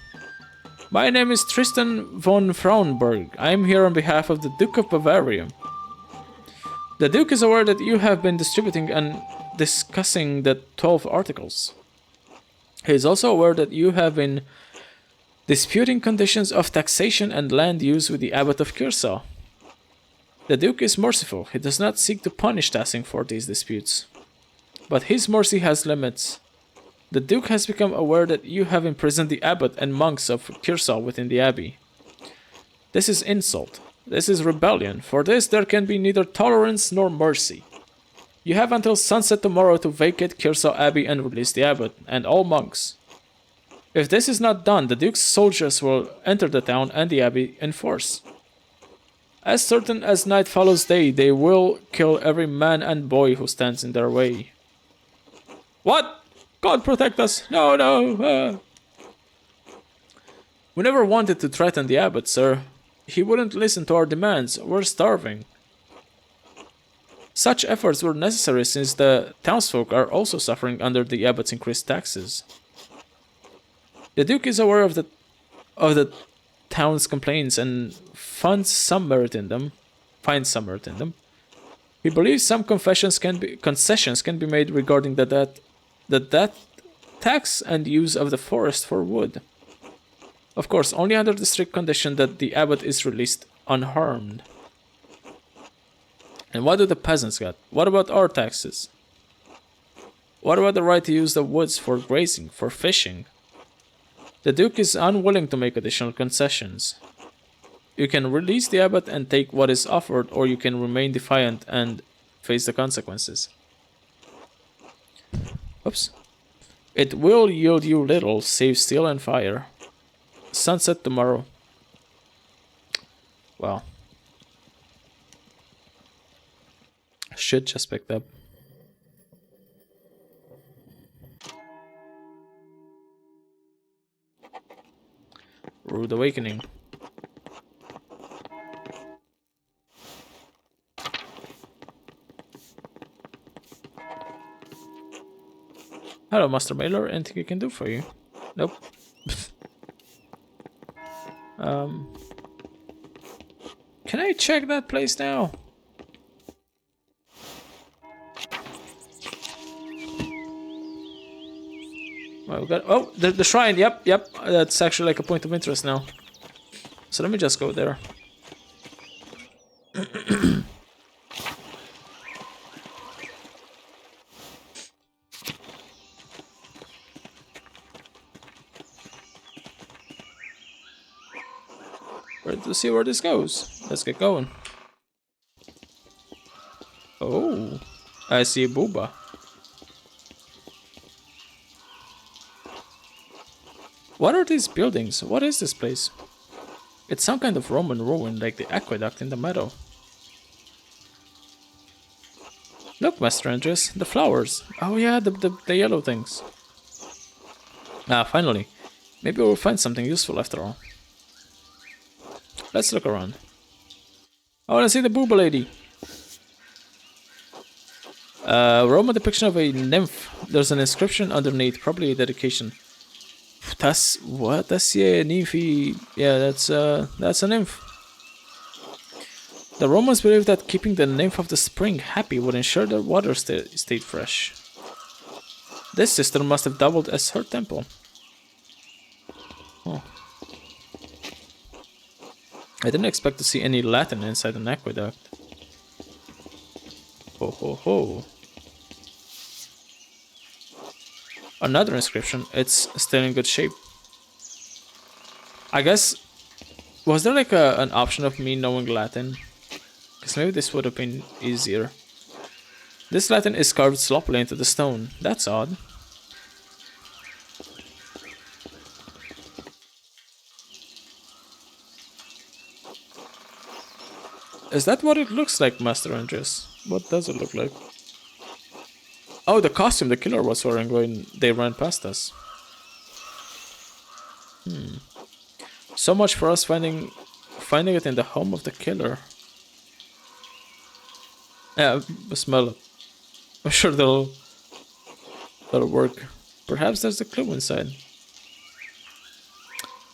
My name is Tristan von Frauenberg. I am here on behalf of the Duke of Bavaria. The Duke is aware that you have been distributing and discussing the 12 articles. He is also aware that you have been disputing conditions of taxation and land use with the Abbot of Kyrsaw. The Duke is merciful. He does not seek to punish Tassing for these disputes. But his mercy has limits. The Duke has become aware that you have imprisoned the Abbot and monks of Kyrsaw within the Abbey. This is insult. This is rebellion. For this there can be neither tolerance nor mercy. You have until sunset tomorrow to vacate Kyrsaw Abbey and release the Abbot and all monks. If this is not done, the Duke's soldiers will enter the town and the Abbey in force. As certain as night follows day, they will kill every man and boy who stands in their way. What? God protect us! No, no! We never wanted to threaten the Abbot, sir. He wouldn't listen to our demands. We're starving. Such efforts were necessary since the townsfolk are also suffering under the Abbot's increased taxes. The Duke is aware of the town's complaints and finds some merit in them. He believes some concessions can be made regarding the tax and use of the forest for wood. Of course, only under the strict condition that the Abbot is released unharmed. And what do the peasants get? What about our taxes? What about the right to use the woods for grazing, for fishing? The Duke is unwilling to make additional concessions. You can release the Abbot and take what is offered, or you can remain defiant and face the consequences. Oops. It will yield you little, save steel and fire. Sunset tomorrow. Well. Shit just picked up. Rude awakening. Hello, Master Mailer. Anything I can do for you? Nope. Can I check that place now? Well, we got, oh, the shrine. Yep. That's actually like a point of interest now. So let me just go there. Ready to see where this goes. Let's get going. Oh, I see a booba. What are these buildings? What is this place? It's some kind of Roman ruin, like the aqueduct in the meadow. Look, Master Andres, the flowers. Oh yeah, the yellow things. Ah, finally. Maybe we'll find something useful after all. Let's look around. I wanna see the booba lady. Roman depiction of a nymph. There's an inscription underneath, probably a dedication. That's what? That's a nymphy. Yeah, that's a nymph. The Romans believed that keeping the nymph of the spring happy would ensure their water stayed fresh. This system must have doubled as her temple. Oh. I didn't expect to see any Latin inside an aqueduct. Ho ho ho. Another inscription. It's still in good shape. I guess... Was there like an option of me knowing Latin? Because maybe this would have been easier. This Latin is carved sloppily into the stone. That's odd. Is that what it looks like, Master Andres? What does it look like? Oh, the costume the killer was wearing when they ran past us. So much for us finding it in the home of the killer. Yeah, smell it. I'm sure that'll work. Perhaps there's a clue inside.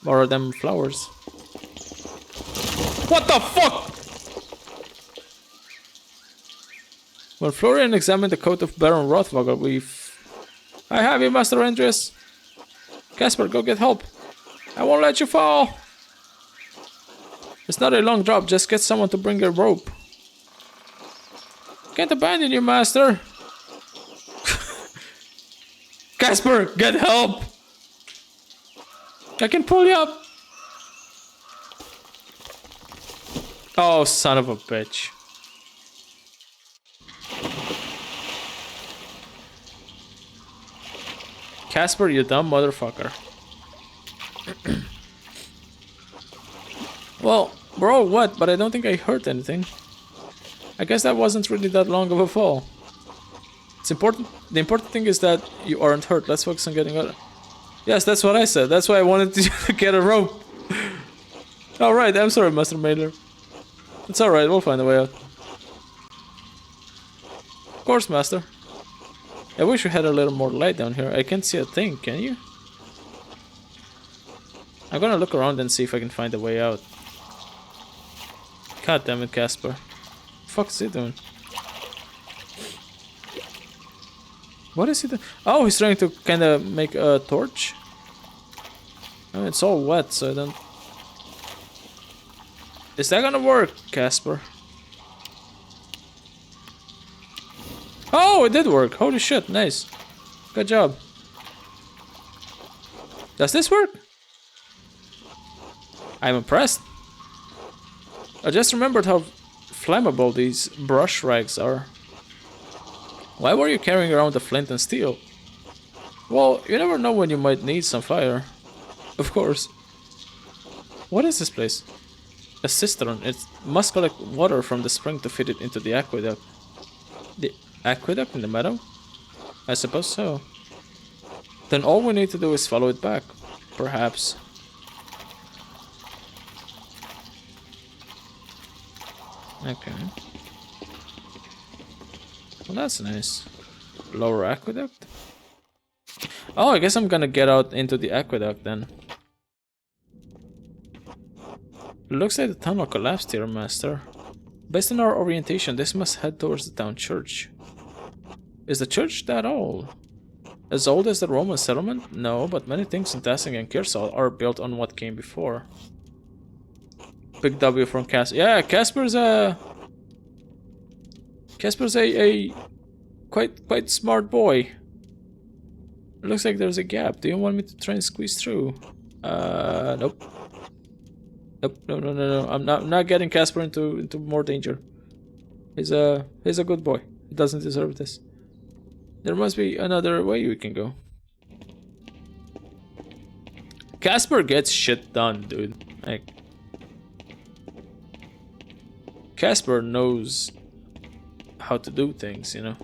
More of them flowers. What the fuck? When Florian examined the coat of Baron Rothwagel, I have you, Master Andreas. Casper, go get help. I won't let you fall. It's not a long drop, just get someone to bring a rope. Can't abandon you, Master. Casper, get help. I can pull you up. Oh, son of a bitch. Casper, you dumb motherfucker. Well, we're all wet, but I don't think I hurt anything. I guess that wasn't really that long of a fall. It's important. The important thing is that you aren't hurt. Let's focus on getting out. Yes, that's what I said. That's why I wanted to get a rope. Alright, I'm sorry, Master Mailer. It's alright, we'll find a way out. Of course, Master. I wish we had a little more light down here. I can't see a thing, can you? I'm gonna look around and see if I can find a way out. God damn it, Casper. What the fuck is he doing? What is he doing? Oh, he's trying to kinda make a torch? I mean, it's all wet, so I don't... Is that gonna work, Casper? Oh, it did work. Holy shit, nice. Good job. Does this work? I'm impressed. I just remembered how flammable these brush rags are. Why were you carrying around a flint and steel? Well, you never know when you might need some fire. Of course. What is this place? A cistern. It must collect water from the spring to feed it into the aqueduct. The aqueduct in the meadow? I suppose so. Then all we need to do is follow it back. Perhaps. Okay. Well, that's nice. Lower aqueduct? Oh, I guess I'm gonna get out into the aqueduct then. Looks like the tunnel collapsed here, Master. Based on our orientation, this must head towards the town church. Is the church that old? As old as the Roman settlement? No, but many things in Tassing and Kirsal are built on what came before. Big W from Casper. Yeah, Casper's a quite smart boy. Looks like there's a gap. Do you want me to try and squeeze through? Nope. Nope. No. I'm not getting Casper into more danger. He's a good boy. He doesn't deserve this. There must be another way we can go. Casper gets shit done, dude. Like, Casper knows how to do things, you know.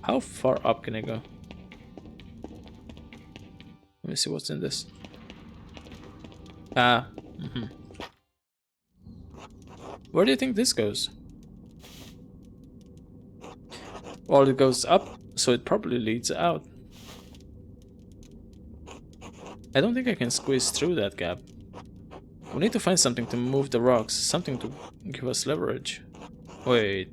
How far up can I go? Let me see what's in this. Where do you think this goes? Well, it goes up, so it probably leads out. I don't think I can squeeze through that gap. We need to find something to move the rocks, something to give us leverage. Wait.